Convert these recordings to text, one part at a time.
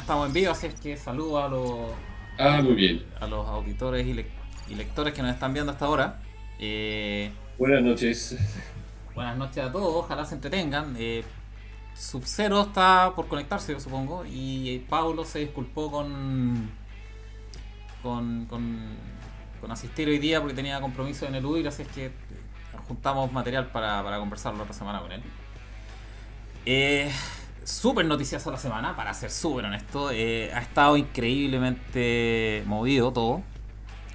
estamos en vivo, así es que saludo Muy bien. a los auditores y lectores que nos están viendo hasta ahora. Eh, Buenas noches. Buenas noches a todos, ojalá se entretengan. Sub-Zero está por conectarse, yo supongo, y Paulo se disculpó con, con, con asistir hoy día porque tenía compromiso en el UIR, así es que juntamos material para conversar la otra semana con él. Eh, Súper noticiosa la semana, para ser súper honesto. Ha estado increíblemente movido todo.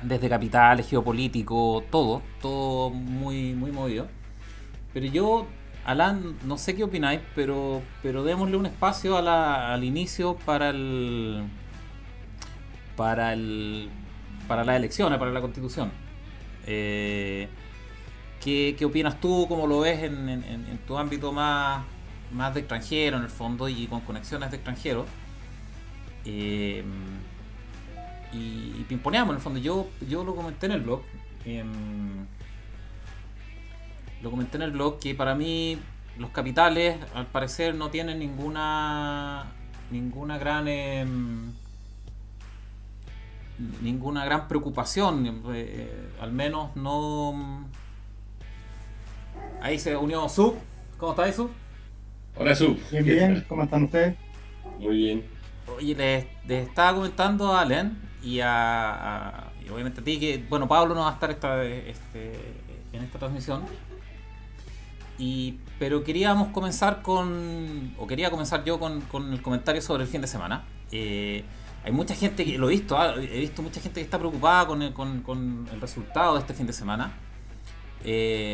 Desde capitales, geopolítico, todo muy, muy movido. Pero yo, Alan, no sé qué opináis, pero démosle un espacio al inicio para el, para las elecciones, para la constitución. Eh, ¿Qué opinas tú? ¿Cómo lo ves en tu ámbito más de extranjero, en el fondo, y con conexiones de extranjero? Eh, y pimponeamos, en el fondo. Yo lo comenté en el blog. Lo comenté en el blog que para mí los capitales, al parecer, no tienen ninguna gran preocupación. Al menos no. Ahí se unió Sub. ¿Cómo está Sub? Hola, Sub. Bien, ¿Qué bien, tal? ¿cómo están ustedes? Muy bien. Oye, les estaba comentando a Allen y obviamente a ti que, bueno, Pablo no va a estar en esta transmisión. Pero queríamos comenzar quería comenzar yo con el comentario sobre el fin de semana. Hay mucha gente que, lo he visto, he visto mucha gente que está preocupada con el resultado de este fin de semana.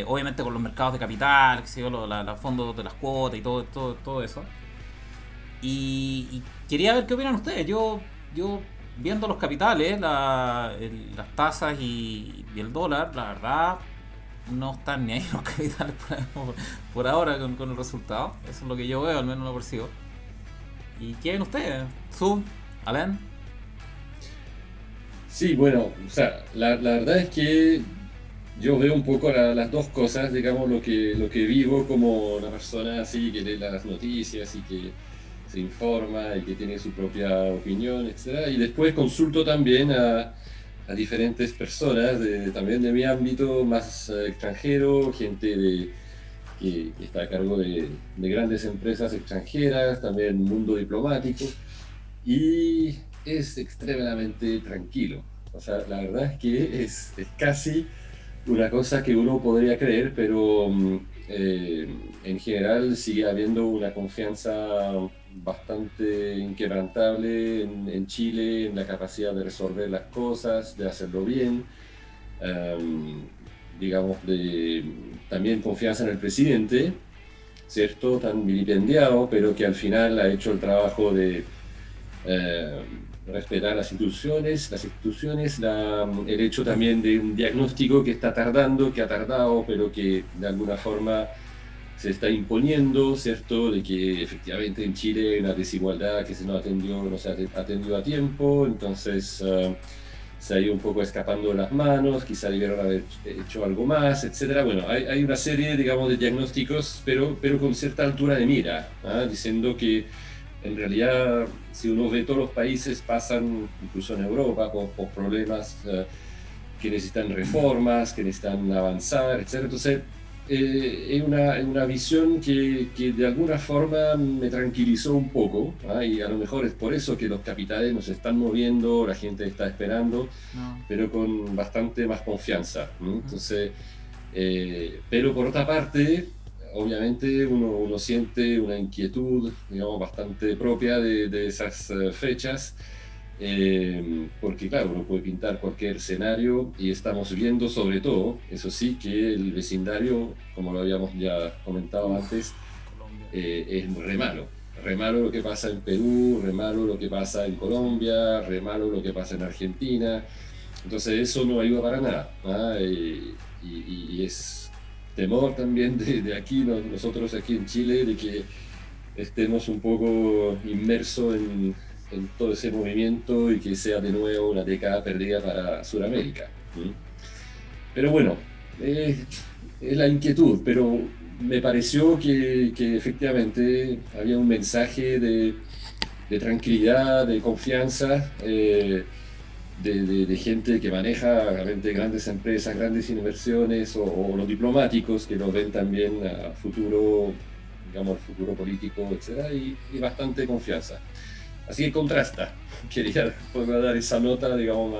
Obviamente con los mercados de capital, qué sé yo, los fondos de las cuotas y todo eso. Y quería ver qué opinan ustedes. Yo viendo los capitales, las tasas y el dólar, la verdad, no están ni ahí los capitales por ahora con el resultado. Eso es lo que yo veo, al menos lo percibo. ¿Y qué ven ustedes? ¿Sub? ¿Alain? Sí, bueno, o sea, la verdad es que yo veo un poco las dos cosas, digamos, lo que vivo como una persona así que lee las noticias y que se informa y que tiene su propia opinión, etcétera. Y después consulto también a diferentes personas, también de mi ámbito más extranjero, gente que está a cargo de grandes empresas extranjeras, también mundo diplomático, y es extremadamente tranquilo. O sea, la verdad es que es casi una cosa que uno podría creer, pero en general sigue habiendo una confianza bastante inquebrantable en Chile, en la capacidad de resolver las cosas, de hacerlo bien, um, digamos, también confianza en el presidente, ¿cierto? Tan vilipendiado, pero que al final ha hecho el trabajo de eh, respetar las instituciones, el hecho también de un diagnóstico que está tardando, que ha tardado, pero que de alguna forma se está imponiendo, ¿cierto? De que efectivamente en Chile hay una desigualdad que no se ha atendido a tiempo, entonces se ha ido un poco escapando de las manos, quizá debieron haber hecho algo más, etcétera. Bueno, hay una serie, digamos, de diagnósticos, pero con cierta altura de mira, ¿ah? Diciendo que en realidad, si uno ve todos los países pasan, incluso en Europa, por problemas que necesitan reformas, que necesitan avanzar, etc. Entonces, es una visión que de alguna forma me tranquilizó un poco, ¿ah? Y a lo mejor es por eso que los capitales nos están moviendo, la gente está esperando, No. pero con bastante más confianza, ¿no? Entonces, pero por otra parte, obviamente uno siente una inquietud, digamos, bastante propia de esas fechas, porque claro, uno puede pintar cualquier escenario y estamos viendo sobre todo, eso sí, que el vecindario, como lo habíamos ya comentado antes, Colombia. es re malo lo que pasa en Perú, re malo lo que pasa en Colombia, re malo lo que pasa en Argentina, entonces eso no ayuda para nada, ¿ah? Y es temor también de aquí, nosotros aquí en Chile, de que estemos un poco inmersos en todo ese movimiento y que sea de nuevo una década perdida para Sudamérica. ¿Sí? Pero bueno, es la inquietud, pero me pareció que efectivamente había un mensaje de tranquilidad, de confianza, de gente que maneja realmente grandes empresas, grandes inversiones, o los diplomáticos que lo ven también a futuro, digamos, futuro político, etcétera, y bastante confianza. Así que contrasta. Quería poder dar esa nota, digamos,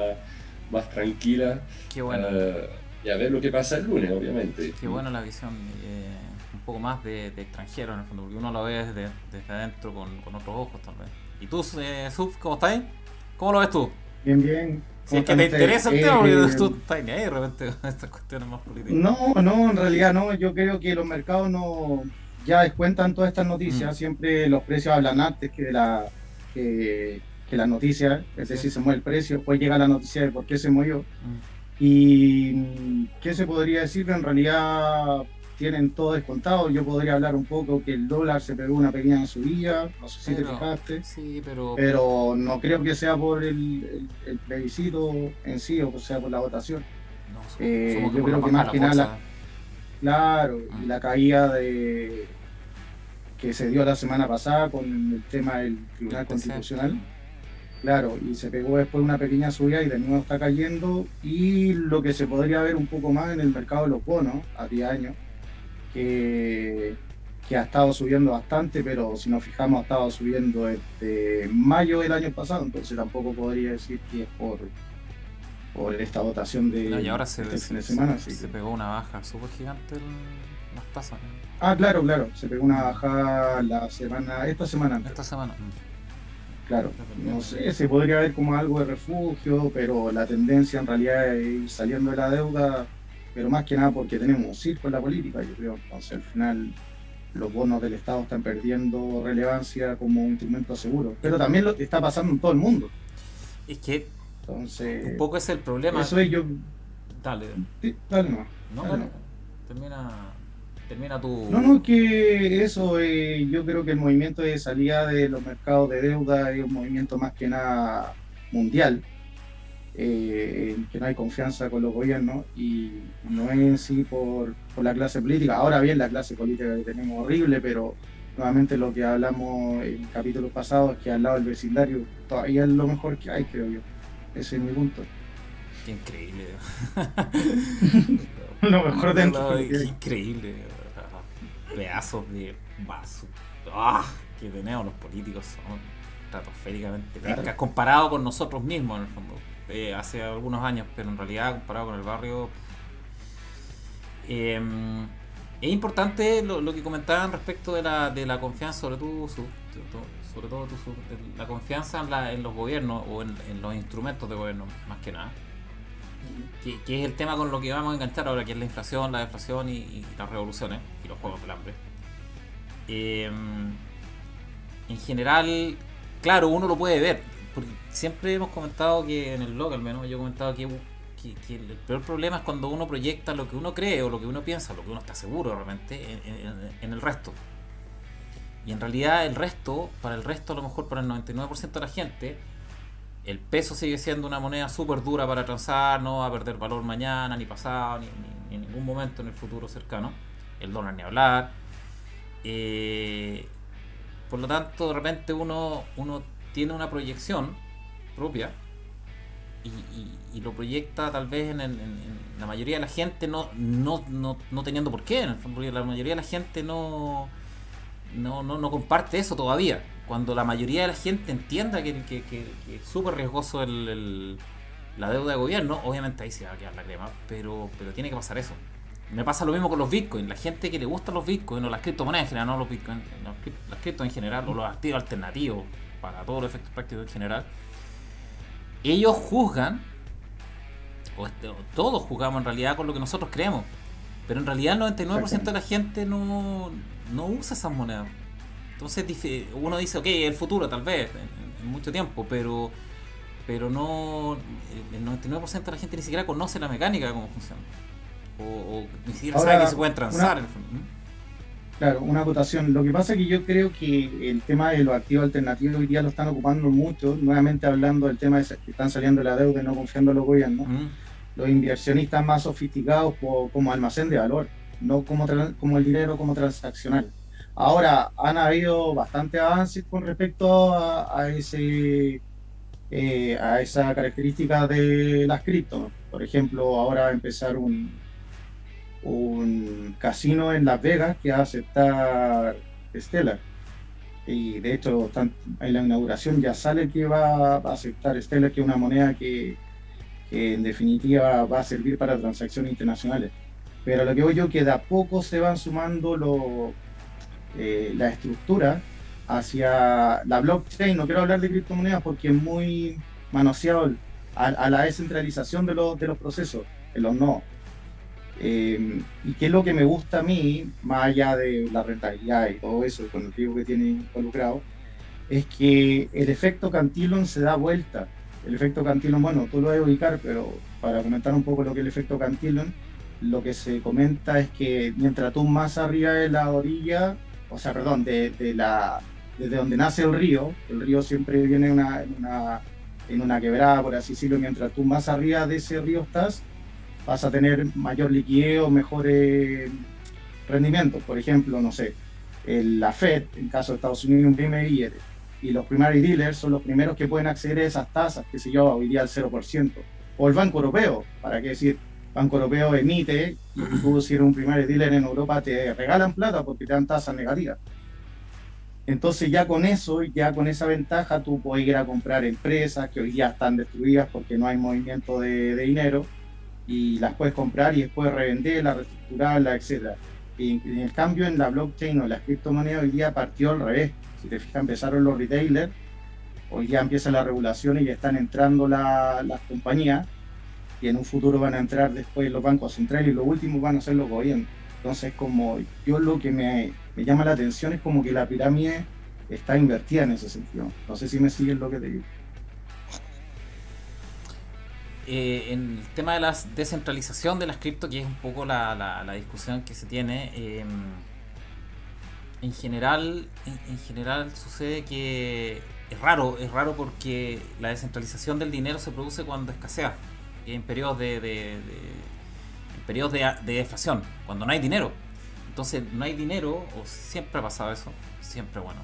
más tranquila. Qué bueno. Y a ver lo que pasa el lunes, obviamente. Qué bueno la visión, un poco más de extranjero en el fondo, porque uno lo ve desde adentro con otros ojos tal vez. ¿Y tú, Sub, cómo estás? ¿Cómo lo ves tú? Bien, bien. Si es que te interesa el tema, porque tú estás ahí de repente con estas cuestiones más políticas. No, en realidad no. Yo creo que los mercados no ya descuentan todas estas noticias. Siempre los precios hablan antes que que las noticias. Es decir, se mueve el precio, después llega la noticia de por qué se movió. Y qué se podría decir, en realidad tienen todo descontado. Yo podría hablar un poco que el dólar se pegó una pequeña subida, no sé si te fijaste, sí, pero no creo que sea por el plebiscito en sí, o sea por la votación. No, yo creo que más que nada, claro, y la caída que se dio la semana pasada con el tema del Tribunal Constitucional. Claro, y se pegó después una pequeña subida y de nuevo está cayendo. Y lo que se podría ver un poco más en el mercado de los bonos a 10 años, que ha estado subiendo bastante, pero si nos fijamos ha estado subiendo desde mayo del año pasado, entonces tampoco podría decir que es por esta votación de, y ahora fin de semana. Se pegó una baja súper gigante las tasas. Claro, se pegó una baja esta semana. Claro, no sé, se podría ver como algo de refugio, pero la tendencia en realidad es ir saliendo de la deuda, pero más que nada porque tenemos un circo en la política, yo creo. Entonces al final los bonos del Estado están perdiendo relevancia como un instrumento seguro, pero también lo está pasando en todo el mundo. Es que entonces, un poco es el problema. Eso es yo. Dale. Sí, dale no. Termina tu... No, que eso, yo creo que el movimiento de salida de los mercados de deuda es un movimiento más que nada mundial, que no hay confianza con los gobiernos y no es en sí por la clase política. Ahora bien, la clase política que tenemos horrible, pero nuevamente lo que hablamos en capítulos pasados es que al lado del vecindario todavía es lo mejor que hay, creo yo. Ese es mi punto. Qué increíble. Lo mejor dentro. Qué increíble. Pedazos de vaso que tenemos los políticos son estratosféricamente pencas comparado con nosotros mismos en el fondo, hace algunos años, pero en realidad comparado con el barrio es importante lo que comentaban respecto de la confianza, sobre todo la confianza en los gobiernos o en los instrumentos de gobierno más que nada, que es el tema con lo que vamos a enganchar ahora, que es la inflación, la deflación y las revoluciones y los juegos del hambre. En general, claro, uno lo puede ver, porque siempre hemos comentado que en el blog, al menos yo he comentado que el peor problema es cuando uno proyecta lo que uno cree o lo que uno piensa, lo que uno está seguro realmente en el resto. Y en realidad para el resto, a lo mejor para el 99% de la gente, el peso sigue siendo una moneda súper dura para transar, no va a perder valor mañana, ni pasado, ni en ningún momento en el futuro cercano. El dólar ni hablar. Por lo tanto, de repente uno tiene una proyección propia y lo proyecta tal vez en la mayoría de la gente no teniendo por qué, en el fondo, porque la mayoría de la gente no comparte eso todavía. Cuando la mayoría de la gente entienda que es súper riesgoso la deuda de gobierno, obviamente ahí se va a quedar la crema, pero tiene que pasar eso. Me pasa lo mismo con los bitcoins. La gente que le gustan los bitcoins o las criptomonedas en general, no los bitcoins, las criptos en general, o los activos alternativos para todos los efectos prácticos en general, ellos juzgan, o todos juzgamos en realidad con lo que nosotros creemos, pero en realidad el 99% de la gente no usa esas monedas. Entonces uno dice, ok, el futuro tal vez, en mucho tiempo, pero no, el 99% de la gente ni siquiera conoce la mecánica de cómo funciona. O ni siquiera sabe que se pueden transar. Claro, una acotación. Lo que pasa es que yo creo que el tema de los activos alternativos hoy día lo están ocupando mucho, nuevamente hablando del tema de que están saliendo de la deuda y no confiando en los gobiernos. Los inversionistas más sofisticados como almacén de valor, no como el dinero como transaccional. Ahora, han habido bastantes avances con respecto a esa característica de las cripto. Por ejemplo, ahora va a empezar un casino en Las Vegas que va a aceptar Stellar. Y de hecho, en la inauguración ya sale que va a aceptar Stellar, que es una moneda que en definitiva va a servir para transacciones internacionales. Pero lo que veo yo que de a poco se van sumando la estructura hacia la blockchain. No quiero hablar de criptomonedas porque es muy manoseado a la descentralización de los procesos, de los nodos. Y qué es lo que me gusta a mí, más allá de la rentabilidad y todo eso, con el riesgo que tiene involucrado, es que el efecto Cantillon se da vuelta. El efecto Cantillon, bueno, tú lo debes ubicar, pero para comentar un poco lo que es el efecto Cantillon, lo que se comenta es que mientras tú más arriba de la orilla, o sea, perdón, desde donde nace el río siempre viene en una quebrada, por así decirlo, mientras tú más arriba de ese río estás, vas a tener mayor liquidez o mejores rendimientos. Por ejemplo, no sé, la Fed, en caso de Estados Unidos, imprime billetes, y los primary dealers son los primeros que pueden acceder a esas tasas, que se lleva hoy día al 0%. O el Banco Europeo, para qué decir, Banco Europeo emite, y tú si eres un primary dealer en Europa te regalan plata porque te dan tasas negativas. Entonces ya con eso, ya con esa ventaja, tú puedes ir a comprar empresas que hoy día están destruidas porque no hay movimiento de dinero, y las puedes comprar y después revenderlas, reestructurarlas, etc. Y en el cambio en la blockchain o las criptomonedas hoy día partió al revés. Si te fijas, empezaron los retailers, hoy ya empieza la regulación y ya están entrando las compañías, y en un futuro van a entrar después los bancos centrales y los últimos van a ser los gobiernos. Entonces, como yo lo que me llama la atención es como que la pirámide está invertida en ese sentido. No sé si me siguen lo que te digo. En el tema de la descentralización de las cripto, que es un poco la discusión que se tiene, en general sucede que es raro porque la descentralización del dinero se produce cuando escasea, en periodos de deflación, cuando no hay dinero. Entonces no hay dinero, o siempre ha pasado eso, siempre, bueno,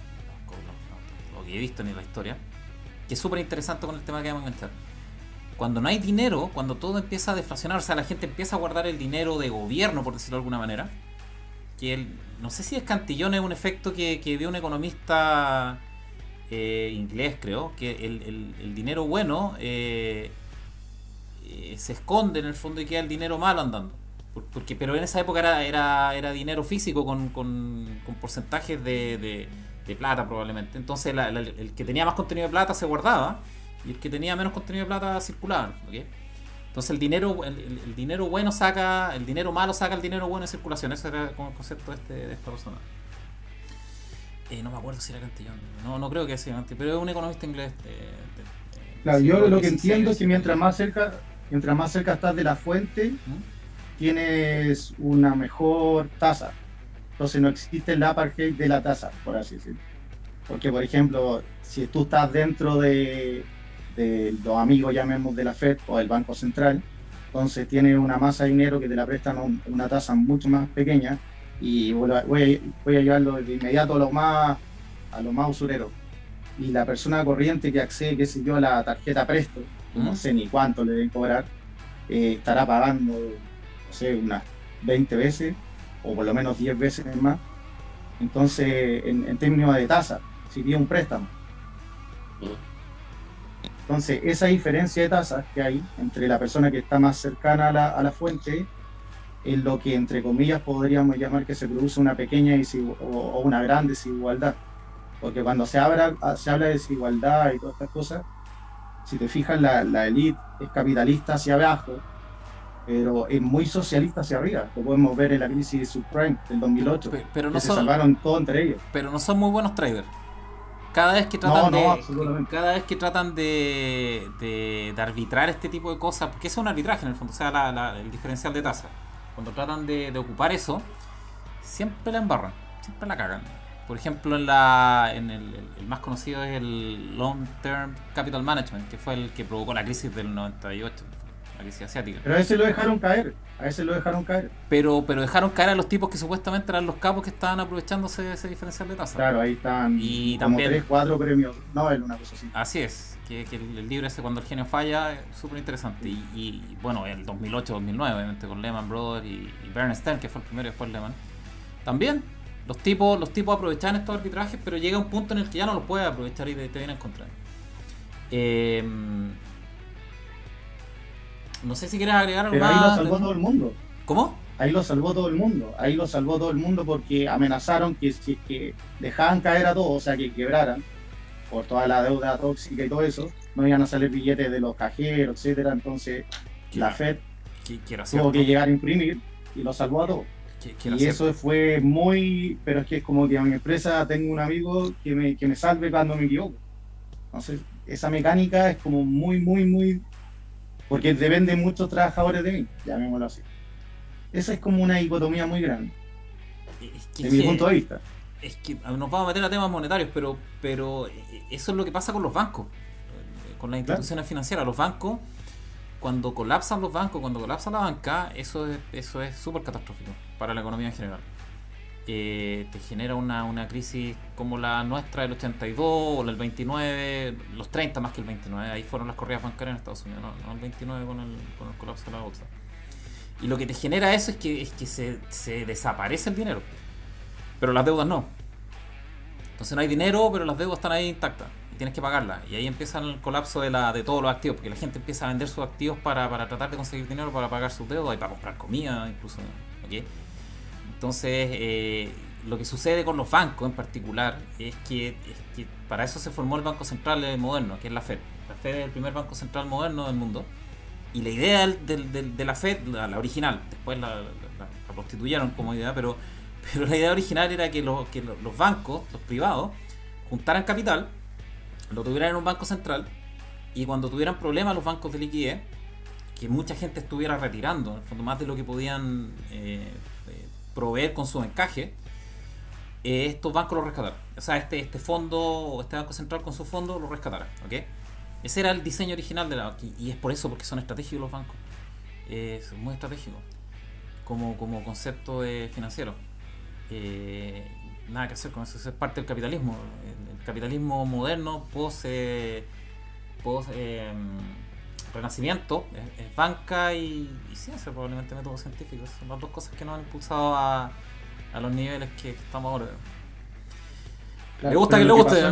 lo que he visto en la historia, que es súper interesante con el tema que vamos a comentar. Cuando no hay dinero, cuando todo empieza a deflacionar, o sea, la gente empieza a guardar el dinero de gobierno, por decirlo de alguna manera, que no sé si es Cantillon, es un efecto que vio un economista inglés, creo, que el dinero bueno se esconde en el fondo y queda el dinero malo andando. Pero en esa época era dinero físico con porcentajes de plata probablemente. Entonces el que tenía más contenido de plata se guardaba, y el que tenía menos contenido de plata circulaba, ¿okay? Entonces el dinero bueno saca, el dinero malo saca el dinero bueno en circulación. Ese era como el concepto de esta persona. No me acuerdo si era Cantillon, no creo que sea Cantillon, pero es un economista inglés. Claro, yo lo que entiendo es que mientras más cerca estás de la fuente, tienes una mejor tasa. Entonces no existe el apartheid de la tasa, por así decirlo. Porque, por ejemplo, si tú estás dentro de los amigos, llamemos, de la Fed o del Banco Central, entonces tienes una masa de dinero que te la prestan una tasa mucho más pequeña, y voy a llevarlo de inmediato a lo más usurero. Y la persona corriente que accede, qué sé yo, a la tarjeta Presto, no sé ni cuánto le deben cobrar, estará pagando, no sé, unas 20 veces, o por lo menos 10 veces más. Entonces, en términos de tasa, si pide un préstamo. Entonces, esa diferencia de tasas que hay entre la persona que está más cercana a la fuente es lo que, entre comillas, podríamos llamar que se produce una pequeña o una gran desigualdad. Porque cuando se habla de desigualdad y todas estas cosas, si te fijas, la élite es capitalista hacia abajo, pero es muy socialista hacia arriba. Lo podemos ver en la crisis subprime del 2008, pero no que se salvaron todos entre ellos. Pero no son muy buenos traders. Cada vez que tratan de arbitrar este tipo de cosas, porque eso es un arbitraje en el fondo, o sea, el diferencial de tasa. Cuando tratan de ocupar eso, siempre la embarran, siempre la cagan. Por ejemplo, el más conocido es el Long Term Capital Management, que fue el que provocó la crisis del 98, la crisis asiática. Pero a ese lo dejaron caer, Pero dejaron caer a los tipos que supuestamente eran los capos que estaban aprovechándose de ese diferencial de tasa. Claro, ahí están y como también 3-4 premios Nobel, una cosa así. Así es, que el libro ese Cuando el genio falla es súper interesante. Y bueno, el 2008-2009, obviamente, con Lehman Brothers y Bernstein, que fue el primero y después Lehman. También los tipos aprovechaban estos arbitrajes, pero llega un punto en el que ya no los puedes aprovechar y te vienen contra. No sé si quieres agregar algo más. Pero ahí lo salvó todo el mundo. ¿Cómo? Ahí lo salvó todo el mundo porque amenazaron que dejaban caer a todos, o sea, que quebraran por toda la deuda tóxica y todo eso, no iban a salir billetes de los cajeros, etcétera. Entonces la Fed tuvo que llegar a imprimir y lo salvó a todos. Y eso fue muy... Pero es que es como que en mi empresa tengo un amigo que me salve cuando me equivoco. Entonces esa mecánica es como muy... Porque depende de muchos trabajadores de mí, llamémoslo así. Esa es como una dicotomía muy grande, de mi punto de vista. Es que nos vamos a meter a temas monetarios, pero eso es lo que pasa con los bancos, con las instituciones financieras. Los bancos, cuando colapsan los bancos, cuando colapsa la banca, eso es súper catastrófico para la economía en general. Te genera una crisis como la nuestra del 82 o el 29, los 30 más que el 29. Ahí fueron las corridas bancarias en Estados Unidos, no el 29 con el colapso de la bolsa. Y lo que te genera eso es que se desaparece el dinero, pero las deudas no. Entonces no hay dinero, pero las deudas están ahí intactas y tienes que pagarlas. Y ahí empieza el colapso de todos los activos, porque la gente empieza a vender sus activos para tratar de conseguir dinero para pagar sus deudas y para comprar comida incluso, ¿okay? Entonces, lo que sucede con los bancos en particular es que para eso se formó el Banco Central moderno, que es la Fed. La Fed es el primer banco central moderno del mundo. Y la idea de la Fed, la original, después la prostituyeron como idea, pero la idea original era que los bancos, los privados, juntaran capital, lo tuvieran en un banco central, y cuando tuvieran problemas los bancos de liquidez, que mucha gente estuviera retirando, en el fondo más de lo que podían proveer con su encaje, estos bancos lo rescataron. O sea, este fondo o este banco central con su fondo lo rescataron, ¿ok? Ese era el diseño original de y es por eso, porque son estratégicos los bancos. Es muy estratégico como concepto financiero. Nada que hacer con eso, es parte del capitalismo. El capitalismo moderno post renacimiento es banca y ciencia, probablemente métodos científicos. Son las dos cosas que nos han impulsado a los niveles que estamos ahora. Claro, ¿Le gusta que le guste?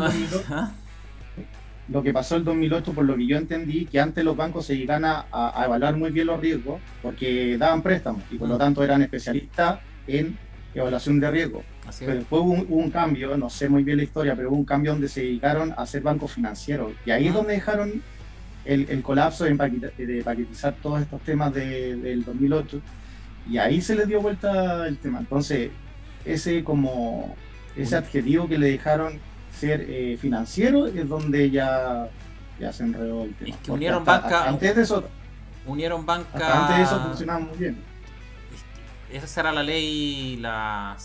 Lo que pasó el 2008, por lo que yo entendí, que antes los bancos se llegan a evaluar muy bien los riesgos porque daban préstamos y por lo tanto eran especialistas en evaluación de riesgo. Pero después hubo un cambio, no sé muy bien la historia, pero hubo un cambio donde se dedicaron a ser bancos financieros y ahí es donde dejaron el colapso de paquetizar todos estos temas del 2008 y ahí se les dio vuelta el tema. Entonces ese adjetivo que le dejaron ser financiero es donde ya se enredó el tema. Es que unieron banca. Antes de eso funcionaba muy bien. Esa era la ley, la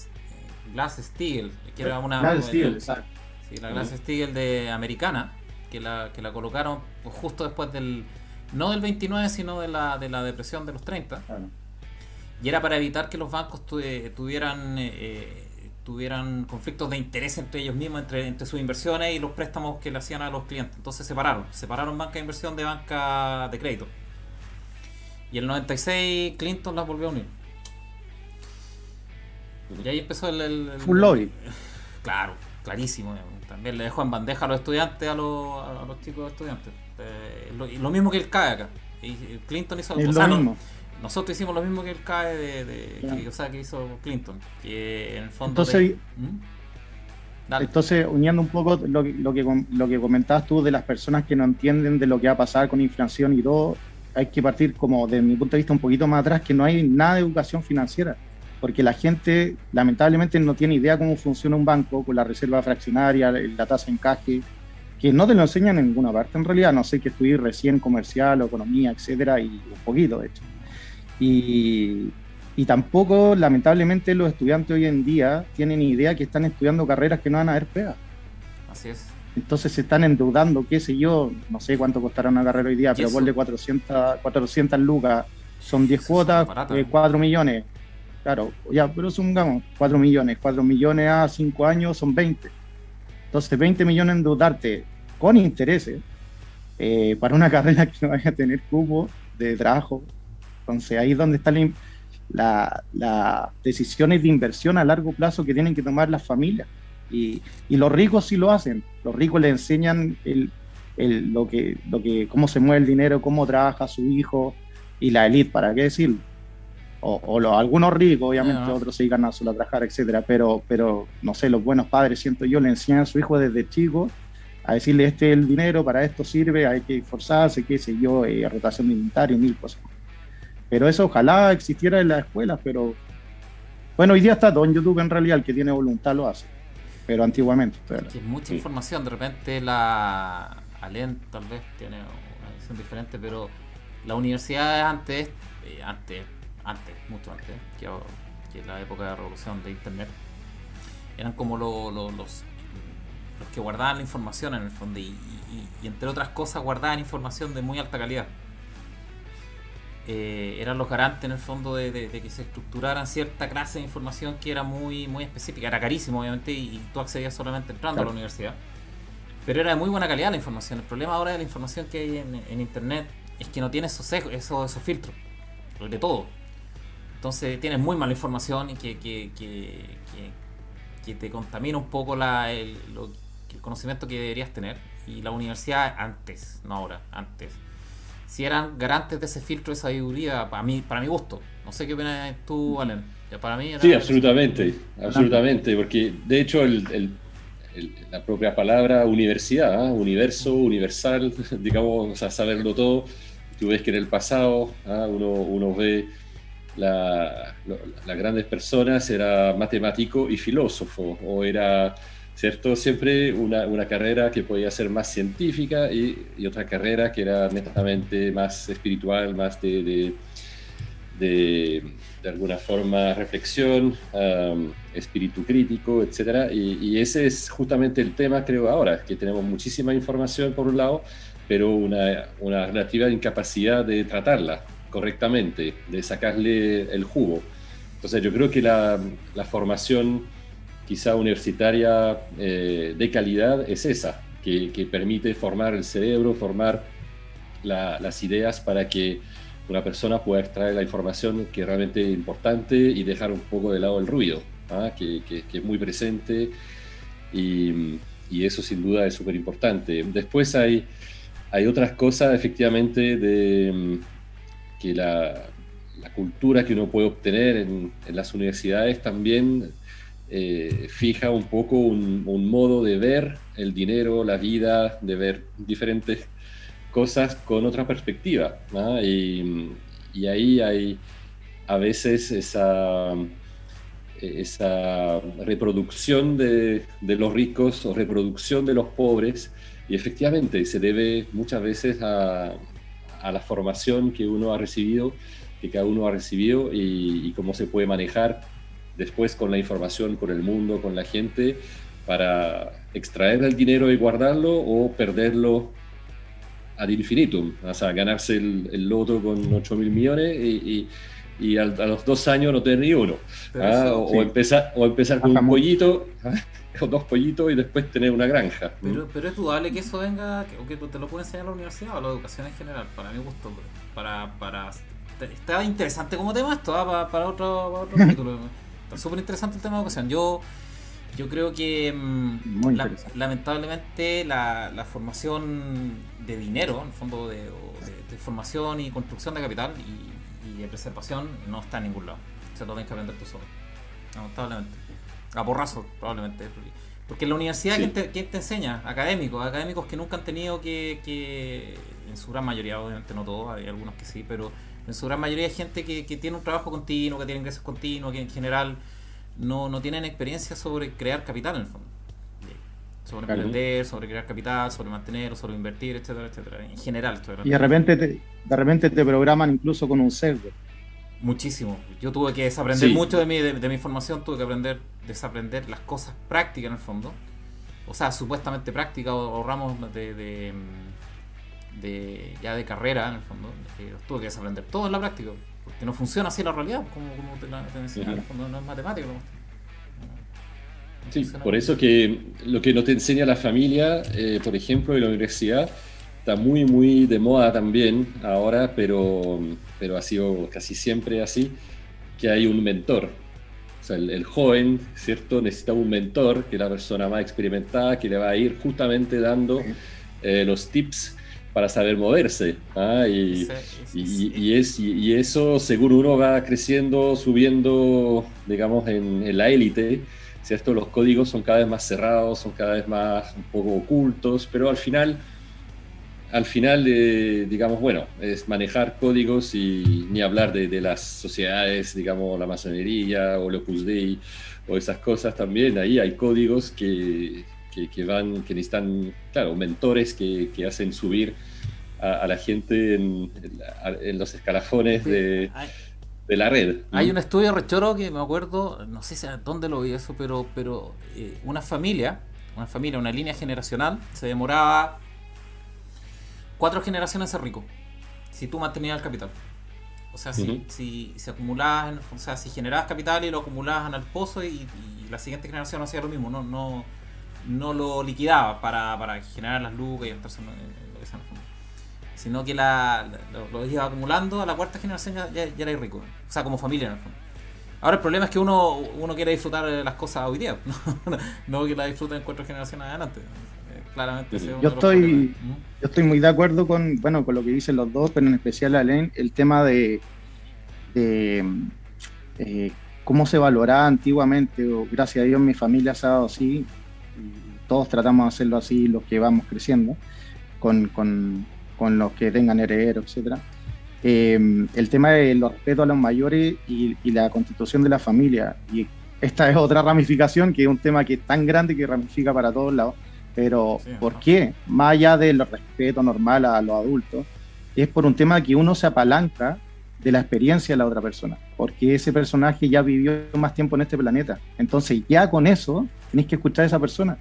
Glass-Steagall, que era una Glass-Steagall, exacto. Sí, la Glass-Steagall de americana, que la colocaron pues, justo después no del 29, sino de la depresión de los 30. Claro. Y era para evitar que los bancos tuvieran conflictos de interés entre ellos mismos, entre sus inversiones y los préstamos que le hacían a los clientes. Entonces separaron banca de inversión de banca de crédito. Y en el 96 Clinton las volvió a unir. Y ahí empezó el full lobby. Claro, clarísimo. También le dejó en bandeja a los estudiantes, a los chicos estudiantes. Lo mismo que el CAE acá. Y Clinton hizo lo mismo. Nosotros hicimos lo mismo que el CAE que hizo Clinton, que en el fondo... Entonces, uniendo un poco lo que comentabas tú de las personas que no entienden de lo que va a pasar con inflación y todo, hay que partir como, desde mi punto de vista, un poquito más atrás, que no hay nada de educación financiera, porque la gente lamentablemente no tiene idea cómo funciona un banco con la reserva fraccionaria, la tasa de encaje, que no te lo enseñan en ninguna parte en realidad, no sé, que estudié recién comercial o economía, etcétera, y un poquito de hecho. Y tampoco, lamentablemente, los estudiantes hoy en día tienen idea que están estudiando carreras que no van a haber pega. Así es. Entonces se están endeudando, qué sé yo, no sé cuánto costará una carrera hoy día, pero ponle 400 lucas, son 10 cuotas, 4 millones. Claro, ya, pero supongamos 4 millones a 5 años son 20. Entonces 20 millones endeudarte con intereses para una carrera que no vaya a tener cupo de trabajo. Entonces ahí es donde están las decisiones de inversión a largo plazo que tienen que tomar las familias. Y los ricos sí lo hacen. Los ricos le enseñan cómo se mueve el dinero, cómo trabaja su hijo, y la élite, ¿para qué decirlo? Algunos ricos, obviamente, otros se dedican a solo a trabajar, etcétera, pero no sé, los buenos padres, siento yo, le enseñan a su hijo desde chico a decirle: este es el dinero, para esto sirve, hay que esforzarse, qué sé yo, rotación de inventario, 1000 cosas. Pero eso ojalá existiera en las escuelas, pero bueno, hoy día está todo en YouTube, en realidad, el que tiene voluntad lo hace, pero antiguamente. Es mucha información, de repente la Alén tal vez tiene una visión diferente, pero la universidad antes, mucho antes, que la época de la revolución de internet, eran como los que guardaban la información en el fondo, y entre otras cosas guardaban información de muy alta calidad. Eran los garantes en el fondo de que se estructuraran cierta clase de información que era muy, muy específica. Era carísimo, obviamente, y tú accedías solamente entrando a la universidad, pero era de muy buena calidad la información. El problema ahora de la información que hay en internet es que no tiene esos filtros de todo. Entonces tienes muy mala información y que te contamina un poco el conocimiento que deberías tener. Y la universidad antes, no ahora, antes, si eran garantes de ese filtro de sabiduría, para mi gusto. No sé qué opinas tú, Alén. Para mí sí, absolutamente, porque de hecho la propia palabra universidad, universo, universal, digamos, o sea, saberlo todo. Tú ves que en el pasado uno ve las grandes personas, era matemático y filósofo, o era, ¿cierto?, siempre una carrera que podía ser más científica y otra carrera que era netamente más espiritual, más de alguna forma reflexión, espíritu crítico, etc. Y ese es justamente el tema, creo, ahora, que tenemos muchísima información por un lado, pero una relativa incapacidad de tratarla correctamente, de sacarle el jugo. Entonces yo creo que la formación quizá universitaria de calidad es esa, que permite formar el cerebro, formar las ideas para que una persona pueda extraer la información que es realmente importante y dejar un poco de lado el ruido, que es muy presente, y eso sin duda es súper importante. Después hay otras cosas, efectivamente, que la cultura que uno puede obtener en las universidades también fija un poco un modo de ver el dinero, la vida, de ver diferentes cosas con otra perspectiva, ¿no? Y ahí hay a veces esa reproducción de los ricos o reproducción de los pobres, y efectivamente se debe muchas veces a la formación que uno ha recibido, que cada uno ha recibido, y cómo se puede manejar después con la información, con el mundo, con la gente, para extraer el dinero y guardarlo o perderlo ad infinitum, o sea, ganarse el loto con 8.000 millones y a los 2 años no tener ni uno, o empezar con un pollito, o 2 pollitos, y después tener una granja. Pero es dudable que eso venga, o que te lo puede enseñar la universidad o la educación en general, para mi gusto. Está interesante como tema esto, para otro capítulo. Está súper interesante el tema de educación. Yo creo que lamentablemente la formación de dinero, en el fondo de formación y construcción de capital y de preservación, no está en ningún lado. Se lo tienes que aprender tú solo, lamentablemente. A porrazo, probablemente. Porque en la universidad, sí. ¿quién te enseña? Académicos que nunca han tenido que en su gran mayoría, obviamente no todos, hay algunos que sí, pero en su gran mayoría hay gente que tiene un trabajo continuo, que tiene ingresos continuos, que en general no tienen experiencia sobre crear capital en el fondo. Sobre emprender, sobre crear capital, sobre mantener, sobre invertir, etcétera, etcétera. En general. Y de repente te programan incluso con un sesgo. Muchísimo. Yo tuve que desaprender mucho de mi formación, tuve que desaprender las cosas prácticas en el fondo, o sea, supuestamente práctica o ramos ya de carrera, en el fondo, los tuve que desaprender todo en la práctica, porque no funciona así la realidad, como te enseñan, en el fondo no es matemático. Sí, por eso que lo que no te enseña la familia, por ejemplo, en la universidad, está muy, muy de moda también ahora, pero ha sido casi siempre así, que hay un mentor. O sea, el joven, ¿cierto? Necesita un mentor, que es la persona más experimentada, que le va a ir justamente dando los tips para saber moverse. Y eso, según uno va creciendo, subiendo, digamos, en la élite, ¿cierto? Los códigos son cada vez más cerrados, son cada vez más un poco ocultos, pero al final, digamos, bueno, es manejar códigos y ni hablar de las sociedades, digamos, la masonería o el Opus Dei o esas cosas también. Ahí hay códigos que necesitan, claro, mentores que hacen subir a la gente en los escalafones de la red. Hay un estudio rechoro que me acuerdo, no sé dónde lo vi eso, pero una familia, una línea generacional, se demoraba 4 generaciones en ser rico, si tú mantenías el capital. O sea, si acumulabas, o sea, si generabas capital y lo acumulabas en el pozo y la siguiente generación hacía lo mismo, no lo liquidaba para generar las lucas y entonces lo que sea en el fondo, sino que lo iba acumulando, a la 4ª generación ya era rico, o sea, como familia en el fondo. Ahora el problema es que uno quiere disfrutar de las cosas hoy día, no que las disfruten 4 generaciones adelante. Claramente yo estoy muy de acuerdo con lo que dicen los dos, pero en especial Alain, el tema de cómo se valoraba antiguamente. Gracias a Dios mi familia se ha dado así, y todos tratamos de hacerlo así, los que vamos creciendo con los que tengan herederos, etcétera. El tema de los respetos a los mayores y la constitución de la familia, y esta es otra ramificación, que es un tema que es tan grande que ramifica para todos lados. Pero sí, ¿por qué? Más allá del respeto normal a los adultos, es por un tema que uno se apalanca de la experiencia de la otra persona, porque ese personaje ya vivió más tiempo en este planeta. Entonces ya con eso tenés que escuchar a esa persona.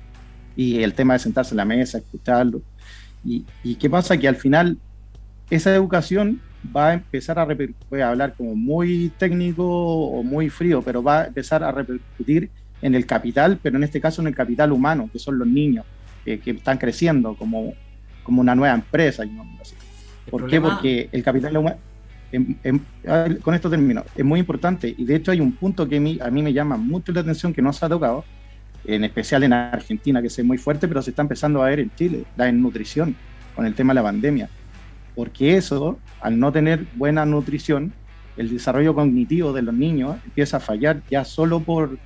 Y el tema de sentarse en la mesa, escucharlo. ¿Y qué pasa? Que al final esa educación va a empezar voy a hablar como muy técnico o muy frío, pero va a empezar a repercutir en el capital, pero en este caso en el capital humano, que son los niños, que están creciendo como una nueva empresa. ¿Por qué? Porque el capital humano, con esto termino, es muy importante, y de hecho hay un punto que a mí me llama mucho la atención, que no se ha tocado, en especial en Argentina, que es muy fuerte, pero se está empezando a ver en Chile, la desnutrición, con el tema de la pandemia. Porque eso, al no tener buena nutrición, el desarrollo cognitivo de los niños empieza a fallar ya solo por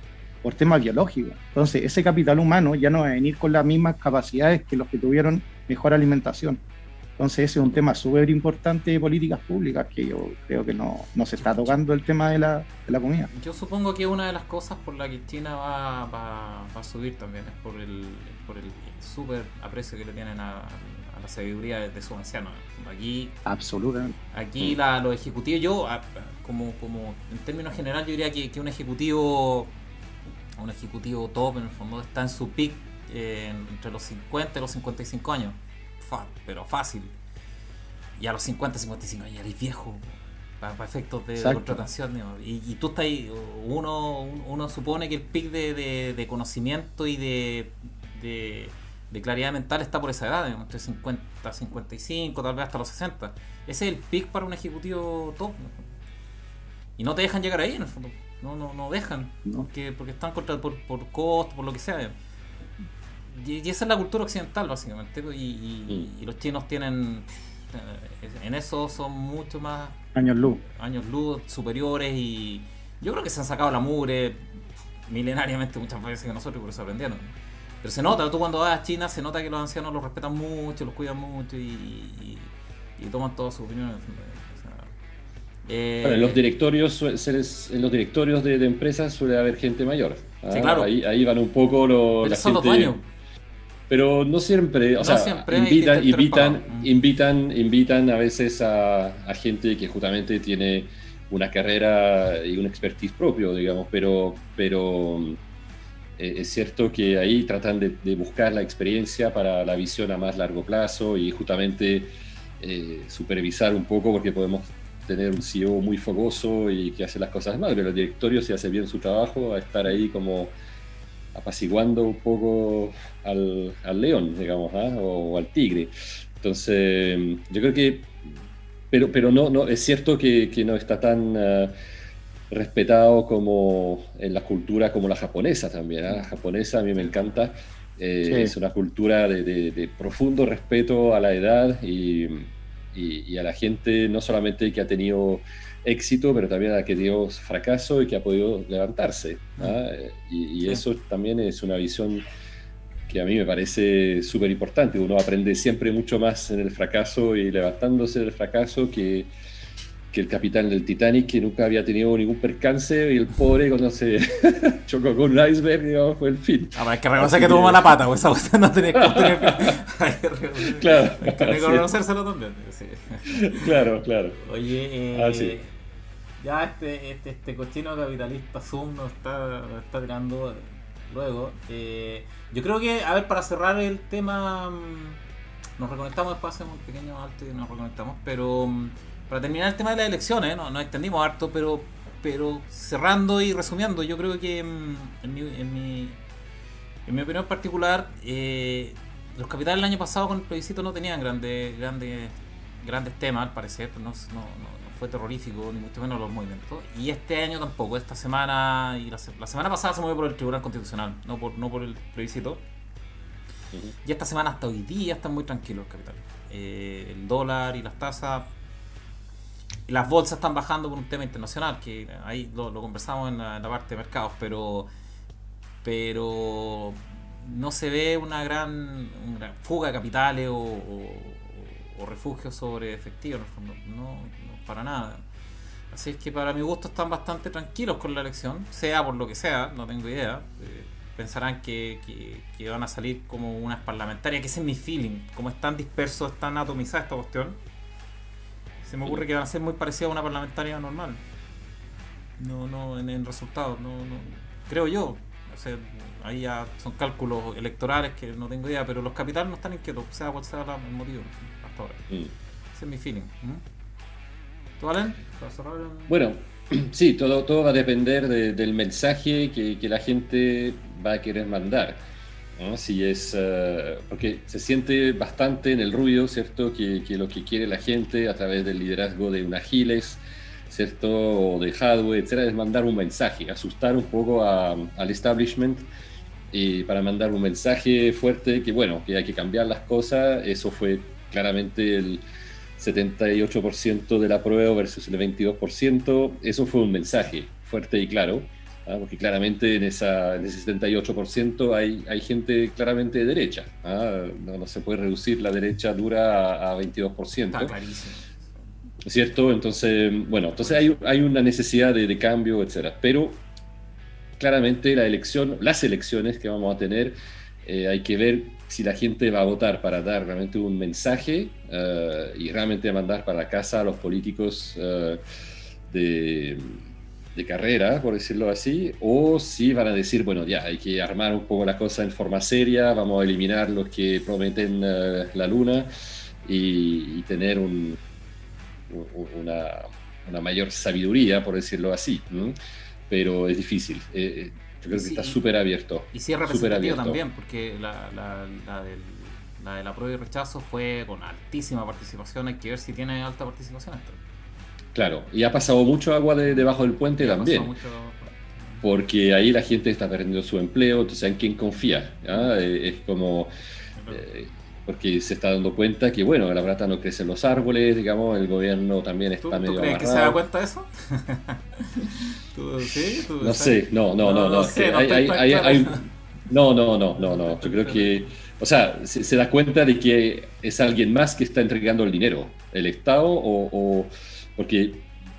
temas biológicos. Entonces, ese capital humano ya no va a venir con las mismas capacidades que los que tuvieron mejor alimentación. Entonces, ese es un tema súper importante de políticas públicas, que yo creo que no se está tocando el tema de la comida. Yo supongo que una de las cosas por la que China va a subir también es por el súper aprecio que le tienen a la sabiduría de sus ancianos. Aquí, absolutamente. Aquí los ejecutivos, yo como en términos generales, yo diría que un ejecutivo top en el fondo está en su peak entre los 50 y los 55 años, pero fácil. Y a los 50, 55 años eres viejo para efectos de contratación, y tú estás ahí. Uno supone que el peak de conocimiento y de claridad mental está por esa edad, entre 50, 55, tal vez hasta los 60. Ese es el peak para un ejecutivo top, ¿no? Y no te dejan llegar ahí, en el fondo. No dejan, porque están contra por costo, por lo que sea. Y esa es la cultura occidental, básicamente. Y los chinos tienen, en eso son mucho más años luz superiores, y yo creo que se han sacado la mugre milenariamente muchas veces que nosotros, y por eso aprendieron. Pero se nota, tú cuando vas a China, se nota que los ancianos los respetan mucho, los cuidan mucho y toman todas sus opiniones. En los directorios de empresas suele haber gente mayor. Sí, claro. Ahí van un poco la gente. Años. Pero no siempre, invitan a veces a gente que justamente tiene una carrera y un expertise propio, digamos, pero es cierto que ahí tratan de buscar la experiencia para la visión a más largo plazo y justamente supervisar un poco, porque podemos tener un CEO muy fogoso y que hace las cosas mal, pero el directorio, si hace bien su trabajo, va a estar ahí como apaciguando un poco al león, digamos, o al tigre. Entonces, yo creo que, pero no, es cierto que no está tan respetado como en la cultura como la japonesa también. La japonesa a mí me encanta. Sí. Es una cultura de profundo respeto a la edad y a la gente, no solamente que ha tenido éxito, pero también a la que dio fracaso y que ha podido levantarse. Y eso también es una visión que a mí me parece súper importante. Uno aprende siempre mucho más en el fracaso y levantándose del fracaso que el capitán del Titanic, que nunca había tenido ningún percance, y el pobre cuando se chocó con un iceberg, digamos, fue el fin. Hay que reconocer que tuvo mala pata, pues esa cosa no tenía que tener. Claro. Hay que reconocérselo también. Sí. Claro. Oye, ya este cochino capitalista Zoom nos está tirando luego. Yo creo que, a ver, para cerrar el tema, nos reconectamos después, hacemos un pequeño alto y nos reconectamos, pero para terminar el tema de las elecciones, nos extendimos harto, pero cerrando y resumiendo, yo creo que en mi opinión particular, los capitales el año pasado con el plebiscito no tenían grandes temas, al parecer, no fue terrorífico, ni mucho menos los movimientos, y este año tampoco. Esta semana y la semana pasada se movió por el Tribunal Constitucional, no por el plebiscito. Y esta semana hasta hoy día están muy tranquilos los capitales. El dólar y las tasas, las bolsas están bajando por un tema internacional, que ahí lo conversamos en la parte de mercados, pero no se ve una gran fuga de capitales o refugios sobre efectivo, en el fondo, no para nada. Así es que para mi gusto están bastante tranquilos con la elección, sea por lo que sea, no tengo idea. Pensarán que van a salir como unas parlamentarias, que ese es mi feeling, como están dispersos, están atomizadas esta cuestión. Se me ocurre que van a ser muy parecidas a una parlamentaria normal. No en resultados, no creo yo. O sea, ahí ya son cálculos electorales que no tengo idea, pero los capitales no están inquietos, sea cual sea el motivo hasta ahora. Ese es mi feeling. ¿Tú, Valen? Bueno, sí, todo va a depender del mensaje que la gente va a querer mandar, ¿no? Si es porque se siente bastante en el ruido, ¿cierto? Que lo que quiere la gente a través del liderazgo de una Giles, ¿cierto? O de Hadwe, etcétera, es mandar un mensaje, asustar un poco al establishment, para mandar un mensaje fuerte que, bueno, que hay que cambiar las cosas. Eso fue claramente el 78% del apruebo versus el 22%. Eso fue un mensaje fuerte y claro, porque claramente en ese 78% hay gente claramente de derecha. No se puede reducir la derecha dura a 22%. Está clarísimo. ¿Cierto? Entonces hay una necesidad de cambio, etcétera. Pero claramente las elecciones que vamos a tener, hay que ver si la gente va a votar para dar realmente un mensaje y realmente mandar para casa a los políticos de carrera, por decirlo así, o si van a decir, bueno, ya hay que armar un poco la cosa en forma seria, vamos a eliminar los que prometen la luna y tener una mayor sabiduría, por decirlo así. Pero es difícil. Yo creo que está súper abierto. Y sí es representativo también, porque la del apruebo y rechazo fue con altísima participación. Hay que ver si tiene alta participación esto. Claro, y ha pasado mucho agua debajo del puente también. Porque ahí la gente está perdiendo su empleo, entonces ¿en quién confía? Es como... porque se está dando cuenta que, bueno, la plata no crece en los árboles, digamos, el gobierno también está medio amarrado. ¿Tú crees que se da cuenta de eso? ¿Sí? No sé, no. Yo creo que, o sea, se da cuenta de que es alguien más que está entregando el dinero, el Estado o porque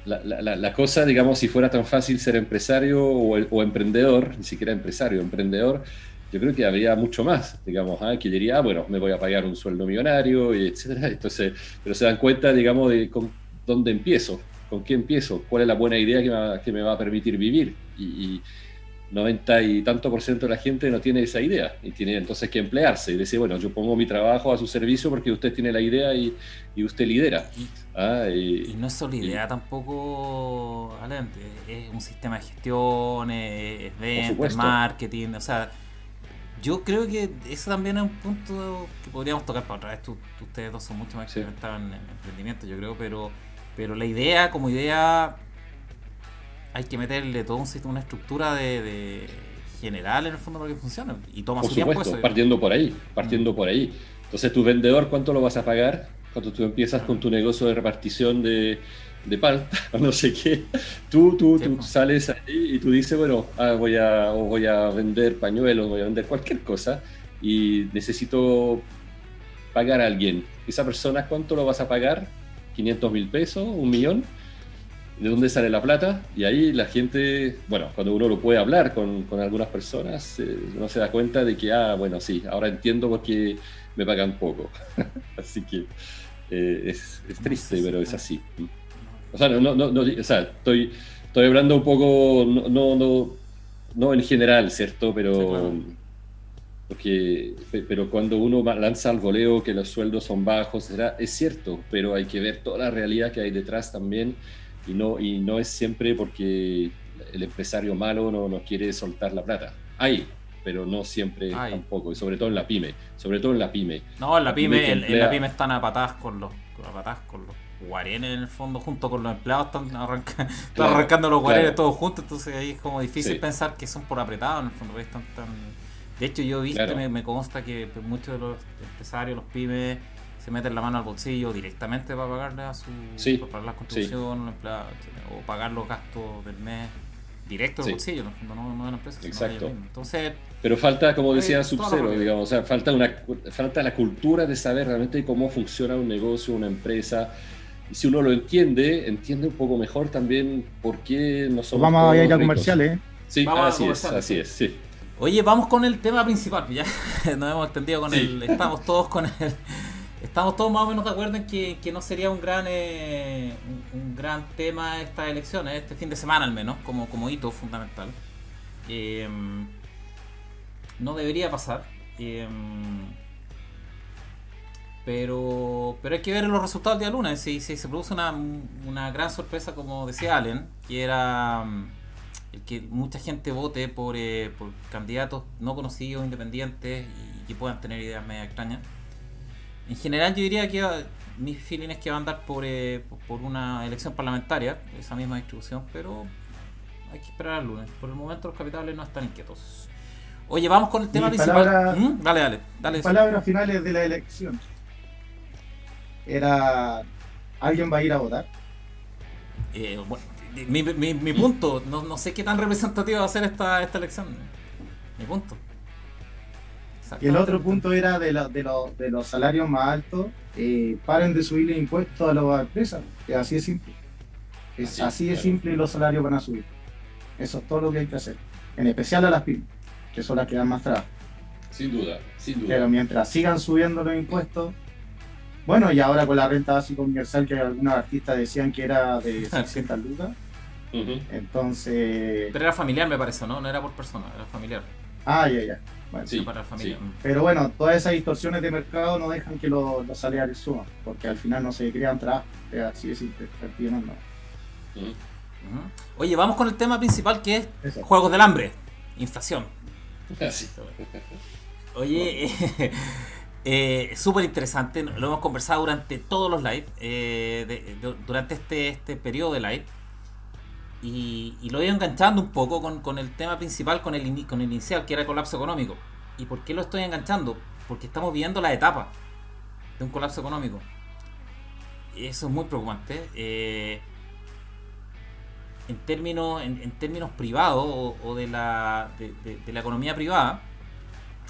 la cosa, digamos, si fuera tan fácil ser empresario o emprendedor, ni siquiera empresario, emprendedor, yo creo que habría mucho más, digamos, que diría, bueno, me voy a pagar un sueldo millonario, y etcétera. Entonces, pero se dan cuenta, digamos, de con dónde empiezo, con qué empiezo, cuál es la buena idea que me va a permitir vivir. Y 90 y tanto por ciento de la gente no tiene esa idea y tiene entonces que emplearse y decir, bueno, yo pongo mi trabajo a su servicio porque usted tiene la idea y usted lidera. Y no es solo idea tampoco, Alan, es un sistema de gestión, es venta, es marketing, o sea, yo creo que eso también es un punto que podríamos tocar para otra vez. Ustedes dos son mucho más experimentados en emprendimiento, yo creo, pero la idea, como idea, hay que meterle todo una estructura de general en el fondo para que funcione. Y toma por su supuesto, tiempo eso. partiendo por ahí. Entonces, tu vendedor, ¿cuánto lo vas a pagar? Cuando tú empiezas con tu negocio de repartición de palta o no sé qué, tú sales ahí y tú dices, bueno, voy a vender pañuelos, voy a vender cualquier cosa y necesito pagar a alguien. Esa persona, ¿cuánto lo vas a pagar? ¿500,000 pesos? ¿1 millón? ¿De dónde sale la plata? Y ahí la gente, bueno, cuando uno lo puede hablar con algunas personas, uno se da cuenta de que, bueno, sí, ahora entiendo por qué me pagan poco. Así que es triste, pero es así. O sea, o sea, estoy hablando un poco, no en general, ¿cierto? Pero, pero cuando uno lanza al voleo que los sueldos son bajos, es cierto, pero hay que ver toda la realidad que hay detrás también y no es siempre porque el empresario malo no quiere soltar la plata. Pero no siempre tampoco, y sobre todo en la pyme. No, en la pyme están a patadas con los guarenes en el fondo, junto con los empleados están arrancando los guarenes todos juntos, entonces ahí es como difícil pensar que son por apretado en el fondo, de hecho yo he visto, me consta que muchos de los empresarios, los pymes, se meten la mano al bolsillo directamente para pagarle para pagar las contribuciones, o pagar los gastos del mes directo del bolsillo, en el fondo, no de la empresa. Exacto. Entonces, pero falta, como decía Sub-Zero, digamos, o sea, falta la cultura de saber realmente cómo funciona un negocio, una empresa. Y si uno lo entiende un poco mejor también por qué no somos vamos a ir a ricos. Comerciales. Sí, así es, sí. Oye, vamos con el tema principal, ya nos hemos extendido con estamos todos más o menos de acuerdo en que no sería un gran tema estas elecciones, este fin de semana al menos, como hito fundamental. No debería pasar. Pero hay que ver los resultados del día lunes. Si se produce una gran sorpresa, como decía Allen, que era el que mucha gente vote por candidatos no conocidos, independientes y que puedan tener ideas medio extrañas. En general yo diría que mi feeling es que va a andar por una elección parlamentaria, esa misma distribución, pero hay que esperar al lunes. Por el momento los capitales no están inquietos. Oye, vamos con el tema principal. Dale. Palabras finales de la elección. ¿Alguien va a ir a votar? Bueno, mi punto, no sé qué tan representativa va a ser esta elección. Mi punto. Y el otro punto era de los salarios más altos, paren de subirle impuestos a las empresas. Es así de simple. Así de simple y los salarios van a subir. Eso es todo lo que hay que hacer. En especial a las pymes, que son las que dan más trabajo. Sin duda. Pero mientras sigan subiendo los impuestos, bueno, y ahora con la renta básica universal, que algunos artistas decían que era de 600 lucas, entonces... Pero era familiar, me parece, ¿no? No era por persona, era familiar. Ya. Bueno, para la familia. Sí. Pero bueno, todas esas distorsiones de mercado no dejan que los salarios suban, porque al final no se crean trabajos, así de simple, Oye, vamos con el tema principal, que es Juegos del Hambre, inflación. Así. Oye, súper interesante, lo hemos conversado durante todos los live, durante este periodo de live, y lo he ido enganchando un poco con el tema principal, con el inicial, que era el colapso económico. ¿Y por qué lo estoy enganchando? Porque estamos viviendo la etapa de un colapso económico. Eso es muy preocupante. En términos privados o de la economía privada,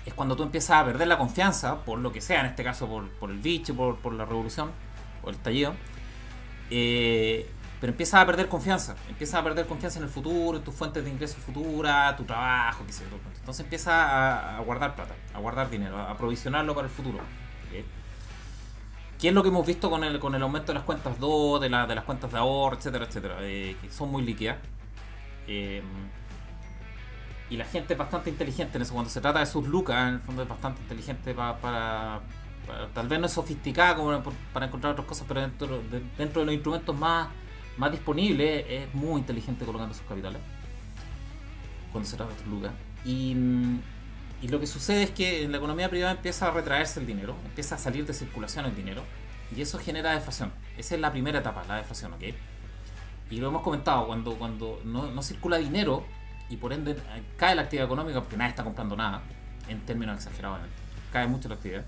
es cuando tú empiezas a perder la confianza, por lo que sea, en este caso por el bicho, por la revolución, o el estallido, pero empiezas a perder confianza en el futuro, en tus fuentes de ingresos futuras, tu trabajo, qué sé yo. Entonces empiezas a guardar plata, a guardar dinero, a provisionarlo para el futuro. ¿Okay? ¿Qué es lo que hemos visto con el aumento de las cuentas 2, de las cuentas de ahorro, etcétera, que son muy líquidas? Y la gente es bastante inteligente en eso. Cuando se trata de sus lucas, en el fondo es bastante inteligente para tal vez no es sofisticada como para encontrar otras cosas, pero dentro de los instrumentos más disponibles es muy inteligente colocando sus capitales cuando se trata de sus lucas. Y lo que sucede es que en la economía privada empieza a retraerse el dinero, empieza a salir de circulación el dinero, y eso genera deflación. Esa es la primera etapa, la deflación, ¿ok? Y lo hemos comentado, cuando no circula dinero y por ende cae la actividad económica porque nadie está comprando nada, en términos exagerados, cae mucho la actividad,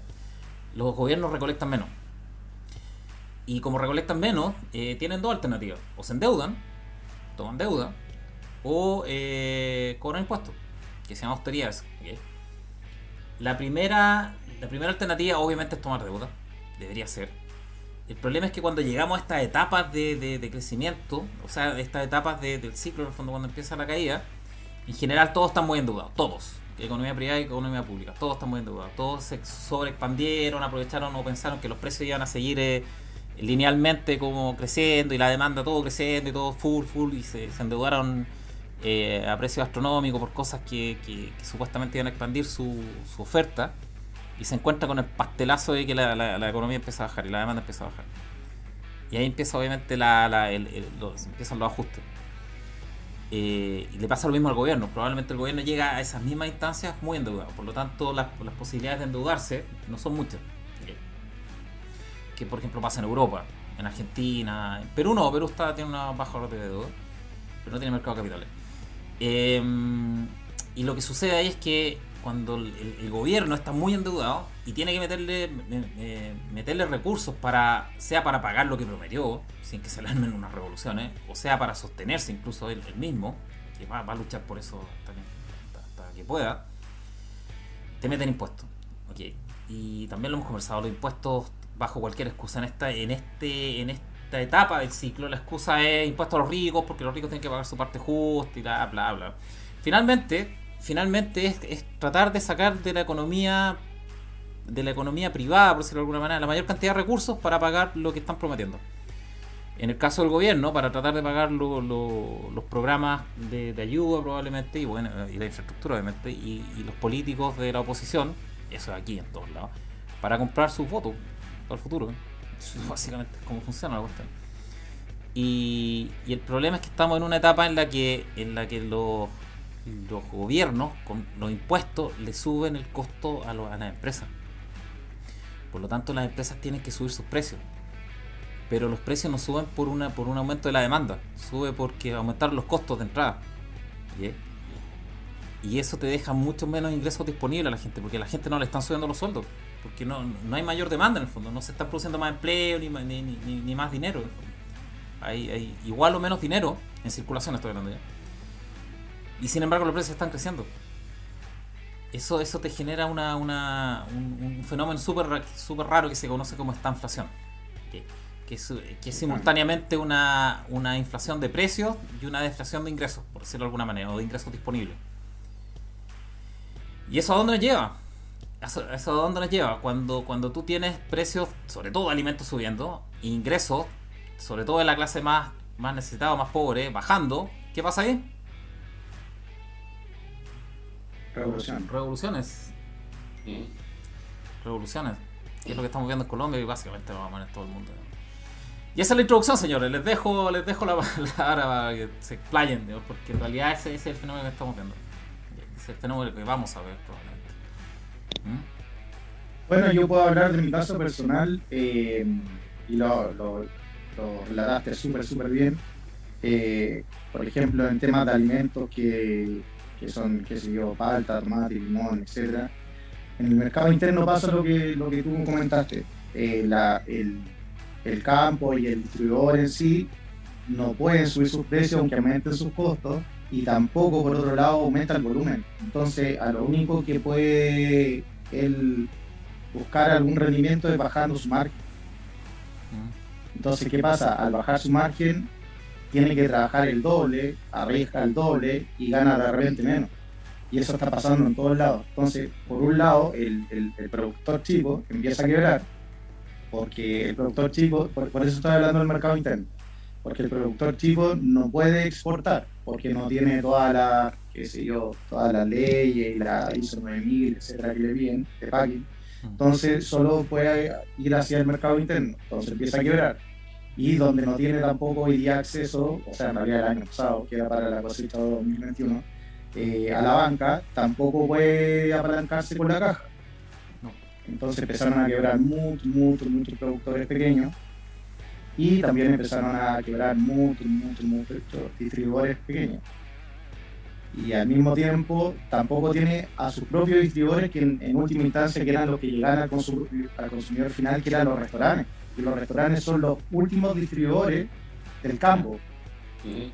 los gobiernos recolectan menos. Y como recolectan menos, tienen dos alternativas: o se endeudan, toman deuda, o cobran impuestos, que se llaman austeridades, ¿okay? La primera alternativa obviamente es tomar deuda, debería ser. El problema es que cuando llegamos a estas etapas de crecimiento, o sea, estas etapas del ciclo, en el fondo, cuando empieza la caída, en general todos están muy endeudados, todos, economía privada y economía pública, todos están muy endeudados, todos se sobreexpandieron, aprovecharon o pensaron que los precios iban a seguir linealmente como creciendo y la demanda todo creciendo y todo full y se endeudaron a precios astronómicos por cosas que supuestamente iban a expandir su oferta, y se encuentra con el pastelazo de que la economía empieza a bajar y la demanda empieza a bajar, y ahí empieza obviamente empiezan los ajustes. Y le pasa lo mismo al gobierno. Probablemente el gobierno llega a esas mismas instancias muy endeudado, por lo tanto las posibilidades de endeudarse no son muchas, que por ejemplo pasa en Europa, en Argentina, en Perú no. Perú tiene una baja rata de deuda, pero no tiene mercado de capitales. Y lo que sucede ahí es que cuando el gobierno está muy endeudado y tiene que meterle recursos sea para pagar lo que prometió, sin que se le armen unas revoluciones, o sea para sostenerse incluso él mismo, que va a luchar por eso hasta que pueda, te meten impuestos, ¿okay? Y también lo hemos conversado, los impuestos bajo cualquier excusa. En esta etapa del ciclo, la excusa es impuestos a los ricos, porque los ricos tienen que pagar su parte justa y bla, bla, bla. Finalmente es tratar de sacar de la economía privada, por decirlo de alguna manera, la mayor cantidad de recursos para pagar lo que están prometiendo. En el caso del gobierno, para tratar de pagar los programas de ayuda probablemente, y la infraestructura obviamente, y los políticos de la oposición, eso es aquí en todos lados, para comprar sus votos para el futuro. Eso básicamente es como funciona la cuestión. Y el problema es que estamos en una etapa en la que los gobiernos con los impuestos le suben el costo a las empresas. Por lo tanto, las empresas tienen que subir sus precios. Pero los precios no suben por un aumento de la demanda, sube porque aumentaron los costos de entrada. ¿Sí? Y eso te deja mucho menos ingresos disponibles a la gente, porque a la gente no le están subiendo los sueldos, porque no hay mayor demanda en el fondo, no se está produciendo más empleo ni más dinero. Hay igual o menos dinero en circulación, estoy hablando ya. Y sin embargo los precios están creciendo. Eso te genera un fenómeno súper raro que se conoce como estanflación, que es simultáneamente una inflación de precios y una deflación de ingresos, por decirlo de alguna manera, o de ingresos disponibles. ¿Y eso a dónde nos lleva? ¿Eso a dónde nos lleva? Cuando tú tienes precios, sobre todo de alimentos, subiendo, e ingresos, sobre todo de la clase más necesitada, más pobre, bajando, ¿qué pasa ahí? Revoluciones. Revoluciones. Que es lo que estamos viendo en Colombia y básicamente lo vamos a ver en todo el mundo. Y esa es la introducción, señores. Les dejo la palabra para que se explayen, ¿no? Porque en realidad ese es el fenómeno que estamos viendo. Es el fenómeno que vamos a ver probablemente. Bueno, yo puedo hablar de mi caso personal y lo relataste súper bien. Por ejemplo, en temas de alimentos que son, qué sé yo, palta, tomate, limón, etcétera. En el mercado interno pasa lo que tú comentaste. El campo y el distribuidor en sí no pueden subir sus precios aunque aumenten sus costos, y tampoco por otro lado aumenta el volumen. Entonces a lo único que puede él buscar algún rendimiento es bajando su margen. Entonces, ¿qué pasa? Al bajar su margen tiene que trabajar el doble, arriesga el doble y gana de repente menos. Y eso está pasando en todos lados. Entonces, por un lado, el productor chico empieza a quebrar, porque el productor chico, por eso estoy hablando del mercado interno, porque el productor chico no puede exportar, porque no tiene todas las leyes y la ISO 9000, etcétera, que le piden de packing. Entonces solo puede ir hacia el mercado interno, entonces empieza a quebrar. Y donde no tiene tampoco hoy día acceso, o sea, en realidad el año pasado, que era para la cosecha 2021, a la banca, tampoco puede apalancarse con la caja. Entonces empezaron a quebrar muchos productores pequeños y también empezaron a quebrar muchos distribuidores pequeños. Y al mismo tiempo tampoco tiene a sus propios distribuidores, que en última instancia que eran los que llegaban al consumidor final, que eran los restaurantes. Y los restaurantes son los últimos distribuidores del campo,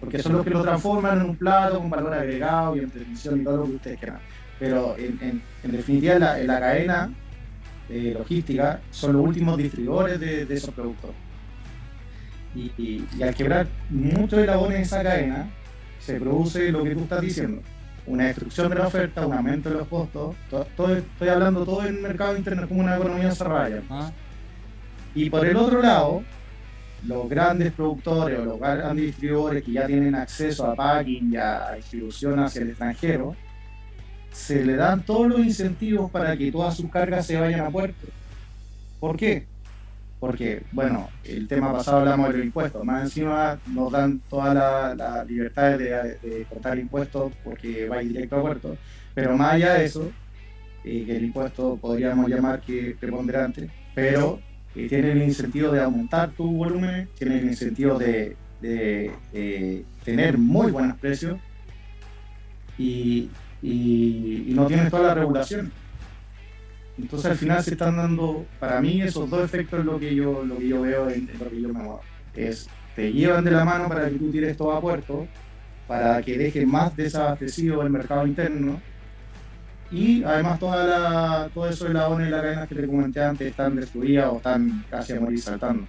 porque son los que lo transforman en un plato con valor agregado y entretención y todo lo que ustedes quieran. Pero en definitiva en la cadena logística son los últimos distribuidores de esos productos. Y al quebrar muchos eslabones en esa cadena, se produce lo que tú estás diciendo, una destrucción de la oferta, un aumento de los costos. Estoy hablando todo en el mercado interno como una economía cerrada. Y por el otro lado, los grandes productores o los grandes distribuidores que ya tienen acceso a packing y a distribución hacia el extranjero, se le dan todos los incentivos para que todas sus cargas se vayan a puerto. ¿Por qué? Porque, bueno, el tema pasado hablamos de los impuestos, más encima nos dan toda la libertad de cortar impuestos porque va directo a puerto, pero más allá de eso, que el impuesto podríamos llamar que preponderante, pero tiene el incentivo de aumentar tu volumen, tiene el incentivo de tener muy buenos precios y no tienes toda la regulación. Entonces al final se están dando, para mí, esos dos efectos es lo que yo veo en lo que yo me muevo. Te llevan de la mano para que tú tires todo a puerto, para que dejes más desabastecido el mercado interno, y además todos esos eslabones y las cadenas que te comenté antes están destruidas o están casi a morir saltando.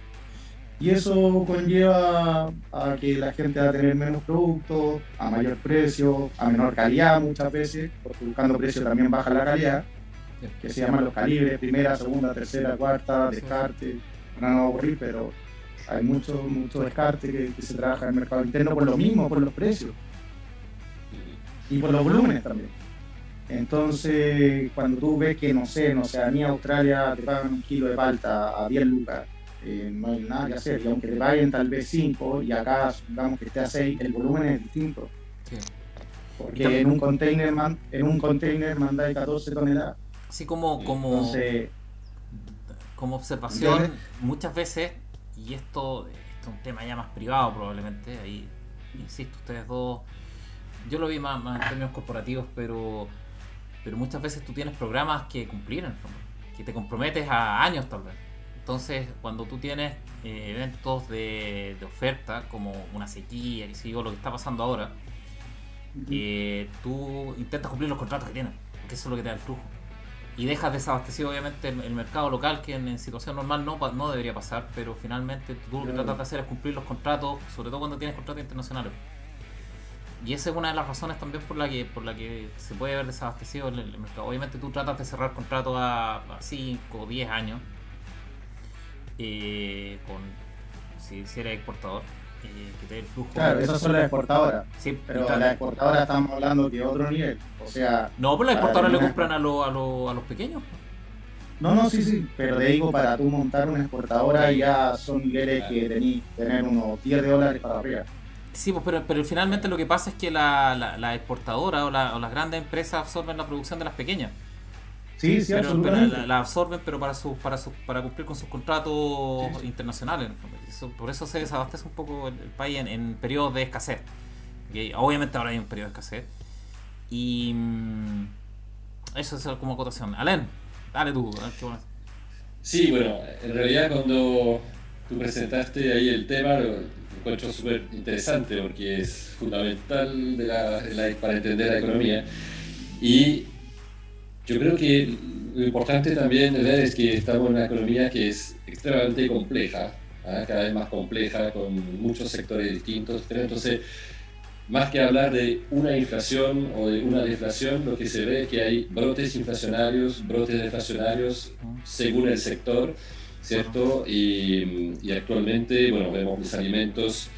Y eso conlleva a que la gente va a tener menos productos, a mayor precio, a menor calidad muchas veces, porque buscando precio también baja la calidad, que se llaman los calibres, primera, segunda, tercera, cuarta, descarte, para no aburrir, pero hay mucho descarte que se trabaja en el mercado interno por lo mismo, por los precios y por los volúmenes también. Entonces, cuando tú ves que, no sé, en Oceanía, Australia, te pagan un kilo de palta a 10 lucas, no hay nada que hacer, y aunque te paguen tal vez 5 y acá supongamos que esté a 6, el volumen es distinto. Sí. Porque en un container mandáis 14 toneladas. Así como observación, ¿entiendes? Muchas veces, y esto es un tema ya más privado probablemente, ahí insisto, ustedes dos, yo lo vi más en términos corporativos, pero muchas veces tú tienes programas que cumplir en el fondo, que te comprometes a años tal vez. Entonces, cuando tú tienes eventos de oferta, como una sequía, que sigo lo que está pasando ahora, tú intentas cumplir los contratos que tienes, porque eso es lo que te da el flujo. Y dejas desabastecido obviamente el mercado local, que en situación normal no debería pasar, pero finalmente tú lo que tratas de hacer es cumplir los contratos, sobre todo cuando tienes contratos internacionales. Y esa es una de las razones también por la que se puede ver desabastecido el mercado. Obviamente tú tratas de cerrar contratos a 5 o 10 años, si eres exportador, que te dé el flujo. Claro, esas son las exportadoras. Sí, pero las exportadoras estamos hablando de otro nivel. O sea, no, pero las exportadoras le compran a los pequeños. No, sí, pero te digo, para tú montar una exportadora ya son niveles que tenés que tener unos $10 para arriba. Sí, pues, pero finalmente lo que pasa es que la exportadora o las grandes empresas absorben la producción de las pequeñas. Sí, absolutamente. Pero la absorben, pero para cumplir con sus contratos internacionales. Por eso se desabastece un poco el país en periodos de escasez. Obviamente ahora hay un periodo de escasez. Y eso es como acotación. Alain, dale tú. Sí, bueno, en realidad cuando tú presentaste ahí el tema, lo encuentro súper interesante porque es fundamental para entender la economía. Y yo creo que lo importante también de ver es que estamos en una economía que es extremadamente compleja, cada vez más compleja, con muchos sectores distintos. Entonces, más que hablar de una inflación o de una deflación, lo que se ve es que hay brotes inflacionarios, brotes deflacionarios según el sector, ¿cierto? Y actualmente, bueno, vemos los alimentos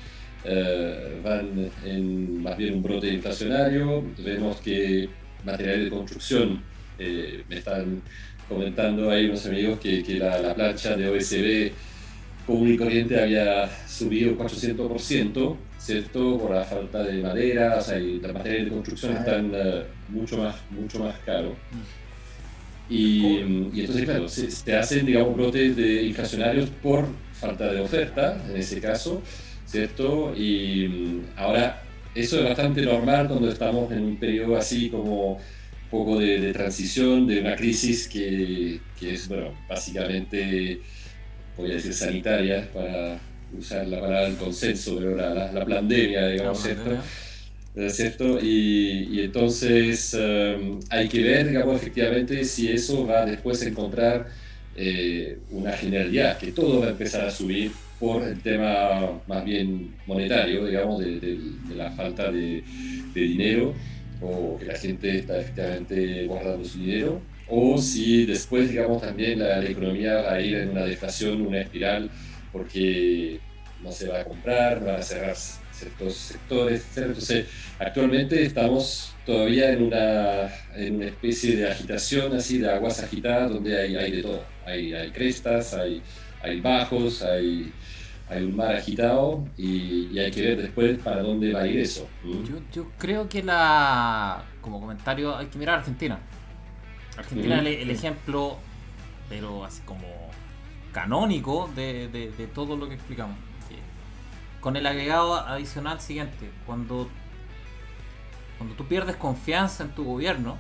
van en más bien un brote inflacionario. Vemos que materiales de construcción, me están comentando ahí unos amigos que la plancha de OSB común y corriente había subido 400%, ¿cierto? Por la falta de madera, o sea, y los materiales de construcción están mucho más caros. Y entonces, claro, se hacen, digamos, brotes inflacionarios por falta de oferta, en ese caso, ¿cierto? Y ahora, eso es bastante normal cuando estamos en un periodo así como un poco de transición, de una crisis que es, bueno, básicamente, voy a decir sanitaria, para usar la palabra del consenso, pero la pandemia, digamos, ¿cierto? ¿Cierto? Y entonces hay que ver, digamos, efectivamente si eso va después a encontrar una generalidad, que todo va a empezar a subir por el tema más bien monetario, digamos, de la falta de dinero, o que la gente está efectivamente guardando su dinero, o si después, digamos, también la economía va a ir en una deflación, una espiral, porque no se va a comprar, van a cerrar ciertos sectores, etc. Entonces, actualmente estamos todavía en una especie de agitación, así de aguas agitadas, donde hay de todo. Hay crestas, hay bajos, hay un mar agitado y hay que ver después para dónde va a ir eso. Yo creo que como comentario hay que mirar a Argentina. Argentina es el ejemplo, pero así como canónico de todo lo que explicamos. Con el agregado adicional siguiente, cuando tú pierdes confianza en tu gobierno,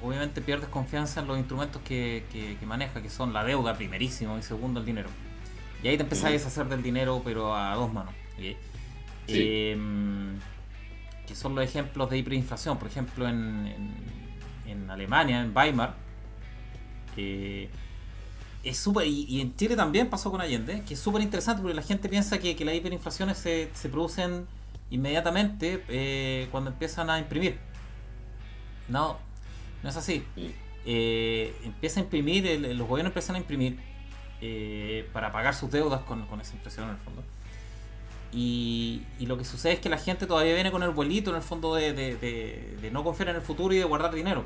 obviamente pierdes confianza en los instrumentos que maneja, que son la deuda primerísimo y segundo el dinero. Y ahí te empezás a deshacer del dinero, pero a dos manos. Sí. Que son los ejemplos de hiperinflación. Por ejemplo, en Alemania, en Weimar, es súper, y en Chile también pasó con Allende, que es súper interesante porque la gente piensa que las hiperinflaciones se producen inmediatamente cuando empiezan a imprimir. No es así. Empieza a imprimir, los gobiernos empiezan a imprimir para pagar sus deudas con esa impresión en el fondo. Y lo que sucede es que la gente todavía viene con el vuelito en el fondo de no confiar en el futuro y de guardar dinero.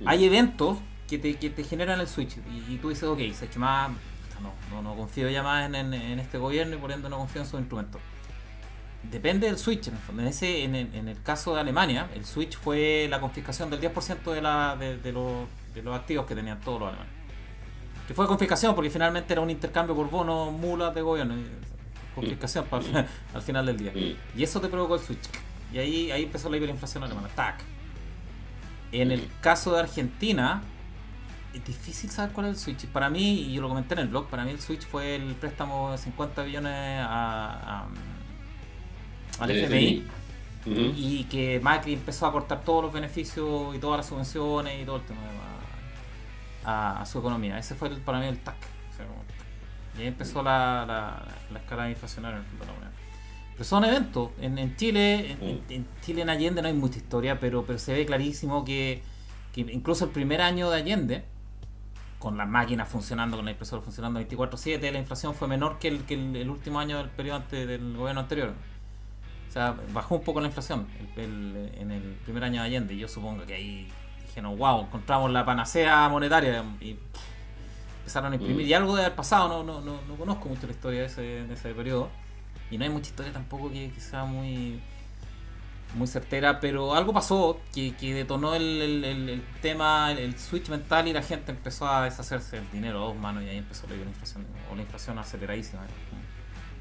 Hay eventos que te generan el switch y tú dices, ok, sé que más no confío ya más en este gobierno y por ende no confío en sus instrumentos. Depende del switch en el fondo. En el caso de Alemania, el switch fue la confiscación del 10% de los activos que tenían todos los alemanes. Que fue confiscación porque finalmente era un intercambio por bonos, mulas de gobierno. Confiscación al final del día. Y eso te provocó el switch. Y ahí empezó la hiperinflación alemana. ¡Tac! En el caso de Argentina, es difícil saber cuál es el switch. Para mí, y yo lo comenté en el blog, para mí el switch fue el préstamo de 50 billones al FMI. Y que Macri empezó a cortar todos los beneficios y todas las subvenciones y todo el tema a su economía. Ese fue para mí el TAC. O sea, y ahí empezó la escalada inflacionaria en el fondo de la moneda. Pero son eventos. En Chile, en Chile, en Allende no hay mucha historia, pero se ve clarísimo que incluso el primer año de Allende, con las máquinas funcionando, con la impresora funcionando 24/7, la inflación fue menor que el último año del periodo del gobierno anterior. O sea, bajó un poco la inflación en el primer año de Allende. Y yo supongo que ahí dijeron, wow, encontramos la panacea monetaria y empezaron a imprimir. Y algo debe haber pasado, no conozco mucho la historia de ese periodo. Y no hay mucha historia tampoco que sea muy certera, pero algo pasó que detonó el tema, el switch mental, y la gente empezó a deshacerse del dinero a dos manos, y ahí empezó la inflación, o la inflación aceleradísima,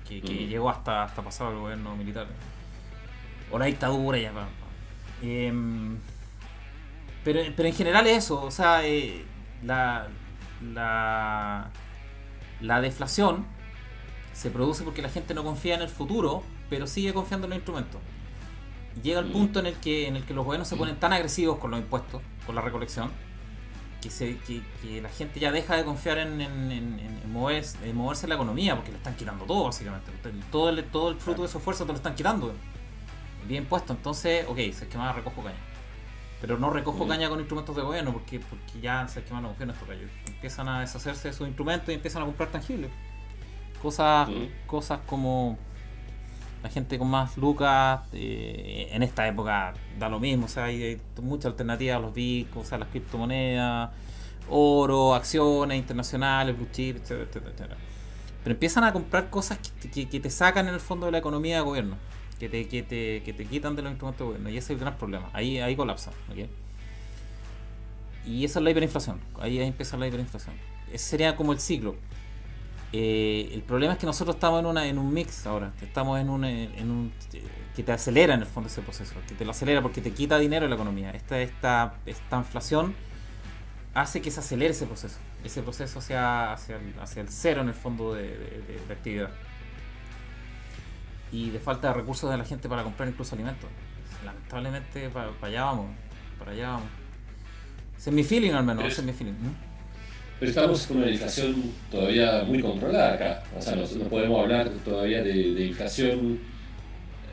que llegó hasta pasar el gobierno militar, o la dictadura ya. Pero en general es eso, o sea, la deflación se produce porque la gente no confía en el futuro, pero sigue confiando en los instrumentos. Llega el punto en el que los gobiernos se ponen tan agresivos con los impuestos, con la recolección, que la gente ya deja de confiar en moverse en la economía, porque le están quitando todo, básicamente. Todo el fruto de su esfuerzo te lo están quitando. Bien impuesto. Entonces, ok, se quema, recojo caña. Pero no recojo caña con instrumentos de gobierno, porque ya se quema, no confío en estos gallos. Empiezan a deshacerse de sus instrumentos y empiezan a comprar tangibles. Cosas como la gente con más lucas, en esta época da lo mismo, o sea, hay muchas alternativas a los bitcoins, a las criptomonedas, oro, acciones internacionales, blue chip, etcétera, etcétera, etcétera. Pero empiezan a comprar cosas que te sacan en el fondo de la economía de gobierno, que te quitan de los instrumentos de gobierno, y ese es el gran problema, ahí colapsa, ¿okay? Y esa es la hiperinflación, ahí empieza la hiperinflación. Ese sería como el ciclo. El problema es que nosotros estamos en un mix ahora, estamos en un que te acelera en el fondo ese proceso, que te lo acelera porque te quita dinero de la economía. Esta inflación hace que se acelere ese proceso hacia el cero en el fondo de actividad. Y de falta de recursos de la gente para comprar incluso alimentos. Lamentablemente para allá vamos. Ese es mi feeling al menos, ese es mi feeling. Pero estamos con una inflación todavía muy controlada acá. O sea, no podemos hablar todavía de inflación,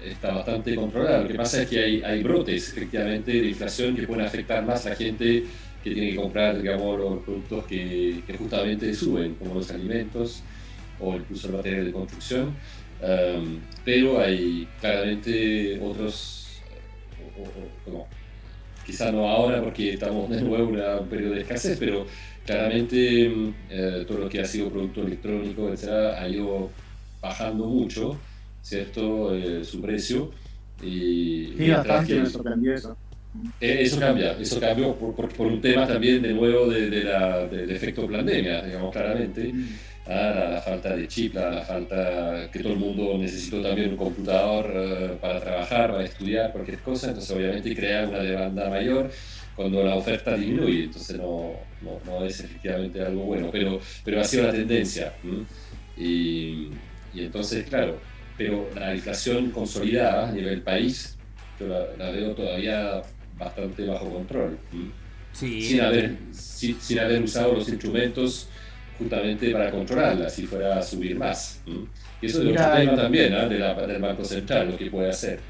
está bastante controlada. Lo que pasa es que hay brotes, efectivamente, de inflación que pueden afectar más a la gente que tiene que comprar, digamos, los productos que justamente suben, como los alimentos o incluso el material de construcción. Pero hay claramente otros, quizá no ahora porque estamos de nuevo en un periodo de escasez, pero claramente todo lo que ha sido producto electrónico, etcétera, ha ido bajando mucho, ¿cierto? Su precio. Sí, bastante me sorprendió eso. Eso cambió por un tema también de nuevo del efecto pandemia, digamos, claramente. La falta de chip, la falta que todo el mundo necesitó también un computador para trabajar, para estudiar, cualquier cosa, entonces obviamente crea una demanda mayor cuando la oferta disminuye, entonces no es efectivamente algo bueno, pero ha sido la tendencia. Y entonces, claro, pero la inflación consolidada a nivel país, yo la veo todavía bastante bajo control, sí. sin haber usado los instrumentos justamente para controlarla, si fuera a subir más. Y eso es otro tema también, del Banco Central, lo que puede hacer.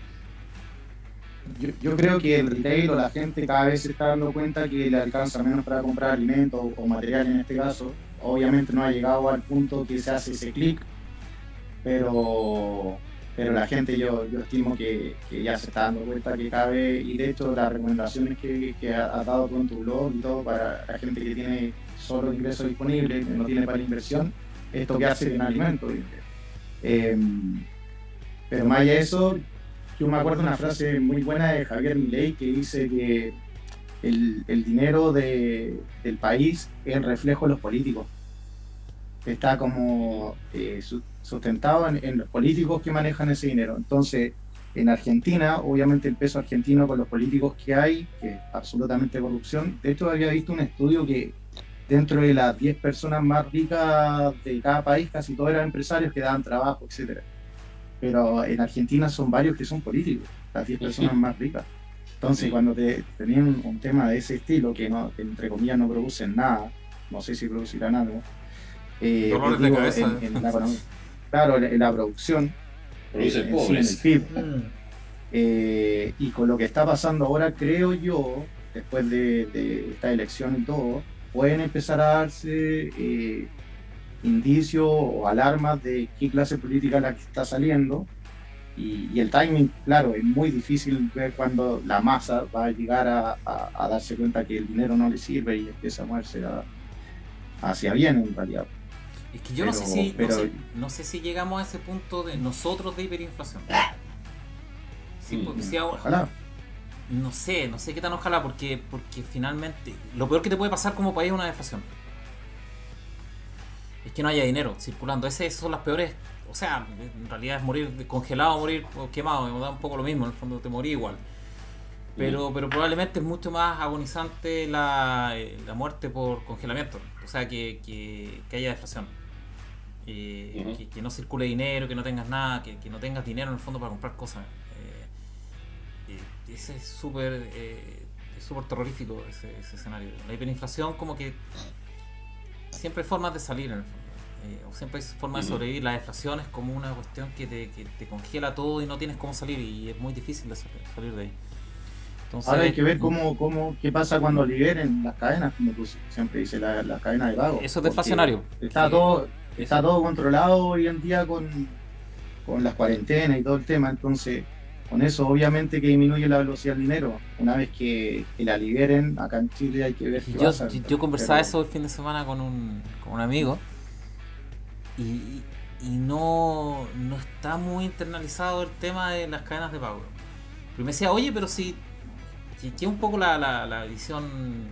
Yo creo que el retail o la gente cada vez se está dando cuenta que le alcanza menos para comprar alimentos o material en este caso. Obviamente no ha llegado al punto que se hace ese clic, pero la gente yo estimo que ya se está dando cuenta que cada vez, y de hecho las recomendaciones que ha dado tú en tu blog y todo para la gente que tiene solo ingresos disponibles, que no tiene para inversión, esto que hace en alimentos. Pero más allá de eso, yo me acuerdo una frase muy buena de Javier Milei que dice que el dinero del país es el reflejo de los políticos. Está como sustentado en los políticos que manejan ese dinero. Entonces, en Argentina, obviamente el peso argentino con los políticos que hay, que es absolutamente corrupción. De hecho, había visto un estudio que dentro de las 10 personas más ricas de cada país, casi todos eran empresarios que daban trabajo, etc. Pero en Argentina son varios que son políticos, las 10 personas más ricas. Entonces, cuando tenían un tema de ese estilo, que entre comillas no producen nada, no sé si producirán algo, dolores de cabeza. En la economía, claro, en la producción, en el PIB. Y con lo que está pasando ahora, creo yo, después de esta elección y todo, pueden empezar a darse indicios o alarmas de qué clase política es la que está saliendo. Y el timing, claro, es muy difícil ver cuando la masa va a llegar a darse cuenta que el dinero no le sirve y empieza a moverse hacia bien en realidad. Es que yo no sé si llegamos a ese punto de nosotros de hiperinflación. Sí, si ojalá. No sé qué tan ojalá, porque finalmente lo peor que te puede pasar como país es una deflación. Es que no haya dinero circulando. Esas son las peores. O sea, en realidad es morir congelado, morir quemado, me da un poco lo mismo, en el fondo te morí igual. Pero probablemente es mucho más agonizante la muerte por congelamiento. O sea, que haya deflación. Que no circule dinero, que no tengas nada, que no tengas dinero en el fondo para comprar cosas. Ese es súper terrorífico ese escenario. La hiperinflación, como que siempre hay formas de salir en el fondo. O siempre hay formas de sobrevivir. La deflación es como una cuestión que te congela todo y no tienes cómo salir, y es muy difícil de salir de ahí. Entonces, ahora hay que ver qué pasa cuando liberen las cadenas, como tú siempre dices, las cadenas de pago. Eso es deflacionario. Está todo, está todo controlado hoy en día con las cuarentenas y todo el tema, entonces con eso obviamente que disminuye la velocidad del dinero. Una vez que la liberen, acá en Chile hay que ver qué pasa. Yo conversaba eso el fin de semana con un amigo y no está muy internalizado el tema de las cadenas de pago. Pero me decía, oye, pero si que un poco la visión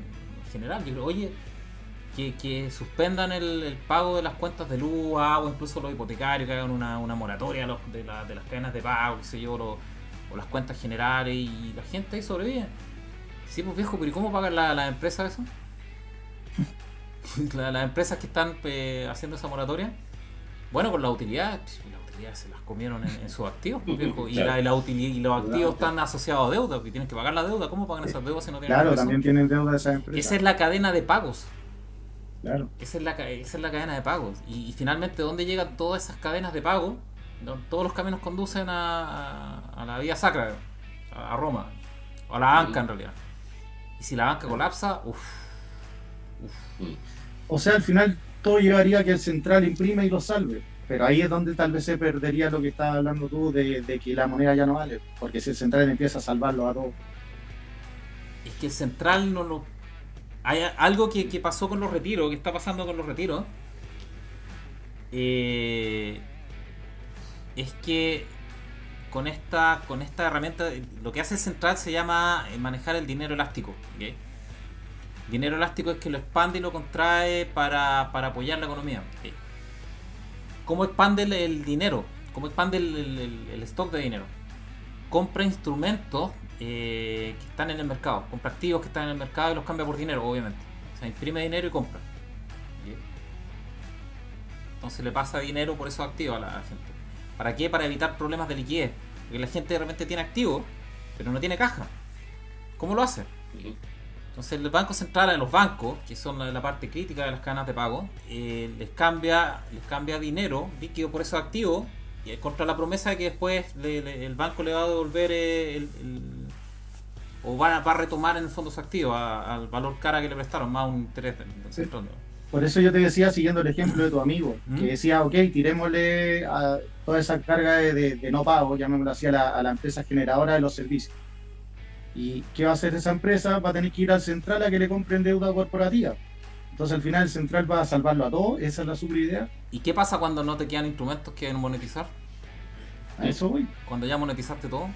general, yo creo, oye, que suspendan el pago de las cuentas de luz, agua, incluso los hipotecarios, que hagan una moratoria de las cadenas de pago, qué sé yo, o las cuentas generales, y la gente ahí sobrevive. Sí, pues viejo, pero ¿y cómo pagan las empresas eso? Las empresas que están haciendo esa moratoria, bueno, con la utilidad se las comieron en sus activos, pues, viejo, y, claro. y los activos están asociados a deuda, que tienen que pagar la deuda. ¿Cómo pagan esas deudas si no tienen Claro, ingresos? también tienen deuda esas empresas. Esa es la cadena de pagos. Claro. Esa es la cadena de pagos. Y finalmente, ¿dónde llegan todas esas cadenas de pago? Todos los caminos conducen a la vía sacra, a Roma, o a la banca en realidad. Y si la banca colapsa, O sea, al final todo llevaría a que el central imprime y lo salve. Pero ahí es donde tal vez se perdería lo que estabas hablando tú de que la moneda ya no vale. Porque si el central empieza a salvarlo a todos. es que el central no lo... Hay algo que pasó con los retiros, que está pasando con los retiros. Es que con esta herramienta, lo que hace el central se llama manejar el dinero elástico. ¿Okay? Dinero elástico es que lo expande y lo contrae para apoyar la economía. ¿Okay? ¿Cómo expande el dinero? ¿Cómo expande el stock de dinero? Compra instrumentos que están en el mercado, compra activos que están en el mercado y los cambia por dinero, obviamente. O sea, imprime dinero y compra. ¿Okay? Entonces le pasa dinero por esos activos a la gente. ¿Para qué? Para evitar problemas de liquidez. Porque la gente de repente tiene activos, pero no tiene caja. ¿Cómo lo hace? Entonces el Banco Central a los bancos, que son la parte crítica de las cadenas de pago, les cambia dinero líquido por esos activos, contra la promesa de que después el banco le va a devolver o va a retomar en el fondo sus activos al valor cara que le prestaron, más un interés del central. Por eso yo te decía, siguiendo el ejemplo de tu amigo, que decía, ok, tirémosle a toda esa carga de no pago, llamémoslo así, a la empresa generadora de los servicios. ¿Y qué va a hacer esa empresa? Va a tener que ir al central a que le compren deuda corporativa. Entonces al final el central va a salvarlo a todos, esa es la super idea. ¿Y qué pasa cuando no te quedan instrumentos que monetizar? A eso voy. Cuando ya monetizaste todo.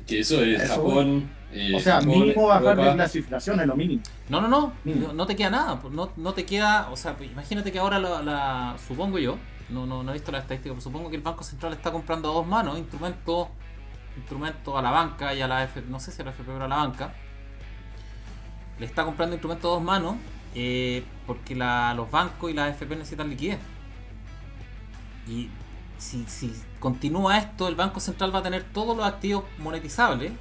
Que eso es Japón. O sea, Japón, mínimo bajar Europa. de clasificación es lo mínimo. No te queda nada. No te queda. O sea, imagínate que ahora supongo yo, no he visto la estadística, pero supongo que el Banco Central está comprando a dos manos instrumentos a la banca y a la no sé si a la FP, pero a la banca. Le está comprando instrumentos a dos manos porque los bancos y las FP necesitan liquidez. Y si continúa esto, el Banco Central va a tener todos los activos monetizables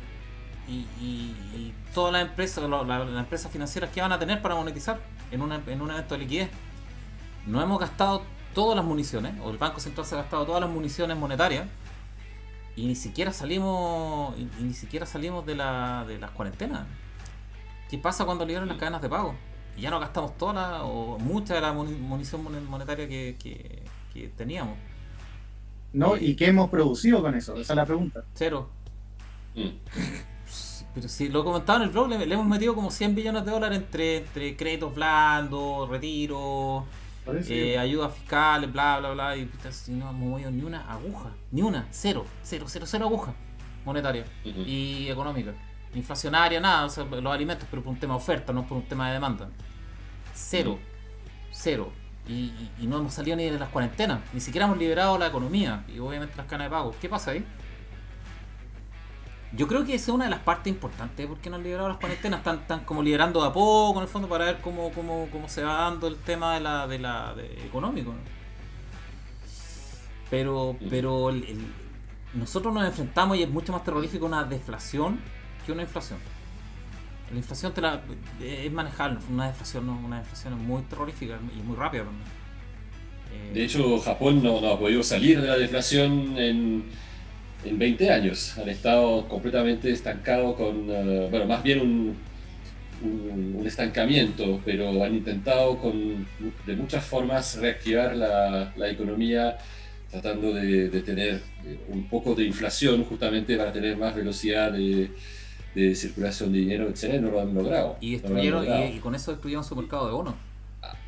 y todas las empresas, las empresas financieras que van a tener para monetizar en un evento de liquidez. No hemos gastado todas las municiones, o el Banco Central se ha gastado todas las municiones monetarias y ni siquiera salimos de las cuarentenas. ¿Qué pasa cuando liberan las cadenas de pago? Y ya no gastamos toda o mucha de la munición monetaria que teníamos. ¿No? ¿Y qué hemos producido con eso? Esa es la pregunta. Cero. Pero si lo comentaba en el blog, le hemos metido como 100 billones de dólares entre créditos blandos, retiros, ayudas fiscales, bla, bla, bla, y no hemos movido ni una aguja, cero aguja monetaria y económica, inflacionaria, nada, o sea, los alimentos, pero por un tema de oferta, no por un tema de demanda. Cero. Y no hemos salido ni de las cuarentenas, ni siquiera hemos liberado la economía y obviamente las cadenas de pago. ¿Qué pasa ahí? Yo creo que esa es una de las partes importantes de por qué no han liberado las cuarentenas. Están como liberando de a poco en el fondo para ver cómo se va dando el tema de económico, ¿no? Pero nosotros nos enfrentamos y es mucho más terrorífico una deflación que una inflación. La inflación es manejable, una deflación es muy terrorífica y muy rápida también. De hecho, Japón no ha podido salir de la deflación en 20 años. Han estado completamente estancados con, más bien un estancamiento, pero han intentado de muchas formas reactivar la economía, tratando de tener un poco de inflación justamente para tener más velocidad de circulación de dinero, etc. No lo han logrado. Y con eso destruyeron su mercado de bonos.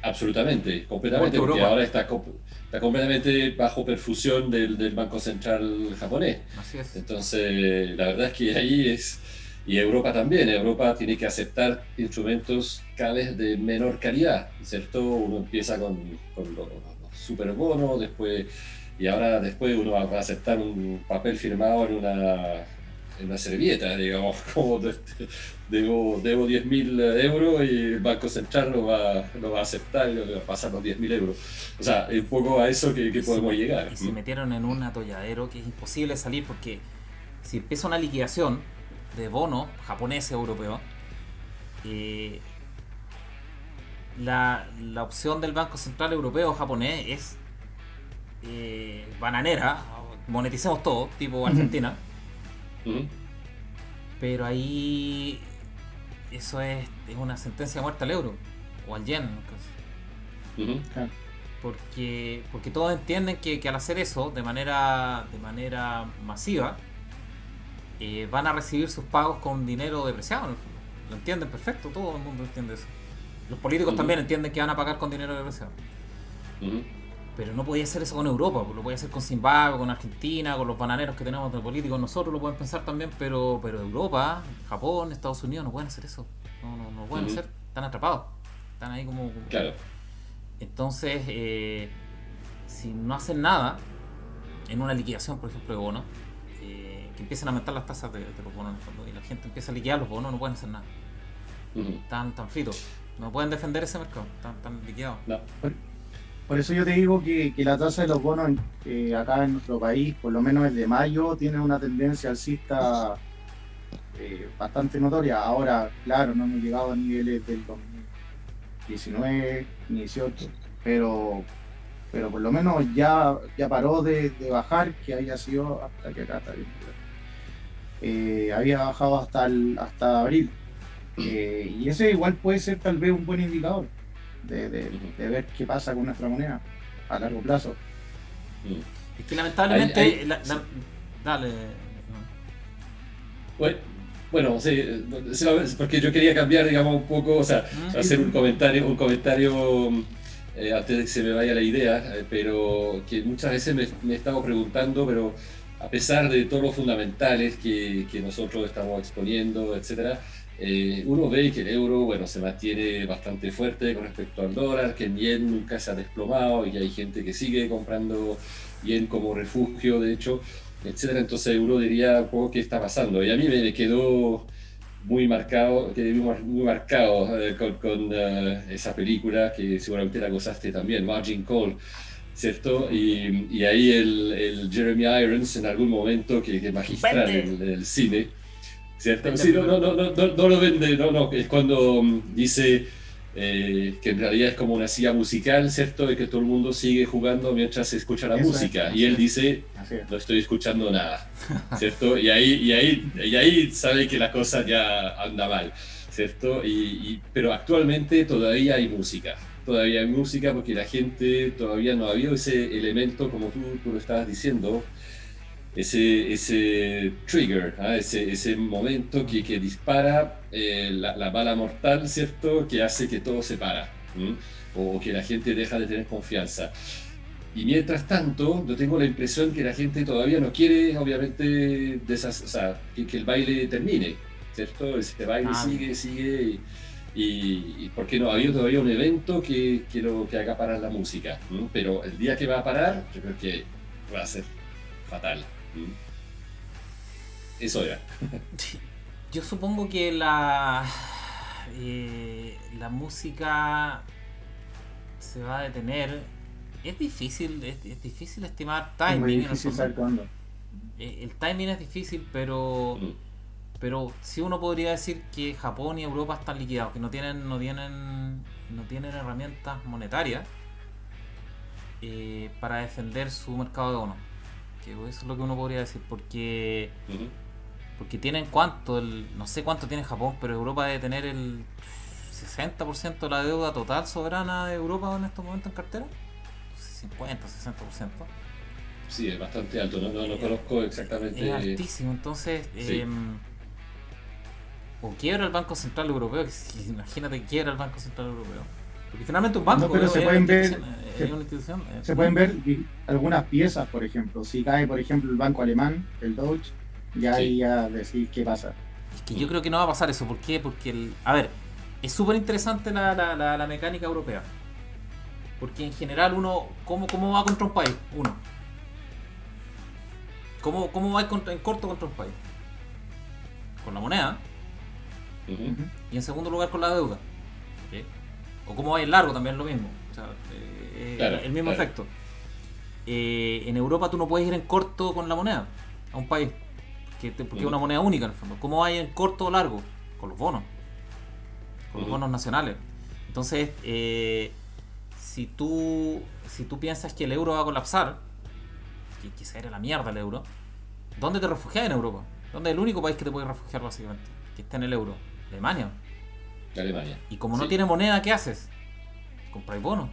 Absolutamente, completamente, porque ahora está completamente bajo perfusión del Banco Central japonés. Así es. Entonces, la verdad es que ahí es... Y Europa también. Europa tiene que aceptar instrumentos cada vez de menor calidad, ¿cierto? Uno empieza con los superbonos, y ahora después uno va a aceptar un papel firmado en una servilleta, digamos, como debo 10.000 euros y el Banco Central no va a aceptar y va a pasar los 10.000 euros. O sea, es un poco a eso que podemos llegar. Y se metieron en un atolladero que es imposible salir, porque si empieza una liquidación de bonos japoneses o europeos, la opción del Banco Central Europeo o japonés es bananera, moneticemos todo, tipo Argentina. Pero ahí eso es una sentencia de muerte al euro o al yen, porque todos entienden que al hacer eso de manera masiva, van a recibir sus pagos con dinero depreciado. Lo entienden perfecto, todo el mundo entiende eso. Los políticos también entienden que van a pagar con dinero depreciado. Pero no podía hacer eso con Europa, lo podía hacer con Zimbabue, con Argentina, con los bananeros que tenemos de políticos. Nosotros lo pueden pensar también, pero Europa, Japón, Estados Unidos no pueden hacer eso. No lo pueden hacer, están atrapados. Están ahí como... Claro. Entonces, si no hacen nada, en una liquidación, por ejemplo, de bonos, que empiecen a aumentar las tasas de los bonos en el fondo, y la gente empieza a liquidar los bonos, no pueden hacer nada. Están fritos. No pueden defender ese mercado, están liquidados. No. Por eso yo te digo que la tasa de los bonos acá en nuestro país, por lo menos desde mayo, tiene una tendencia alcista bastante notoria. Ahora, claro, no hemos llegado a niveles del 2019 ni 18, pero por lo menos ya paró de bajar, que había sido hasta que acá está bien. Había bajado hasta abril. Y ese igual puede ser tal vez un buen indicador de ver qué pasa con nuestra moneda a largo plazo. Es que lamentablemente dale. Bueno, sí, porque yo quería cambiar, digamos, un poco, o sea, hacer un comentario antes de que se me vaya la idea, pero que muchas veces me he estado preguntando, pero a pesar de todos los fundamentales que nosotros estamos exponiendo, etcétera, uno ve que el euro, bueno, se mantiene bastante fuerte con respecto al dólar, que el yen nunca se ha desplomado y que hay gente que sigue comprando yen como refugio, de hecho, etcétera. Entonces uno diría un poco qué está pasando. Y a mí me quedó muy marcado con esa película que seguramente la gozaste también, Margin Call, ¿cierto? Y ahí el Jeremy Irons en algún momento que es magistral en el cine, ¿cierto? Sí, no lo vende, es cuando dice que en realidad es como una silla musical, ¿cierto? Y que todo el mundo sigue jugando mientras se escucha la música. Y él dice, no estoy escuchando nada, ¿cierto? Y ahí sabe que la cosa ya anda mal, ¿cierto? Pero actualmente todavía hay música. Todavía hay música porque la gente todavía no ha habido ese elemento, como tú lo estabas diciendo, ese trigger, ese momento que dispara la bala mortal, ¿cierto? Que hace que todo se para, o que la gente deja de tener confianza. Y mientras tanto, yo tengo la impresión que la gente todavía no quiere, obviamente, que el baile termine, ¿cierto? Ese baile sigue y porque no ha habido todavía un evento que haga parar la música, pero el día que va a parar, yo creo que va a ser fatal. Eso era. Yo supongo que la música se va a detener. Es difícil estimar timing. Es muy difícil saber cuándo. El timing es difícil, pero sí uno podría decir que Japón y Europa están liquidados, que no tienen herramientas monetarias para defender su mercado de bonos. Que eso es lo que uno podría decir, porque Porque tienen cuánto, no sé cuánto tiene Japón, pero Europa debe tener el 60% de la deuda total soberana de Europa en estos momentos en cartera. 50, 60%. Sí, es bastante alto, no conozco exactamente. Es altísimo, entonces Sí. o quiebra el Banco Central Europeo, imagínate que quiebra el Banco Central Europeo. Porque finalmente un banco No, pero es se una pueden ver, institución, es una institución. se pueden ver algunas piezas, por ejemplo. Si cae, por ejemplo, el banco alemán, el Deutsche, ya Sí. ahí ya decís qué pasa. Es que yo creo que no va a pasar eso. ¿Por qué? Porque, a ver, es súper interesante la mecánica europea. Porque en general uno, ¿cómo va contra un país? Uno. ¿Cómo va en corto contra un país? Con la moneda. Ujú. Y en segundo lugar con la deuda. ¿Ok? O cómo va en largo también es lo mismo. O sea, Claro, el mismo claro. efecto. En Europa tú no puedes ir en corto con la moneda a un país. Porque es una moneda única en el fondo. ¿Cómo va en corto o largo? Con los bonos. Con los bonos nacionales. Entonces, si tú piensas que el euro va a colapsar, que se irá a la mierda el euro, ¿dónde te refugias en Europa? ¿Dónde es el único país que te puede refugiar básicamente? Que está en el euro. Alemania. Alemania. Y como no Sí. tiene moneda, ¿qué haces? Compras bonos.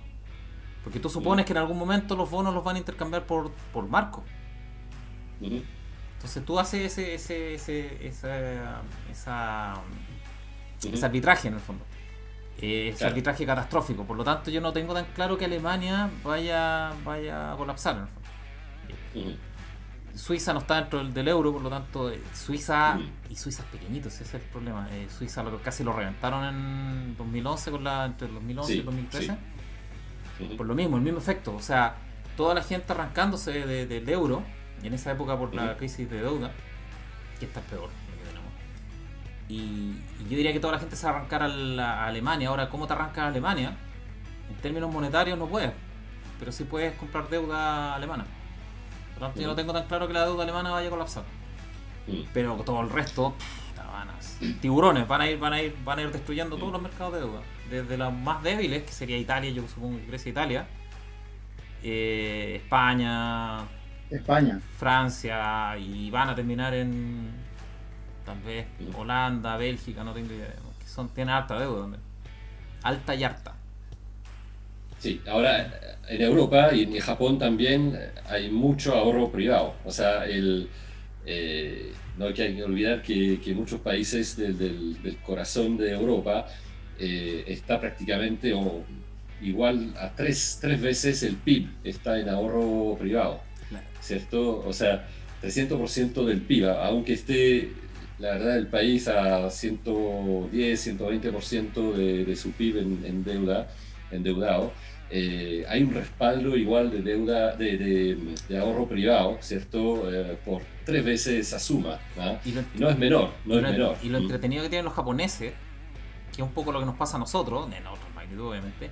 Porque tú supones que en algún momento los bonos los van a intercambiar por marcos. Ujú. Entonces tú haces ese arbitraje en el fondo. Ese Claro. arbitraje catastrófico. Por lo tanto, yo no tengo tan claro que Alemania vaya a colapsar en el fondo. Ujú. Suiza no está dentro del euro, por lo tanto, Suiza, Mm. y Suiza es pequeñito, ese es el problema. Suiza casi lo reventaron en 2011, entre el 2011 y el 2013. Ujú. Por lo mismo, el mismo efecto. O sea, toda la gente arrancándose del euro, y en esa época por la crisis de deuda, que esta es peor, lo que tenemos. Y yo diría que toda la gente se va a arrancar a Alemania. Ahora, ¿cómo te arrancas a Alemania? En términos monetarios no puedes, pero sí puedes comprar deuda alemana. Por lo tanto, yo no tengo tan claro que la deuda alemana vaya a colapsar. Pero todo el resto, tiburones, van a ir destruyendo todos los mercados de deuda. Desde los más débiles, que sería Italia, yo supongo que Grecia e Italia, España, Francia, y van a terminar en tal vez Holanda, Bélgica, no tengo idea. Que tienen alta deuda también. Alta y harta. Sí, ahora en Europa y en Japón también hay mucho ahorro privado. O sea, no hay que olvidar que muchos países del corazón de Europa está prácticamente igual a tres veces el PIB está en ahorro privado, ¿cierto? O sea, 300% del PIB, aunque esté, la verdad, el país a 110, 120% de su PIB endeudado. Hay un respaldo igual de deuda de ahorro privado, ¿cierto? Por 3 veces esa suma, ¿no? Y no es menor, Y lo entretenido que tienen los japoneses, que es un poco lo que nos pasa a nosotros, en otra magnitud obviamente,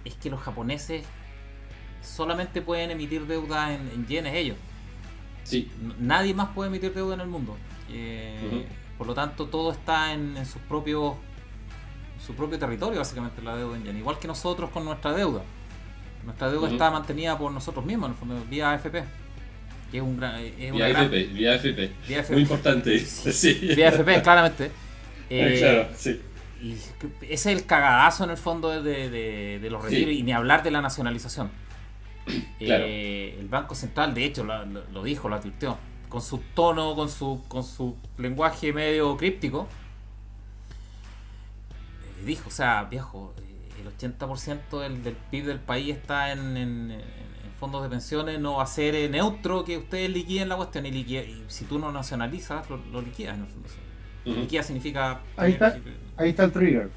es que los japoneses solamente pueden emitir deuda en yenes ellos. Sí. Nadie más puede emitir deuda en el mundo. Por lo tanto, todo está en su propio territorio, básicamente, la deuda en yen. Igual que nosotros con nuestra deuda. Nuestra deuda está mantenida por nosotros mismos, en el fondo, vía AFP. Que es Vía AFP. Muy importante. Sí. Vía AFP, claramente. Claro, sí. Y ese es el cagadazo en el fondo de los retiros, y ni hablar de la nacionalización. Claro. El Banco Central, de hecho, lo dijo, lo advirtió, con su tono, con su lenguaje medio críptico. Dijo, o sea, viejo, el 80% del PIB del país está en fondos de pensiones, no va a ser neutro que ustedes liquiden la cuestión, y si tú no nacionalizas, lo liquidas en el fondo. Liquida significa... Ahí está el trigger.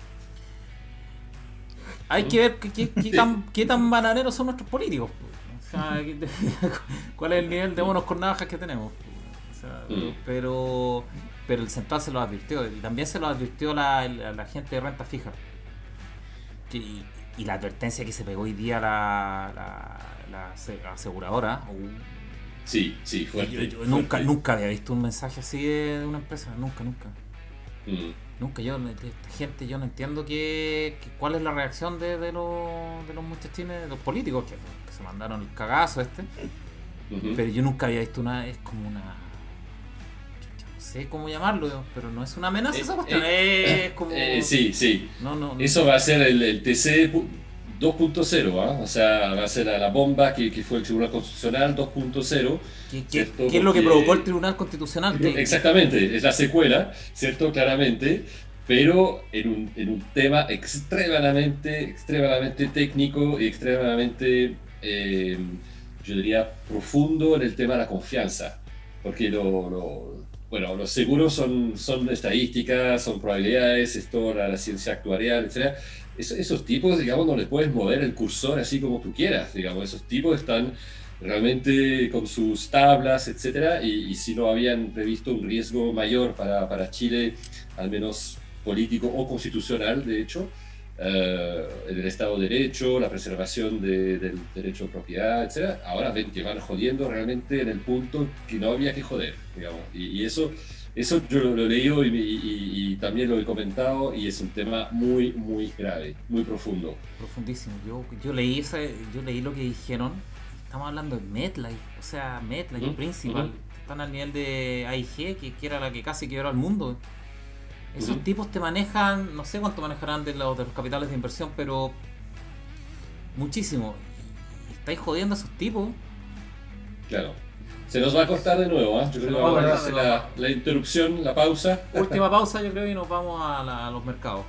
Hay que ver qué tan bananeros son nuestros políticos. O sea, cuál es el nivel de bonos con navajas que tenemos. O sea, pero el central se lo advirtió, y también se lo advirtió la gente de renta fija. Y la advertencia que se pegó hoy día la aseguradora. Sí, fuerte. Yo nunca había visto un mensaje así de una empresa, nunca. Nunca, esta gente, yo no entiendo cuál es la reacción de los muchachines, de los políticos que se mandaron el cagazo pero yo nunca había visto es como una, no sé, sé cómo llamarlo, pero no es una amenaza esa cuestión, es como... Sí. No. Eso va a ser el TC 2.0, ¿ah? O sea, va a ser la bomba que fue el Tribunal Constitucional 2.0. ¿Qué es lo que provocó el Tribunal Constitucional? Exactamente, es la secuela, ¿cierto? Claramente, pero en un tema extremadamente técnico y extremadamente, yo diría, profundo en el tema de la confianza. Porque bueno, los seguros son estadísticas, son probabilidades, es toda la ciencia actuarial, etc. Esos tipos, digamos, no les puedes mover el cursor así como tú quieras, digamos. Esos tipos están realmente con sus tablas, etcétera, y si no habían previsto un riesgo mayor para Chile, al menos político o constitucional, de hecho, el Estado de Derecho, la preservación del derecho de propiedad, etcétera, ahora ven que van jodiendo realmente en el punto que no había que joder, digamos, y eso yo lo he leído y también lo he comentado, y es un tema muy, muy grave, muy profundo. Profundísimo. Yo leí lo que dijeron. Estamos hablando de MetLife, o sea, MetLife Principal, están al nivel de AIG, que era la que casi quebró al mundo. Esos tipos te manejan, no sé cuánto manejarán de los capitales de inversión, pero muchísimo. Y estáis jodiendo a esos tipos. Claro. Se nos va a cortar de nuevo, ¿eh? Yo creo que vamos a hacer la interrupción, la pausa. Última pausa, yo creo, y nos vamos a los mercados.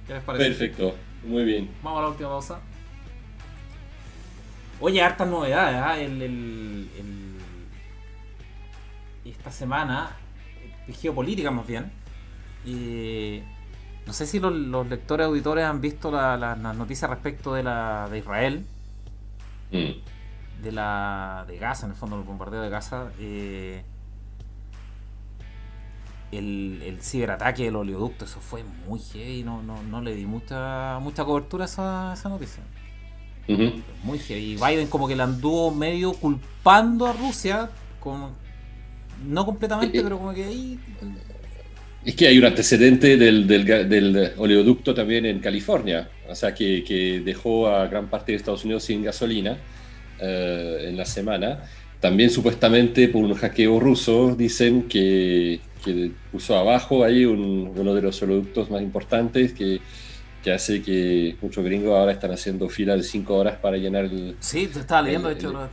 ¿Qué les parece? Perfecto, muy bien. Vamos a la última pausa. Oye, hartas novedades, esta semana, geopolítica más bien. No sé si los lectores auditores han visto las noticias respecto de Israel, de Gaza, en el fondo, el bombardeo de Gaza, el ciberataque del oleoducto. Eso fue muy heavy, no le di mucha cobertura a esa noticia. Muy heavy. Y Biden como que la anduvo medio culpando a Rusia, no completamente, pero como que ahí... Es que hay un antecedente del oleoducto también en California, o sea, que dejó a gran parte de Estados Unidos sin gasolina en la semana. También supuestamente por un hackeo ruso, dicen que puso abajo ahí uno de los oleoductos más importantes, que hace que muchos gringos ahora están haciendo fila de 5 horas para llenar el... Sí, te estaba leyendo, de hecho.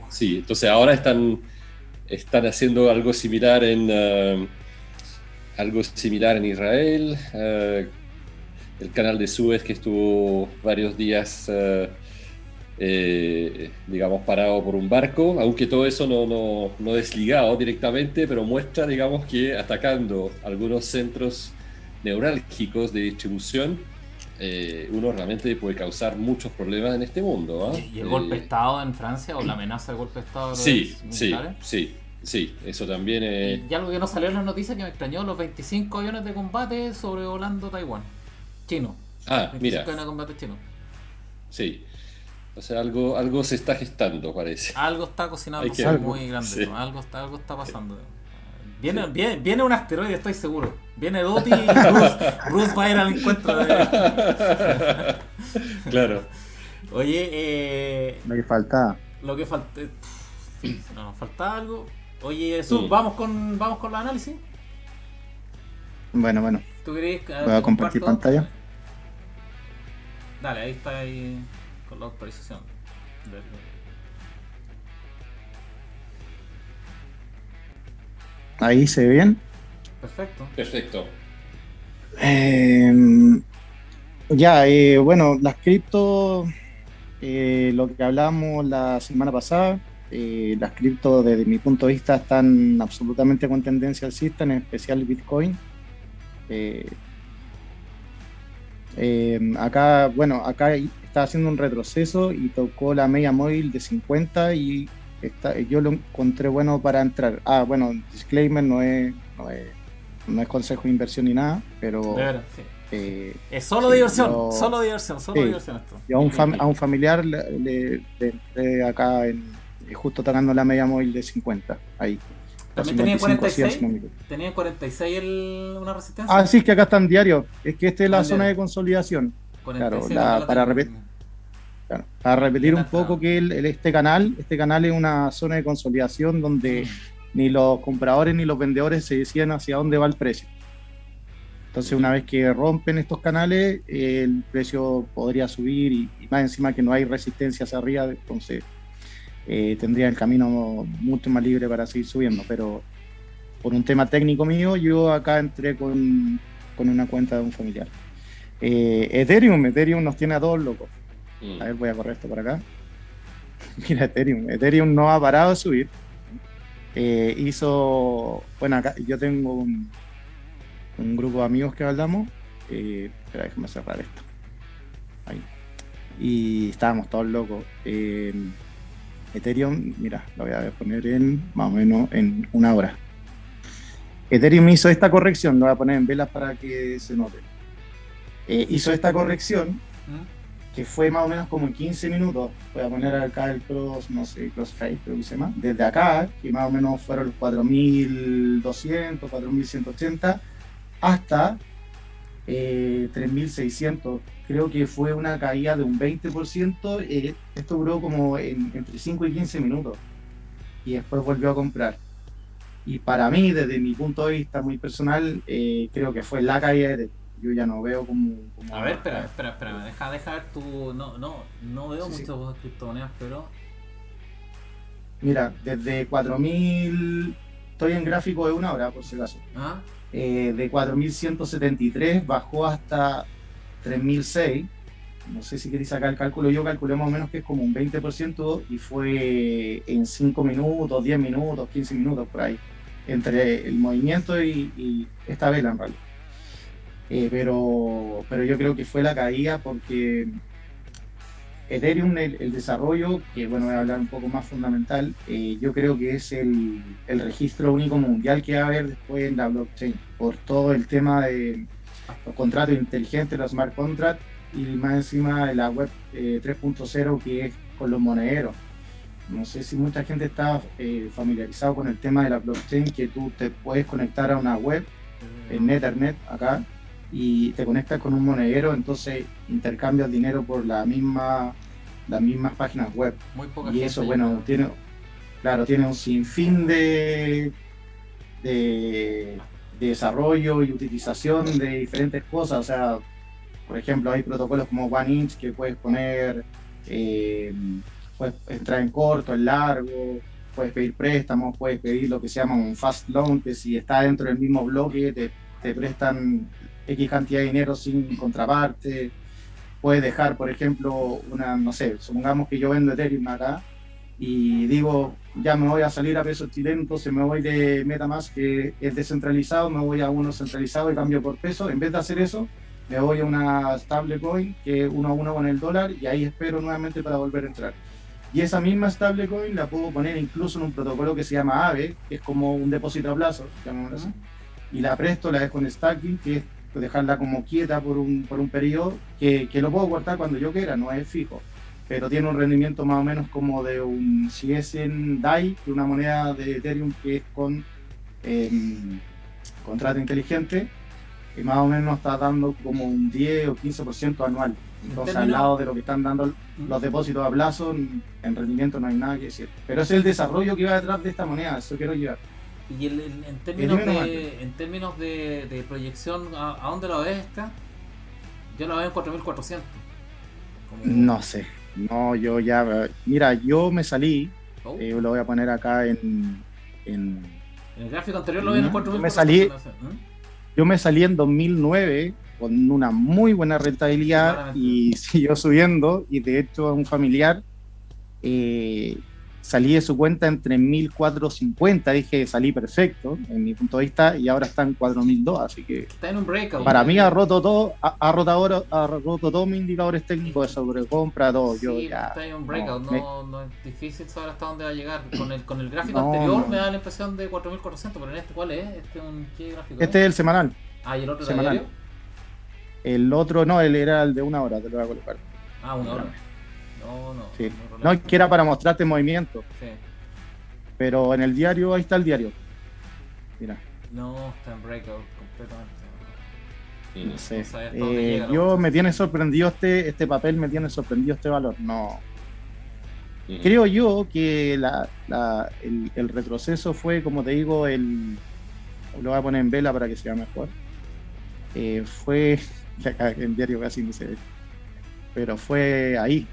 Sí, entonces ahora están haciendo algo similar en Israel. El canal de Suez, que estuvo varios días, digamos, parado por un barco, aunque todo eso no desligado directamente, pero muestra, digamos, que atacando algunos centros neurálgicos de distribución, uno realmente puede causar muchos problemas en este mundo, ¿eh? ¿Y el golpe de Estado en Francia, o la amenaza de golpe de Estado de los militares? Sí, eso también es... Y algo que no salió en las noticias que me extrañó: los 25 aviones de combate sobrevolando Taiwán. Chino. Ah, 25 mira. aviones de combate chino. Sí. O sea, algo se está gestando, parece. Algo está cocinando muy grande, sí. ¿no? Algo está pasando. Viene un asteroide, estoy seguro. Viene Doti y Bruce va a ir al encuentro de... Claro. Oye, Lo que faltaba. Lo que falta... No, nos falta algo. Oye, Jesús, vamos con los análisis. Bueno. ¿Tú querés? Voy a compartir pantalla. Dale, ahí está, ahí con la actualización. Ahí se ve bien. Perfecto. Bueno, las cripto, lo que hablamos la semana pasada, las cripto desde mi punto de vista están absolutamente con tendencia alcista, en especial Bitcoin. Acá está haciendo un retroceso y tocó la media móvil de 50 y yo lo encontré bueno para entrar. Disclaimer, no es consejo de inversión ni nada, pero es solo diversión, solo diversión esto. Yo a un familiar le entré acá justo tocando la media móvil de 50 ahí. También tenía 46. Tenía 46 una resistencia. Ah, sí, es que acá está en diario. Es que esta es la zona de consolidación. 46, claro, para repetir un poco que este canal es una zona de consolidación donde ni los compradores ni los vendedores se decían hacia dónde va el precio. Entonces, una vez que rompen estos canales, el precio podría subir y más encima que no hay resistencia hacia arriba, entonces tendría el camino mucho más libre para seguir subiendo. Pero por un tema técnico mío, yo acá entré con una cuenta de un familiar. Ethereum nos tiene a todos locos. A ver, voy a correr esto por acá. Mira, Ethereum no ha parado de subir. Bueno, acá yo tengo un grupo de amigos que hablamos. Espera, déjame cerrar esto. Ahí. Y estábamos todos locos. Ethereum, mira, lo voy a poner en más o menos en 1 hora. Ethereum hizo esta corrección, lo voy a poner en velas para que se note. Hizo esta corrección que fue más o menos como en 15 minutos. Voy a poner acá el crossfade, creo que se llama. Desde acá, que más o menos fueron los 4.200, 4.180, hasta 3.600. Creo que fue una caída de un 20%. Esto duró como entre 5 y 15 minutos. Y después volvió a comprar. Y para mí, desde mi punto de vista muy personal, creo que fue la caída de... Yo ya no veo como... A ver, espera, deja ver tu... No veo muchas criptomonedas, pero... Mira, desde 4.000... Estoy en gráfico de 1 hora, por si acaso. De 4.173 bajó hasta 3.006. No sé si queréis sacar el cálculo. Yo calculé más o menos que es como un 20% y fue en 5 minutos, 10 minutos, 15 minutos por ahí. Entre el movimiento y esta vela en realidad. Pero yo creo que fue la caída porque Ethereum, el desarrollo, que bueno, voy a hablar un poco más fundamental, yo creo que es el registro único mundial que va a haber después en la blockchain, por todo el tema de los contratos inteligentes, los smart contracts, y más encima de la web 3.0 que es con los monederos. No sé si mucha gente está familiarizado con el tema de la blockchain, que tú te puedes conectar a una web en Ethernet acá y te conectas con un monedero, entonces intercambias dinero por las mismas páginas web. Muy poca y eso, bueno, tiene un sinfín de desarrollo y utilización de diferentes cosas. O sea, por ejemplo, hay protocolos como OneInch que puedes poner, puedes entrar en corto, en largo, puedes pedir préstamos, puedes pedir lo que se llama un fast loan, que si está dentro del mismo bloque te prestan X cantidad de dinero sin contraparte. Puedes dejar, por ejemplo, no sé, supongamos que yo vendo Ethereum acá y digo, ya me voy a salir a pesos chilenos, entonces me voy de MetaMask, que es descentralizado, me voy a uno centralizado y cambio por peso. En vez de hacer eso, me voy a una stablecoin que es 1 a 1 con el dólar y ahí espero nuevamente para volver a entrar. Y esa misma stablecoin la puedo poner incluso en un protocolo que se llama Aave, que es como un depósito a plazo, llamémoslo así, y la presto, la dejo en stacking, que es dejarla como quieta por un periodo, que lo puedo cortar cuando yo quiera, no es fijo, pero tiene un rendimiento más o menos como si es en DAI, de una moneda de Ethereum que es con contrato inteligente, y más o menos está dando como un 10 o 15% anual. Entonces, al lado de lo que están dando los depósitos a plazo, en rendimiento no hay nada que decir. Pero es el desarrollo que va detrás de esta moneda, eso quiero llevar. Y en términos de proyección, ¿a dónde la ves esta? Yo la veo en 4.400. No sé. No, yo ya... Mira, yo me salí, lo voy a poner acá en el gráfico anterior lo veo en 4.400. Yo me salí en 2009 con una muy buena rentabilidad y siguió subiendo, y de hecho a un familiar salí de su cuenta en 3.450, dije salí perfecto en mi punto de vista, y ahora está en 4.002, así que está en un breakout. Para mí ha roto todos mis indicadores técnicos de sobrecompra, todo. Sí, yo ya está en un breakout, no es difícil saber hasta dónde va a llegar. Con el gráfico anterior me da la impresión de 4.400, pero en este, ¿cuál es? ¿Qué gráfico este es el semanal. Ah, ¿y el otro semanal? Diario? El otro no, él era el de 1 hora, te lo voy a colocar. Ah, 1 hora. No. Sí. No, que era para mostrarte movimiento. Sí. Pero en el diario, ahí está el diario. Mira. No, está en breakout completamente. No sé. Me tiene sorprendido este papel, me tiene sorprendido este valor. No. Creo yo que el retroceso fue, como te digo, lo voy a poner en vela para que sea mejor. Fue, acá en diario casi no se ve, pero fue ahí,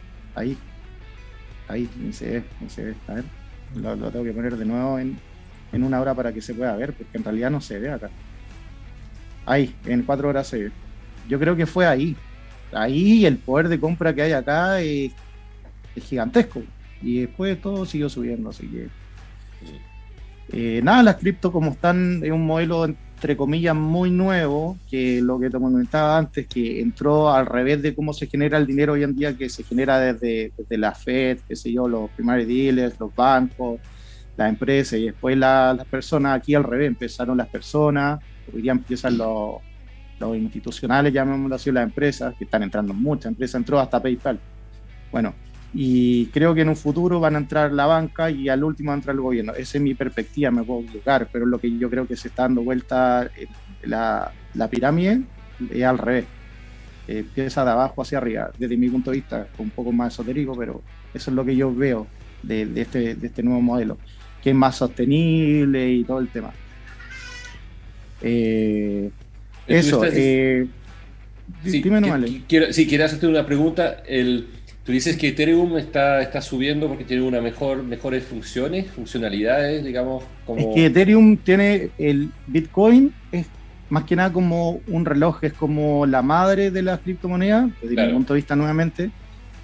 ni se ve. A ver, lo tengo que poner de nuevo en una hora para que se pueda ver, porque en realidad no se ve acá. Ahí, en 4 horas se ve. Yo creo que fue ahí. Ahí el poder de compra que hay acá es gigantesco. Y después todo siguió subiendo, así que... nada, las cripto como están, es un modelo entre comillas muy nuevo, que lo que te comentaba antes, que entró al revés de cómo se genera el dinero hoy en día, que se genera desde la Fed, qué sé yo, los primary dealers, los bancos, las empresas, y después las personas. Aquí al revés, empezaron las personas, hoy día empiezan los institucionales, llamémoslo así, las empresas, que están entrando muchas empresas, entró hasta PayPal. Bueno, y creo que en un futuro van a entrar la banca y al último va a entrar el gobierno. Esa es mi perspectiva, me puedo equivocar, pero lo que yo creo que se está dando vuelta, la pirámide es al revés, empieza de abajo hacia arriba, desde mi punto de vista, un poco más esotérico, pero eso es lo que yo veo de este nuevo modelo, que es más sostenible y todo el tema. Eso, dime nomás. Quiero hacerte una pregunta. Tú dices que Ethereum está subiendo porque tiene mejores funcionalidades, digamos. Es que Ethereum tiene el Bitcoin, es más que nada como un reloj, es como la madre de las criptomonedas, desde mi punto de vista nuevamente,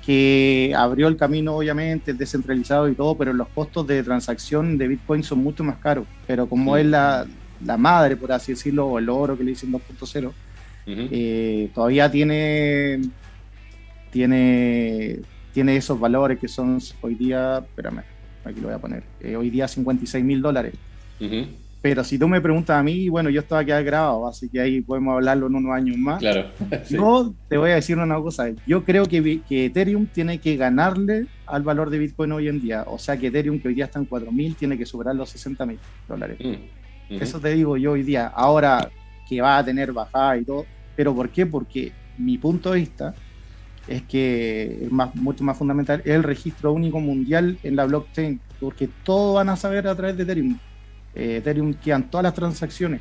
que abrió el camino, obviamente, es descentralizado y todo, pero los costos de transacción de Bitcoin son mucho más caros. Pero como es la madre, por así decirlo, o el oro que le dicen 2.0, todavía tiene esos valores que son hoy día, espérame, aquí lo voy a poner, hoy día $56,000. Pero si tú me preguntas a mí, bueno, yo estaba quedado grabado, así que ahí podemos hablarlo en unos años más. Claro. Sí. Yo te voy a decir una cosa, yo creo que Ethereum tiene que ganarle al valor de Bitcoin hoy en día, o sea que Ethereum, que hoy día está en 4.000, tiene que superar los $60,000. Eso te digo yo hoy día. Ahora que va a tener bajada y todo, pero ¿por qué? Porque mi punto de vista es que es mucho más fundamental el registro único mundial en la blockchain, porque todo van a saber a través de Ethereum. Ethereum quedan todas las transacciones,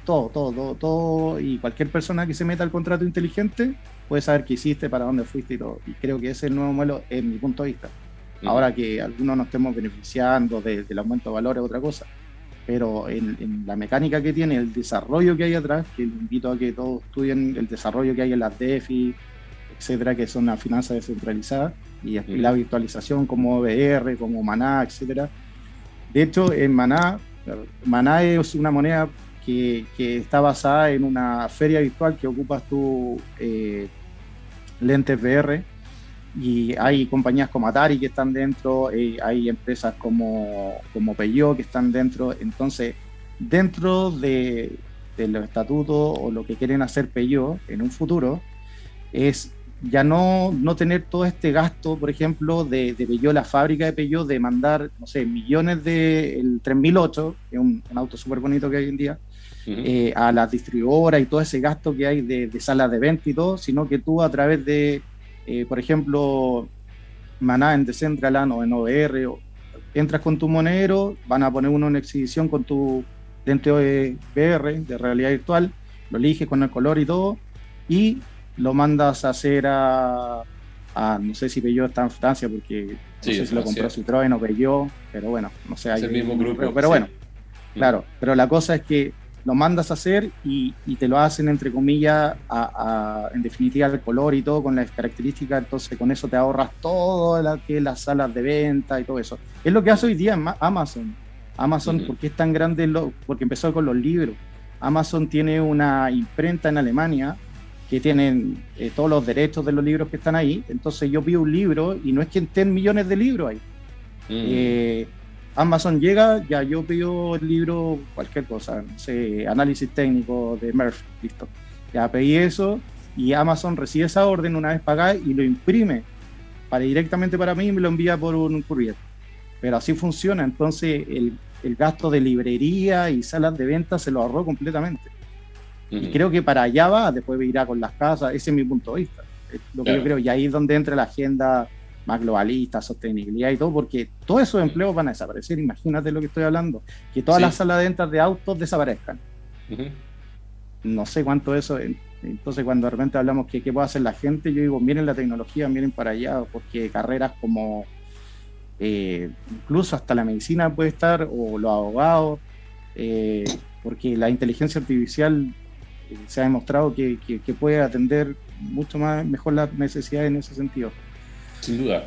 todo, y cualquier persona que se meta al contrato inteligente puede saber qué hiciste, para dónde fuiste y todo. Y creo que ese es el nuevo modelo en mi punto de vista. Ahora que algunos nos estemos beneficiando del aumento de valor es otra cosa, pero en la mecánica que tiene, el desarrollo que hay atrás, que les invito a que todos estudien el desarrollo que hay en las DeFi, etcétera, que son las finanzas descentralizadas, y la virtualización como VR, como Maná, etcétera. De hecho, en Maná es una moneda que está basada en una feria virtual que ocupas tu lentes VR, y hay compañías como Atari que están dentro, hay empresas como Peugeot que están dentro. Entonces, dentro de los estatutos o lo que quieren hacer Peugeot en un futuro es ya no tener todo este gasto, por ejemplo, de Peugeot, la fábrica de Peugeot, de mandar, no sé, millones el 3008, que es un auto súper bonito que hay hoy en día, a las distribuidoras, y todo ese gasto que hay de salas de venta y todo, sino que tú a través de, por ejemplo, Maná en Decentraland o en OVR, entras con tu monedero, van a poner uno en exhibición con tu lente de VR, de realidad virtual, lo eliges con el color y todo, y lo mandas a hacer a no sé si Peugeot está en Francia, porque no sé si lo compró Citroën o Peugeot, pero bueno, no sé. Es el mismo grupo. Pero bueno, claro, pero la cosa es que lo mandas a hacer y te lo hacen, entre comillas, en definitiva el color y todo con las características. Entonces con eso te ahorras todo las salas de venta y todo eso. Es lo que hace hoy día Amazon. ¿Por qué es tan grande? Porque empezó con los libros. Amazon tiene una imprenta en Alemania que tienen todos los derechos de los libros que están ahí. Entonces yo pido un libro y no es que estén millones de libros ahí. Amazon llega, ya yo pido el libro, cualquier cosa, no sé, análisis técnico de Murphy, listo. Ya pedí eso y Amazon recibe esa orden una vez pagada y lo imprime directamente para mí y me lo envía por un courier. Pero así funciona. Entonces el gasto de librería y salas de venta se lo ahorró completamente. Y creo que para allá va, después irá con las casas. Ese es mi punto de vista, es lo que yo creo, y ahí es donde entra la agenda más globalista, sostenibilidad y todo, porque todos esos empleos van a desaparecer. Imagínate lo que estoy hablando, que todas las salas de ventas de autos desaparezcan. No sé cuánto eso es. Entonces, cuando de repente hablamos que qué puede hacer la gente, yo digo, miren la tecnología, miren para allá, porque carreras como incluso hasta la medicina puede estar, o los abogados, porque la inteligencia artificial se ha demostrado que puede atender mucho más mejor las necesidades en ese sentido. Sin duda.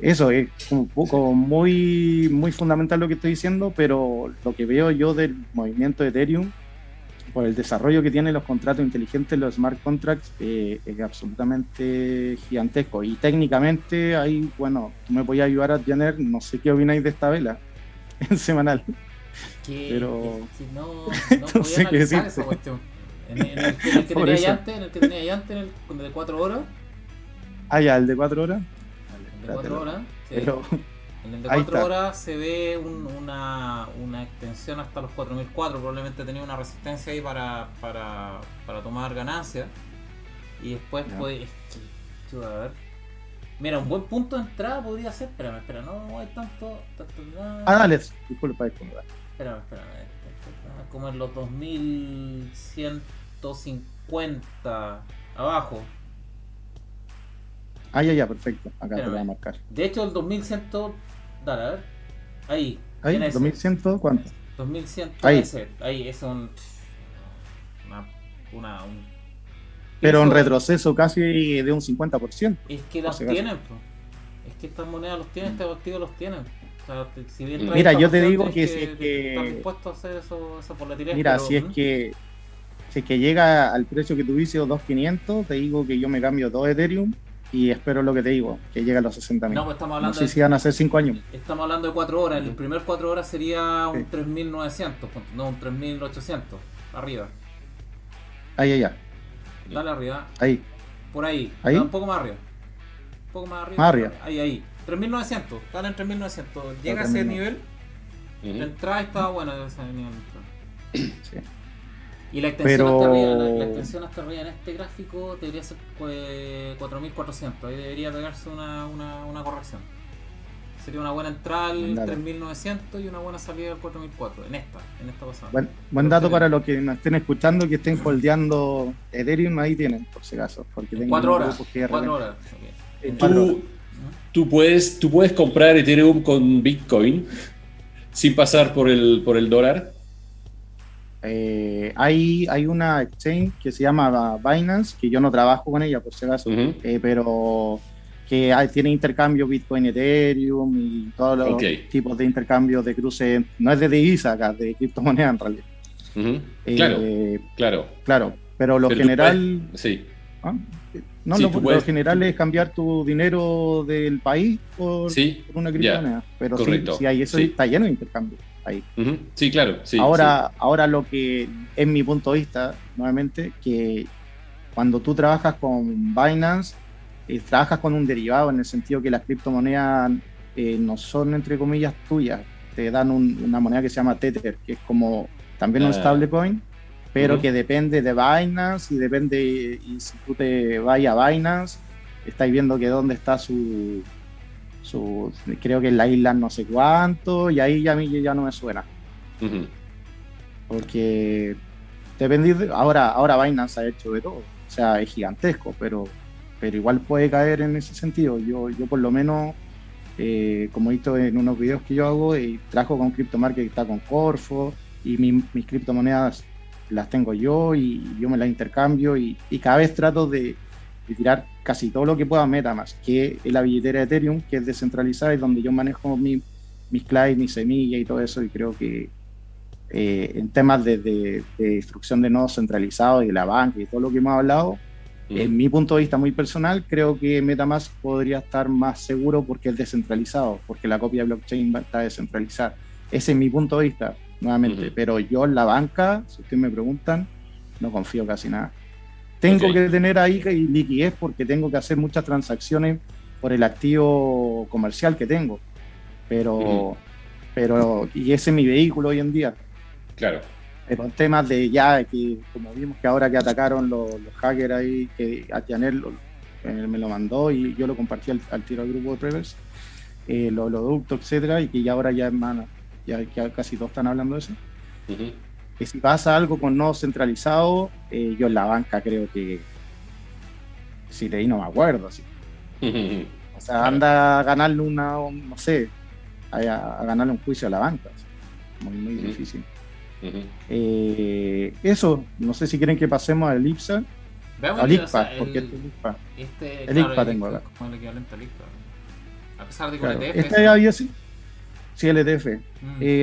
Eso es un poco muy, muy fundamental lo que estoy diciendo, pero lo que veo yo del movimiento de Ethereum, por el desarrollo que tienen los contratos inteligentes, los smart contracts, es absolutamente gigantesco. Y técnicamente, ahí, bueno, tú me podías ayudar a tener, no sé qué opináis de esta vela en semanal. Pero no sé qué decir esa cuestión. En el que tenía antes, el de 4 horas. Ah, ya, el de 4 horas. El de 4 horas, sí. Pero en el de 4 horas se ve una extensión hasta los 4004. Probablemente tenía una resistencia ahí para tomar ganancias. Y después puede. A ver. Mira, un buen punto de entrada podría ser. Espera, no hay tanto nada. Dale, disculpa. Espera. Como en los 2150 abajo. Ya, perfecto. Acá te lo voy a marcar. De hecho, el 2100. Dale, a ver. Ahí. ¿Ahí? ¿2100? ¿Cuánto? 2100. Ahí es un. Pero en retroceso casi de un 50%. Es que los tienen, pues. Es que estas monedas los tienen, estos activos los tienen. O sea, si bien mira, yo te digo que si es que. Están dispuestos a hacer eso por la tirada. Mira, pero, si es que llega al precio que tú dices, 2.500, te digo que yo me cambio 2 Ethereum y espero lo que te digo, que llegue a los 60.000. No, pues estamos hablando. No sé si van a ser 5 años. Estamos hablando de 4 horas. El primer 4 horas sería un 3.900, no un 3.800. Arriba. Ahí. Dale arriba. Ahí. Por ahí. Ahí. Un poco más arriba. Un poco más arriba. Más arriba. Ahí. 3.900. Dale en 3.900. Llega a ese nivel. La entrada estaba buena de ese nivel. Sí. Y la extensión hasta arriba, la extensión hasta arriba en este gráfico debería ser 4.400. Ahí debería pegarse una corrección. Sería una buena entrada al 3.900 y una buena salida al 4.400 en esta pasada. Buen dato para los que nos estén escuchando, que estén holdeando Ethereum, ahí tienen, por si acaso. Porque 4 horas. 4 horas. Okay. Tú puedes comprar Ethereum con Bitcoin sin pasar por el dólar. Hay una exchange que se llama Binance, que yo no trabajo con ella, por si acaso, pero que tiene intercambio Bitcoin, Ethereum y todos los tipos de intercambios de cruce. No es de divisa acá, de criptomoneda en realidad. Claro, pero lo general... Sí. Lo general es cambiar tu dinero del país por una criptomoneda. Pero correcto. Sí, hay eso, está lleno de intercambio ahí. Sí, claro. Sí, ahora lo que es mi punto de vista, nuevamente, que cuando tú trabajas con Binance, trabajas con un derivado, en el sentido que las criptomonedas no son, entre comillas, tuyas. Te dan una moneda que se llama Tether, que es como también un stablecoin, pero que depende de Binance y si tú te vas a Binance, estáis viendo que dónde está su creo que en la isla no sé cuánto, y ahí a mí ya no me suena. Porque ahora Binance ha hecho de todo, o sea, es gigantesco, pero igual puede caer en ese sentido. Yo por lo menos, como he visto en unos videos que yo hago, trabajo con CryptoMarket, que está con Corfo, y mis criptomonedas las tengo yo y yo me las intercambio, y cada vez trato de tirar casi todo lo que pueda a MetaMask, que es la billetera de Ethereum, que es descentralizada y donde yo manejo mis clients, mis semillas y todo eso. Y creo que en temas de instrucción de nodos centralizados y de la banca y todo lo que hemos hablado, en mi punto de vista muy personal, creo que MetaMask podría estar más seguro porque es descentralizado, porque la copia de blockchain está descentralizada. Ese es mi punto de vista, nuevamente. Pero yo en la banca, si ustedes me preguntan, no confío casi nada. Tengo que tener ahí liquidez porque tengo que hacer muchas transacciones por el activo comercial que tengo. Pero y ese es mi vehículo hoy en día. Claro. Pero en temas que como vimos que ahora que atacaron los hackers ahí, que a tener me lo mandó y yo lo compartí al tiro al grupo de Preppers, los ductos, etcétera, y que ya ahora ya, hermano, ya casi todos están hablando de eso. Que si pasa algo con nodo centralizado, yo en la banca creo que si leí no me acuerdo, así. O sea, anda a ganarle no sé, a ganarle un juicio a la banca, así. Muy difícil. Eso, no sé si quieren que pasemos al IPSA. Al ICPA, porque este es el ICPA. El ICPA tengo acá. Como el equivalente al ICPA. A pesar de que Claro, el ETF. este había sí, el ETF.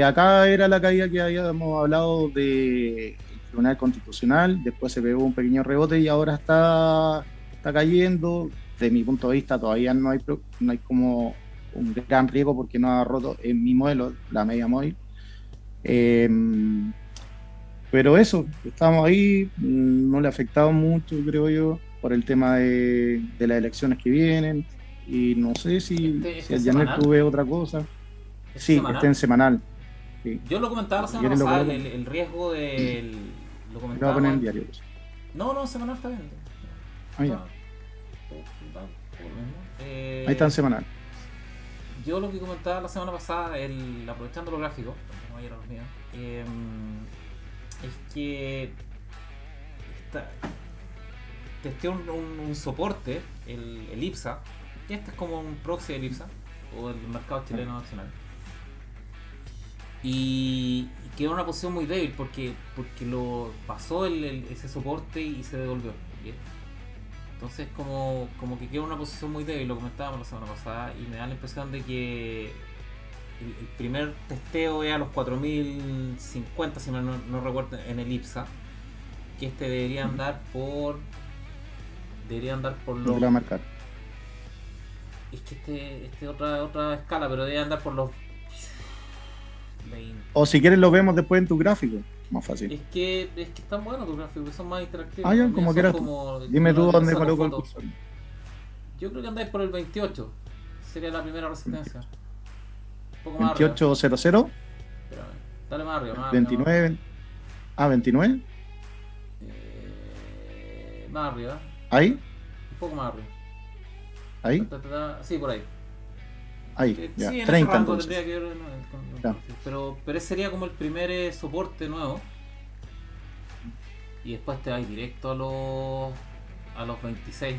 Acá era la caída que habíamos hablado del Tribunal Constitucional, después se pegó un pequeño rebote y ahora está cayendo. De mi punto de vista todavía no hay como un gran riesgo porque no ha roto en mi modelo, la media móvil. Pero eso, estamos ahí, no le ha afectado mucho, creo yo, por el tema de las elecciones que vienen. Y no sé si el Janet tuve otra cosa. Sí, está en semanal. Sí. Yo lo comentaba la semana pasada, el riesgo del. Lo comentaba. Lo voy a poner en diario. Pues. No, semanal está bien. Ahí está en semanal. Yo lo que comentaba la semana pasada, aprovechando los gráficos, como ayer los míos, es que testé un soporte, el IPSA, que este es como un proxy del IPSA, o el mercado chileno nacional. Y quedó en una posición muy débil porque lo pasó ese soporte y se devolvió. ¿Sí? Entonces como que quedó en una posición muy débil, lo comentábamos la semana pasada, y me da la impresión de que el primer testeo es a los 4050, si no recuerdo, en el IPSA, que debería andar por los... Lo marcar. Es que otra escala, pero debe andar por los 20. O si quieres lo vemos después en tu gráfico, más fácil. Es que están buenos tus gráficos, son más interactivos. Ya, como quieras. Dime tú dónde coloco el cursor. Yo creo que andáis por el 28. Sería la primera resistencia. Un poco más 2800. Espérame, dale más arriba. 29. 29. Más arriba. ¿Ahí? Un poco más arriba. ¿Ahí? Sí, por ahí. Ahí, ya. Sí, en 30 ese rango entonces. tendría que ver, ya. Pero ese sería como el primer soporte nuevo. Y después te vas directo a los 26.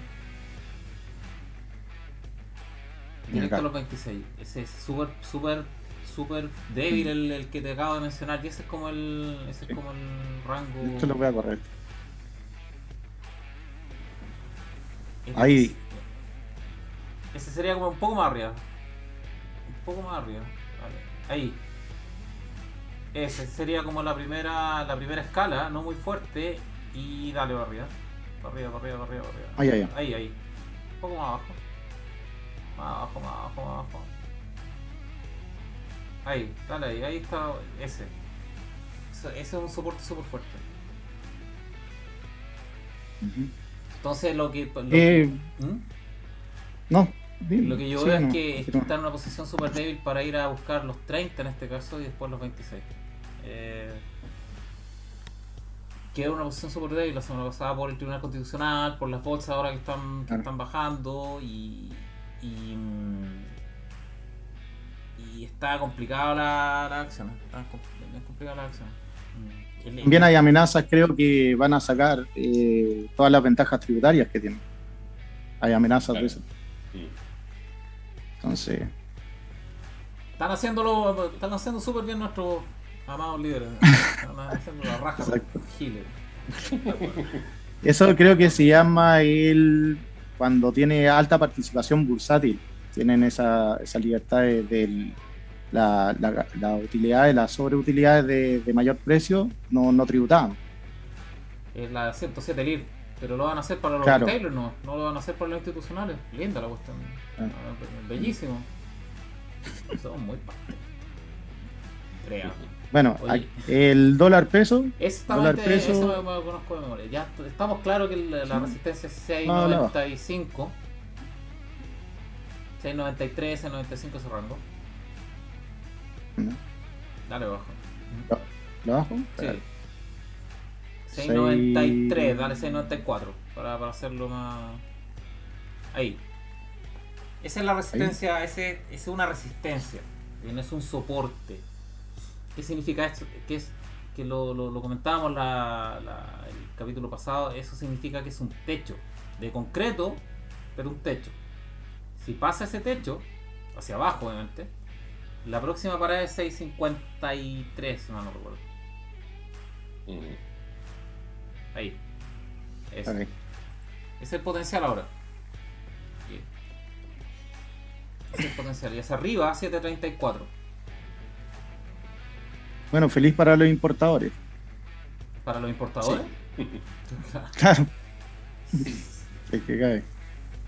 Directo a los 26. Ese es súper débil el que te acabo de mencionar. Y ese es como el rango. Esto lo voy a correr. Ahí. Ese sería como un poco más arriba. Vale. Ahí. Ese sería como la primera escala, no muy fuerte. Y dale para arriba. Para arriba. Ahí. Un poco más abajo. Más abajo. Ahí, dale ahí está ese. Ese es un soporte súper fuerte. Entonces lo que no. Lo que yo veo es que está en una posición súper débil para ir a buscar los 30 en este caso y después los 26. Quedó en una posición súper débil la semana pasada por el Tribunal Constitucional, por las bolsas ahora que están bajando y está complicada la acción. Está bien complicada la acción. También hay amenazas, creo que van a sacar todas las ventajas tributarias que tienen. Hay amenazas de eso. Entonces están haciendo súper bien nuestros amados líderes. Están haciendo la raja con giles. Eso creo que se llama cuando tiene alta participación bursátil. Tienen esa libertad de la utilidad, las sobreutilidades de mayor precio no tributaban. Es la 107 LIR. Pero lo van a hacer para los retailers, no lo van a hacer para los institucionales. Linda la cuestión. Bellísimo. Son muy pastel. Bueno, el dólar peso. Eso me conozco de memoria. Ya estamos claros que la resistencia es 6.95. 6.93, 6.95 ese rango. Dale abajo. ¿Lo bajo? Sí. 6.93, dale 6.94 para hacerlo más. Ahí. Esa es la resistencia, ese es una resistencia, no es un soporte. ¿Qué significa esto? Que lo comentábamos el capítulo pasado, eso significa que es un techo de concreto, pero un techo. Si pasa ese techo, hacia abajo obviamente, la próxima parada es 6.53, si no recuerdo. Ahí. Eso. Okay. Es el potencial ahora. Es el potencial. Y hacia arriba, 7.34. Bueno, feliz para los importadores. ¿Para los importadores? Sí. Claro. Es que cae.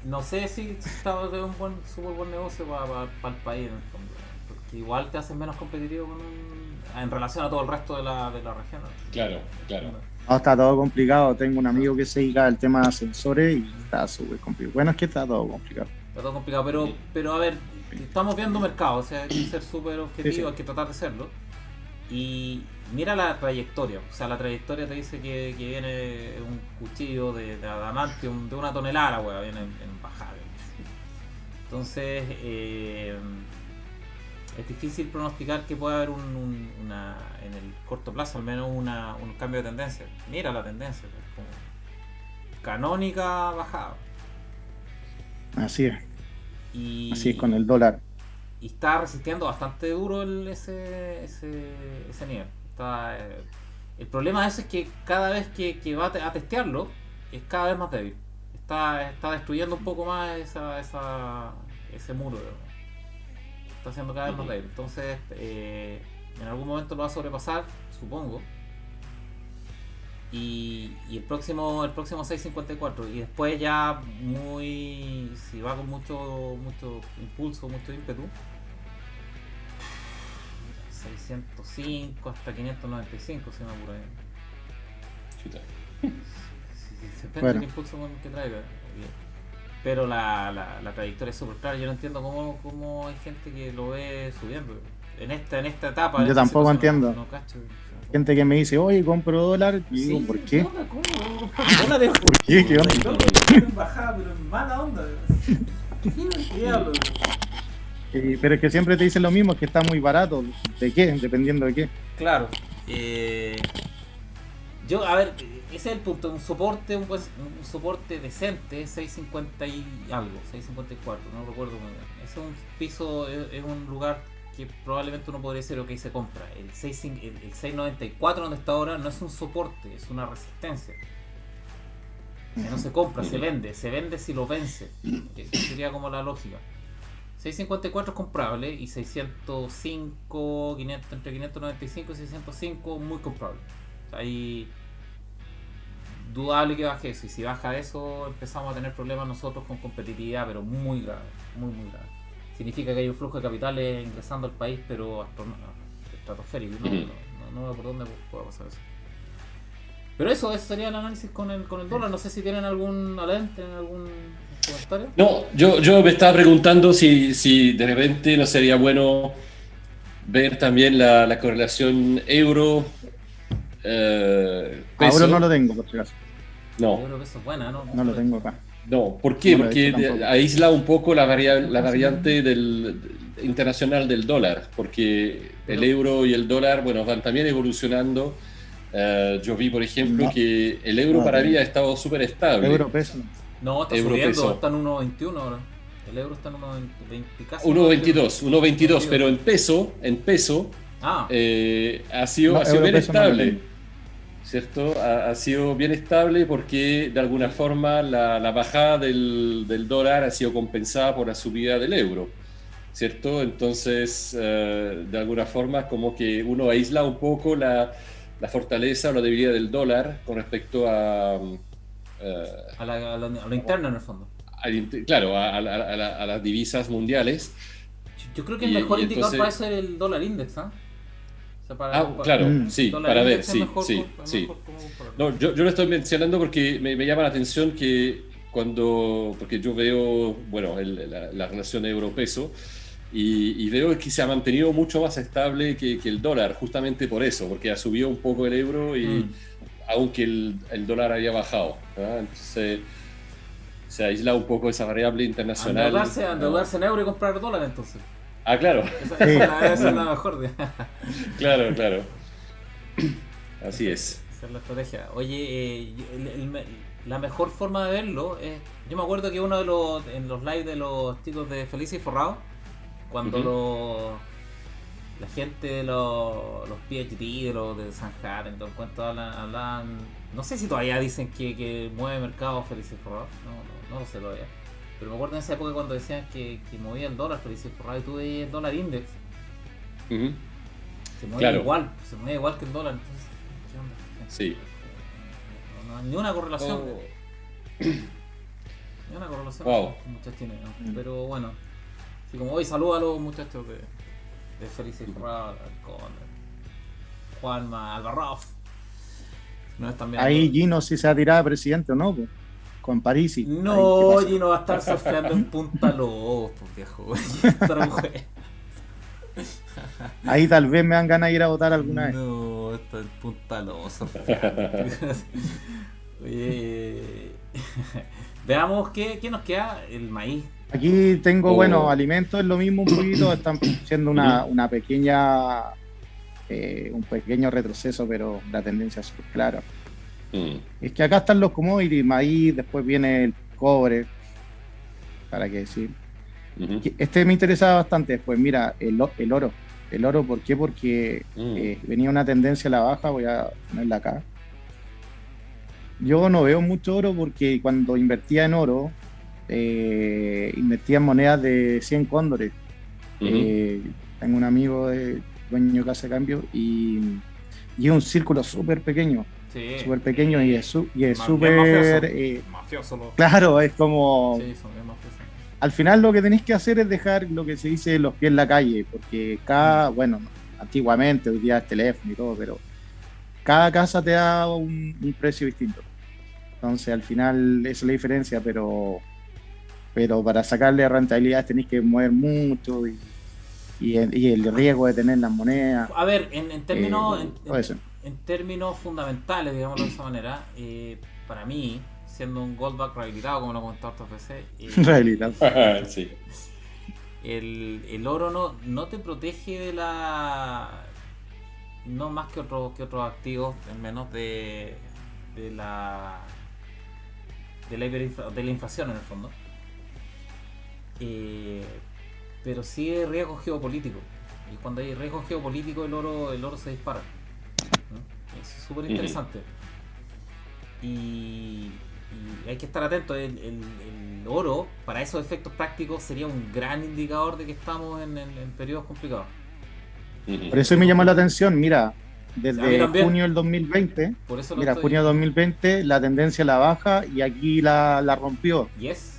No sé si está de un súper buen negocio para el país, en el fondo. Porque igual te hacen menos competitivo en relación a todo el resto de la región, ¿no? Claro. No, está todo complicado. Tengo un amigo que se dedica al tema de ascensores y está súper complicado. Bueno, es que está todo complicado. Está todo complicado, pero a ver, estamos viendo mercado, o sea, hay que ser súper objetivo, hay que tratar de serlo. Y mira la trayectoria, o sea, la trayectoria te dice que viene un cuchillo de adamantium de 1 tonelada, weón, viene en bajada. Entonces, es difícil pronosticar que pueda haber en el corto plazo, al menos un cambio de tendencia. Mira la tendencia, es como canónica bajada. Así es. Y así es con el dólar. Y está resistiendo bastante duro ese nivel. El problema de eso es que cada vez que va a testearlo es cada vez más débil. Está destruyendo un poco más ese muro, digamos. Está haciendo cada vez más débil. Entonces en algún momento lo va a sobrepasar, supongo. Y el próximo 6.54, y después ya si va con mucho impulso, mucho ímpetu, 605 hasta 595, si me apuro bien. Depende del impulso que traiga. Pero la trayectoria es súper clara. Yo no entiendo cómo hay gente que lo ve subiendo en esta etapa. Yo tampoco entiendo. No cacho. Gente que me dice, oye, compro dólar, y digo, ¿por qué? ¿Dólares? ¿Por qué? ¿Qué onda? En bajada, pero en mala onda. ¿Qué diablo? Pero es que siempre te dicen lo mismo, que está muy barato. ¿De qué? Dependiendo de qué. Claro. A ver, ese es el punto. Un soporte decente, 6.50 y algo, 6.54, no recuerdo muy bien. Ese es un piso, es un lugar que probablemente uno podría decir, ok, se compra. El 6.94 donde está ahora no es un soporte, es una resistencia. No se compra, se vende si lo vence. Sería como la lógica. 6.54 es comprable y 605, entre 595 y 605 muy comprable. O sea, ahí dudable que baje eso, y si baja eso empezamos a tener problemas nosotros con competitividad, pero muy grave, muy grave. Significa que hay un flujo de capitales ingresando al país, pero estratosférico. No veo por dónde pueda pasar eso. Pero eso sería el análisis con el dólar. No sé si tienen algún comentario. No, yo me estaba preguntando si de repente no sería bueno ver también la correlación euro peso. Ahora no lo tengo, por si acaso. No. Euro peso es buena, ¿no? No lo tengo acá. No, ¿por qué? No Porque aísla un poco la variante internacional del dólar, porque el euro y el dólar, bueno, van también evolucionando. Yo vi, por ejemplo, que el euro para mí ha estado súper estable. Euro peso. No, está subiendo, está en 1.21 ahora. El euro está en 1.20 casi. 1.22, pero en peso ha sido bien estable. ¿Cierto? Ha sido bien estable porque de alguna forma la bajada del dólar ha sido compensada por la subida del euro, ¿cierto? Entonces, de alguna forma, como que uno aísla un poco la fortaleza o la debilidad del dólar con respecto a lo interno, en el fondo. Claro, a las divisas mundiales. Yo creo que el mejor indicador para eso es el dólar index, ¿ah? O sea, para ver, sí. No, yo lo estoy mencionando porque me llama la atención que porque yo veo, bueno, la relación euro-peso y veo que se ha mantenido mucho más estable que el dólar, justamente por eso, porque ha subido un poco el euro y aunque el dólar había bajado, ¿verdad? Entonces, se aísla un poco esa variable internacional. Endeudarse en euro y comprar dólares entonces. Ah, claro. Esa es la mejor. Claro. Así es. Esa es la estrategia. Oye, la mejor forma de verlo es... Yo me acuerdo que en los lives de los chicos de Felices y Forrados, cuando la gente de los PhD, de San Jaren, todo el cuento, hablan... No sé si todavía dicen que mueve mercado Felices y Forrados. No lo sé todavía. Pero me acuerdo en esa época cuando decían que movía el dólar Felices y Forrados y tú veías el dólar index. Se mueve igual que el dólar. Entonces, ¿qué onda? Sí. No, ni una correlación. Ni una correlación. Wow. Muchachos tienen, ¿no? Pero bueno. Así como hoy saludo a los muchachos de Felices y Forrados, con Juanma Albarrof. No están bien. Ahí Gino sí se ha tirado de presidente, ¿o no? Pues, con Parisi. No, Gino va a estar surfeando en Punta Lobos, pues viejo. Ahí tal vez me dan ganas de ir a votar alguna vez. No, está en Punta Lobos surfeando. Oye, veamos qué nos queda. El maíz. Aquí tengo, bueno, alimentos, es lo mismo un poquito, están haciendo una pequeña, un pequeño retroceso, pero la tendencia es súper clara. Es que acá están los commodities, maíz, después viene el cobre, para qué decir. Este me interesaba bastante, pues mira, el oro. El oro, ¿por qué? Porque venía una tendencia a la baja, voy a ponerla acá. Yo no veo mucho oro porque cuando invertía en oro, invertía en monedas de 100 cóndores. Tengo un amigo dueño de casa de cambio y es un círculo súper pequeño. Sí. Súper pequeño y es súper... mafioso. Claro, es como... Sí, son bien mafiosos. Al final lo que tenéis que hacer es dejar lo que se dice los pies en la calle, porque bueno, antiguamente, hoy día es teléfono y todo, pero cada casa te da un precio distinto. Entonces al final esa es la diferencia, pero para sacarle rentabilidad tenéis que mover mucho y el riesgo de tener las monedas. A ver, en términos fundamentales, digámoslo de esa manera, para mí, siendo un goldback rehabilitado, como lo he comentado otras veces, rehabilitado. Sí. El oro no te protege de no más que otros activos, al menos de la inflación en el fondo, pero sí hay riesgo geopolítico, y cuando hay riesgo geopolítico el oro se dispara, ¿no? Es súper interesante. Y hay que estar atento. El oro, para esos efectos prácticos, sería un gran indicador de que estamos en periodos complicados. Por eso me llamó la atención, mira, desde junio del 2020, junio del 2020, la tendencia a la baja y aquí la rompió. Yes.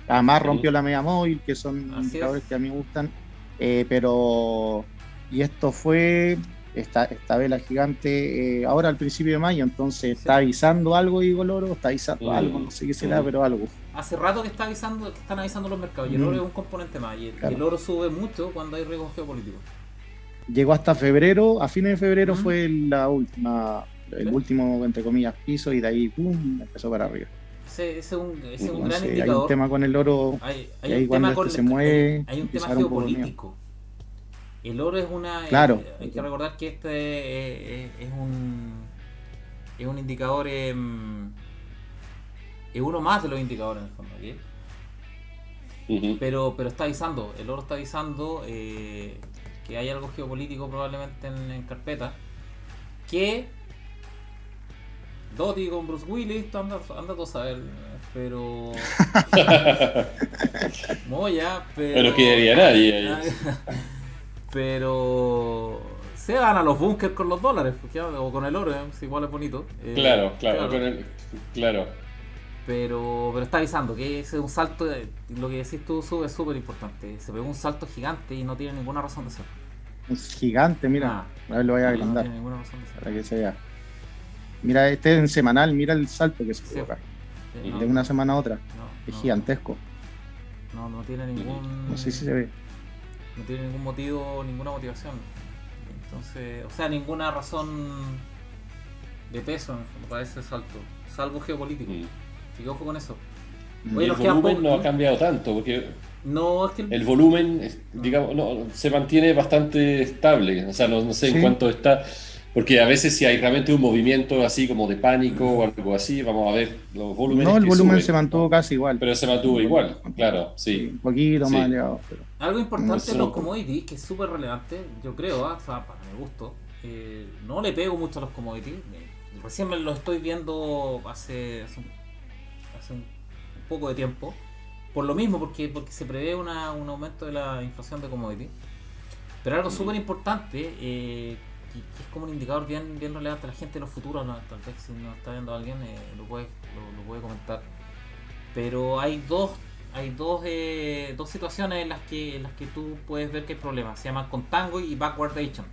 Además rompió la media móvil, que son indicadores que a mí me gustan, pero y esto fue esta vela gigante ahora al principio de mayo, entonces está avisando algo, digo el oro, está avisando algo, no sé qué será, pero algo. Hace rato que están avisando los mercados, y el oro es un componente más, y el oro sube mucho cuando hay riesgos geopolíticos. Llegó hasta febrero, a fines de febrero fue el último, entre comillas, piso, y de ahí ¡pum!, empezó para arriba. Ese es un gran indicador. Hay un tema con el oro, hay un tema se mueve, hay un tema geopolítico. El oro es claro. Hay que recordar que es un indicador, es uno más de los indicadores en el fondo, ¿okay? Pero está avisando, el oro está avisando que hay algo geopolítico probablemente en carpeta, que Doty con Bruce Willis, anda tú a saber, pero Moya, pero que diría nadie. Pero se van a los bunkers con los dólares, o con el oro, si igual es bonito. Claro. Pero está avisando que ese es un salto, lo que decís tú es súper importante. Se pegó un salto gigante y no tiene ninguna razón de ser. Es gigante, mira. A ver, lo voy a agrandar. No tiene ninguna razón de ser. Para que se vea. Mira, este en semanal, mira el salto que se pegó acá. De una semana a otra. Es gigantesco. No tiene ningún... No sé si se ve. No tiene ningún motivo, ninguna motivación. Entonces, o sea, ninguna razón de peso para ese salto, salvo geopolítico. Así que ojo con eso. Oye, el volumen no ha cambiado tanto, porque no, es que el volumen, digamos, no, se mantiene bastante estable. O sea, no sé en cuánto está, porque a veces si hay realmente un movimiento así como de pánico o algo así, vamos a ver los volúmenes No, el que volumen suben, se mantuvo ¿no? casi igual. Pero se El mantuvo volumen igual, se mantuvo igual. claro, Sí, sí, un poquito más sí. elevado, pero algo importante en los eso, commodities, que es súper relevante, yo creo, o sea, para mi gusto, no le pego mucho a los commodities. Recién me lo estoy viendo hace un poco de tiempo. Por lo mismo, porque se prevé un aumento de la inflación de commodities. Pero algo súper importante, que es como un indicador bien relevante a la gente de los futuros, ¿no? Tal vez si no está viendo a alguien lo puede comentar. Pero hay dos situaciones en las que tú puedes ver que hay problemas. Se llaman contango y backwardation.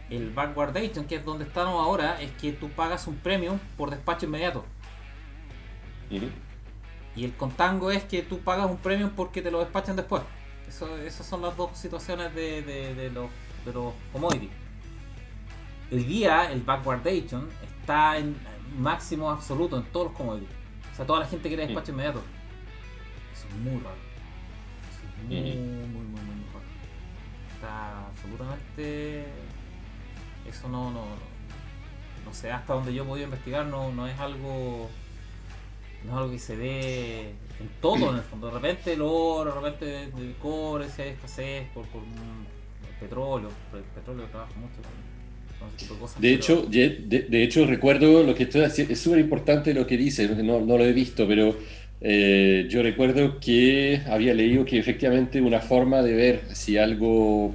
El backwardation, que es donde estamos ahora, es que tú pagas un premium por despacho inmediato. Ujú. Y el contango es que tú pagas un premium porque te lo despachan después. Esas son las dos situaciones de los commodities. Hoy día el backwardation está en máximo absoluto en todos los commodities. O sea, toda la gente quiere despacho inmediato. Eso es muy raro. Eso es muy raro. Está absolutamente... Eso no sé, hasta donde yo he podido investigar, no es algo que se dé en todo, en el fondo. De repente el oro, de repente el cobre, si hay escasez por petróleo. El petróleo trabaja mucho con ese tipo de cosas. De hecho, recuerdo lo que estoy haciendo, es súper importante lo que dice, no lo he visto, pero yo recuerdo que había leído que efectivamente una forma de ver si algo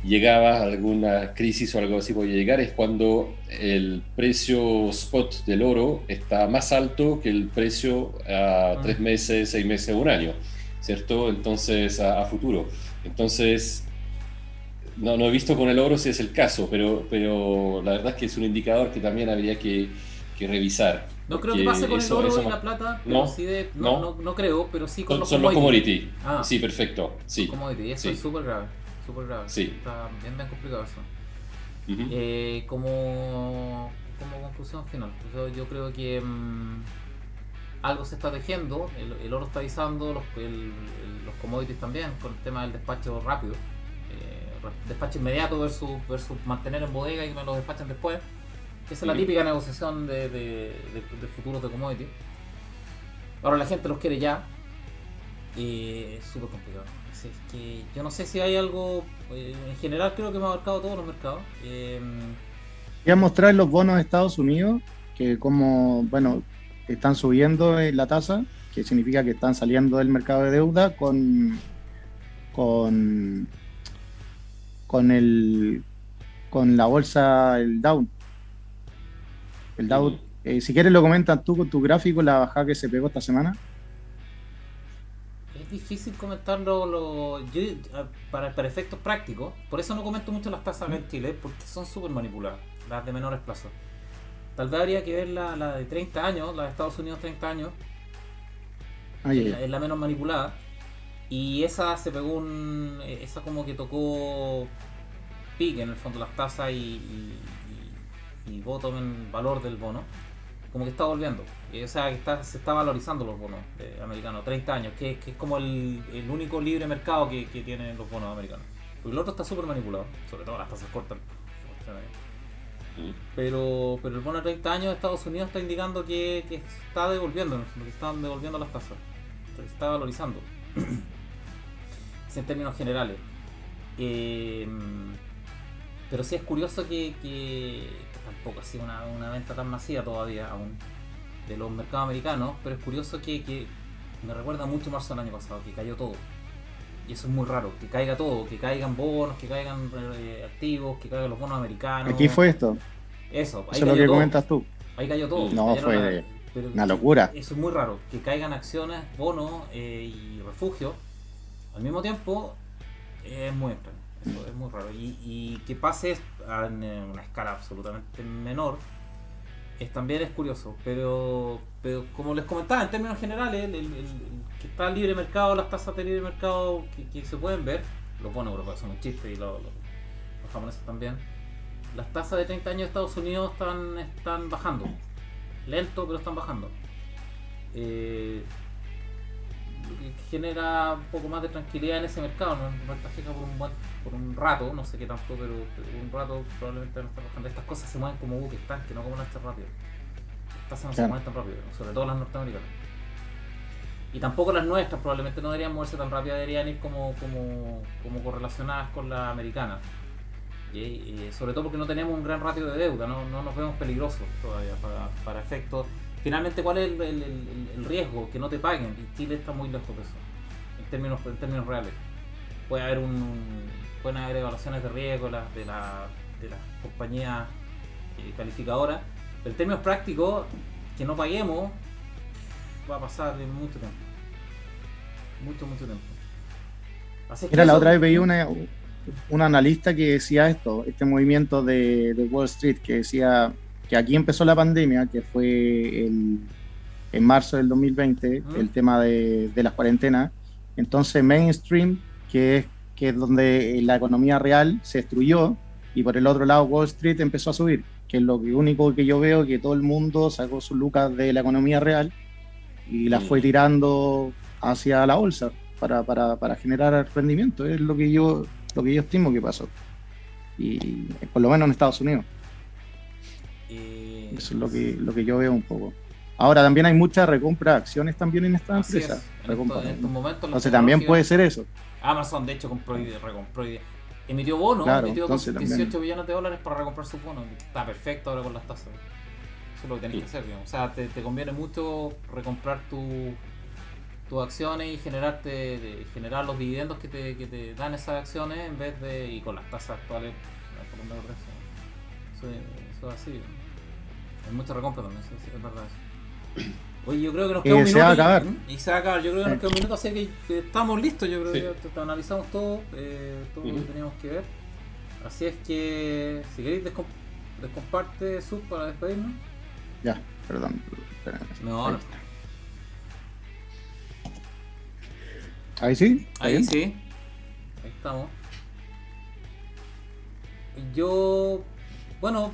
llegaba a alguna crisis o algo así podía llegar es cuando el precio spot del oro está más alto que el precio a 3 meses, 6 meses, un año, ¿cierto? Entonces, a futuro. Entonces, no he visto con el oro si es el caso, pero la verdad es que es un indicador que también habría que revisar. No creo que pase con el oro y la plata, pero sí no creo, pero sí con los commodities. Sí, perfecto. Sí. Commodities, eso es súper grave. Sí. Está bien complicado eso. Uh-huh. Como conclusión final, yo creo que algo se está tejiendo, el oro está avisando, los commodities también, con el tema del despacho rápido, despacho inmediato versus mantener en bodega y que me lo despachen después. Esa es la típica negociación de futuros de commodities. Ahora la gente los quiere ya, es súper complicado. Es que yo no sé si hay algo, en general creo que me ha abarcado todos los mercados. Voy a mostrar los bonos de Estados Unidos, que están subiendo la tasa, que significa que están saliendo del mercado de deuda con la bolsa, el Dow. El Dow, si quieres lo comentas tú con tu gráfico, la bajada que se pegó esta semana. Es difícil comentarlo para efectos prácticos, por eso no comento mucho las tasas acá en Chile, porque son súper manipuladas, las de menores plazos. Tal vez habría que ver la de 30 años, la de Estados Unidos 30 años, es la menos manipulada, y esa se pegó esa como que tocó pique en el fondo las tasas y bottom en valor del bono. Como que está volviendo, o sea, que se está valorizando los bonos americanos, 30 años, que es como el único libre mercado que tienen los bonos americanos. Porque el otro está súper manipulado, sobre todo las tasas cortas. Pero el bono de 30 años de Estados Unidos está indicando que está devolviendo, que están devolviendo las tasas, se está valorizando. En términos generales. Pero sí es curioso que tampoco ha sido una venta tan masiva todavía aún de los mercados americanos, pero es curioso que me recuerda mucho marzo del año pasado, que cayó todo. Y eso es muy raro, que caiga todo, que caigan bonos, que caigan activos, que caigan los bonos americanos. Aquí fue esto. Eso es lo que todo comentas tú. Ahí cayó todo. No, fue una locura. Eso es muy raro, que caigan acciones, bonos y refugios al mismo tiempo, es muy extraño. Eso es muy raro. Y que pase en una escala absolutamente menor también es curioso. Pero como les comentaba, en términos generales, el que está el libre mercado, las tasas de libre mercado que se pueden ver, los bonos europeos son un chiste y los japoneses también. Las tasas de 30 años de Estados Unidos están bajando. Lento, pero están bajando. lo que genera un poco más de tranquilidad en ese mercado. No está fija por un rato, no sé qué tanto, pero por un rato probablemente no está bajando. Estas cosas se mueven como buques tanques, no como las rápido. Estas no se mueven tan rápido, sobre todo las norteamericanas. Y tampoco las nuestras probablemente no deberían moverse tan rápido, deberían ir como correlacionadas con las americanas. Sobre todo porque no tenemos un gran ratio de deuda, no nos vemos peligrosos todavía para efectos. Finalmente, ¿cuál es el riesgo? Que no te paguen, y Chile está muy lejos de eso, en términos reales. Pueden haber evaluaciones de riesgo de las compañías calificadoras, pero en términos prácticos, que no paguemos va a pasar en mucho tiempo. Mucho tiempo. Así es que la otra vez veía un analista que decía este movimiento de Wall Street, que decía que aquí empezó la pandemia, que fue en marzo del 2020, el tema de las cuarentenas. Entonces mainstream, que es donde la economía real se destruyó, y por el otro lado Wall Street empezó a subir, que es lo único que yo veo, que todo el mundo sacó sus lucas de la economía real y las fue tirando hacia la bolsa para generar rendimiento. Es lo que yo estimo que pasó, y por lo menos en Estados Unidos. Eso es lo que yo veo un poco. Ahora también hay mucha recompra de acciones también en esta empresa. En estos momentos, entonces también puede ser eso. Amazon de hecho recompró emitió bonos, claro, emitió 18 también billones de dólares para recomprar sus bonos. Está perfecto ahora con las tasas. Eso es lo que tenés que hacer, digamos. O sea, te conviene mucho recomprar tus acciones y generar los dividendos que te dan esas acciones, en vez de, y con las tasas actuales por un precio. Eso es así. Hay mucha recompra también, es verdad eso. Oye, yo creo que nos queda un minuto. Se va a acabar. Y se va a acabar. Yo creo que nos queda un minuto, así que estamos listos. Yo creo que ya analizamos todo lo que teníamos que ver. Así es que, si queréis, descomparte Sub para despedirnos. Ya, perdón. No. ¿Ahí sí? Ahí sí. Ahí estamos. Yo, bueno,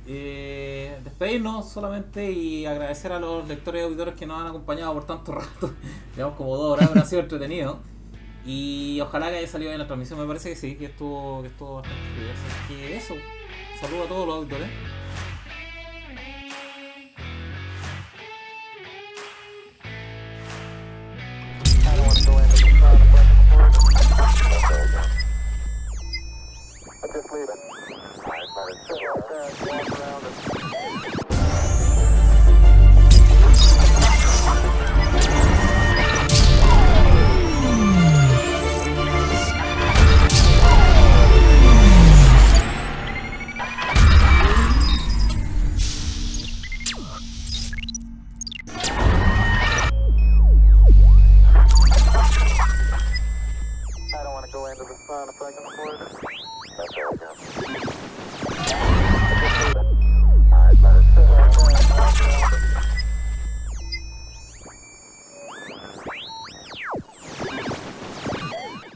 despedirnos solamente y agradecer a los lectores y auditores que nos han acompañado por tanto rato, digamos como 2 horas, pero ha sido entretenido. Y ojalá que haya salido bien la transmisión, me parece que sí, que estuvo bastante fluido. Así que eso, saludo a todos los auditores. Just leave it. Walk around it.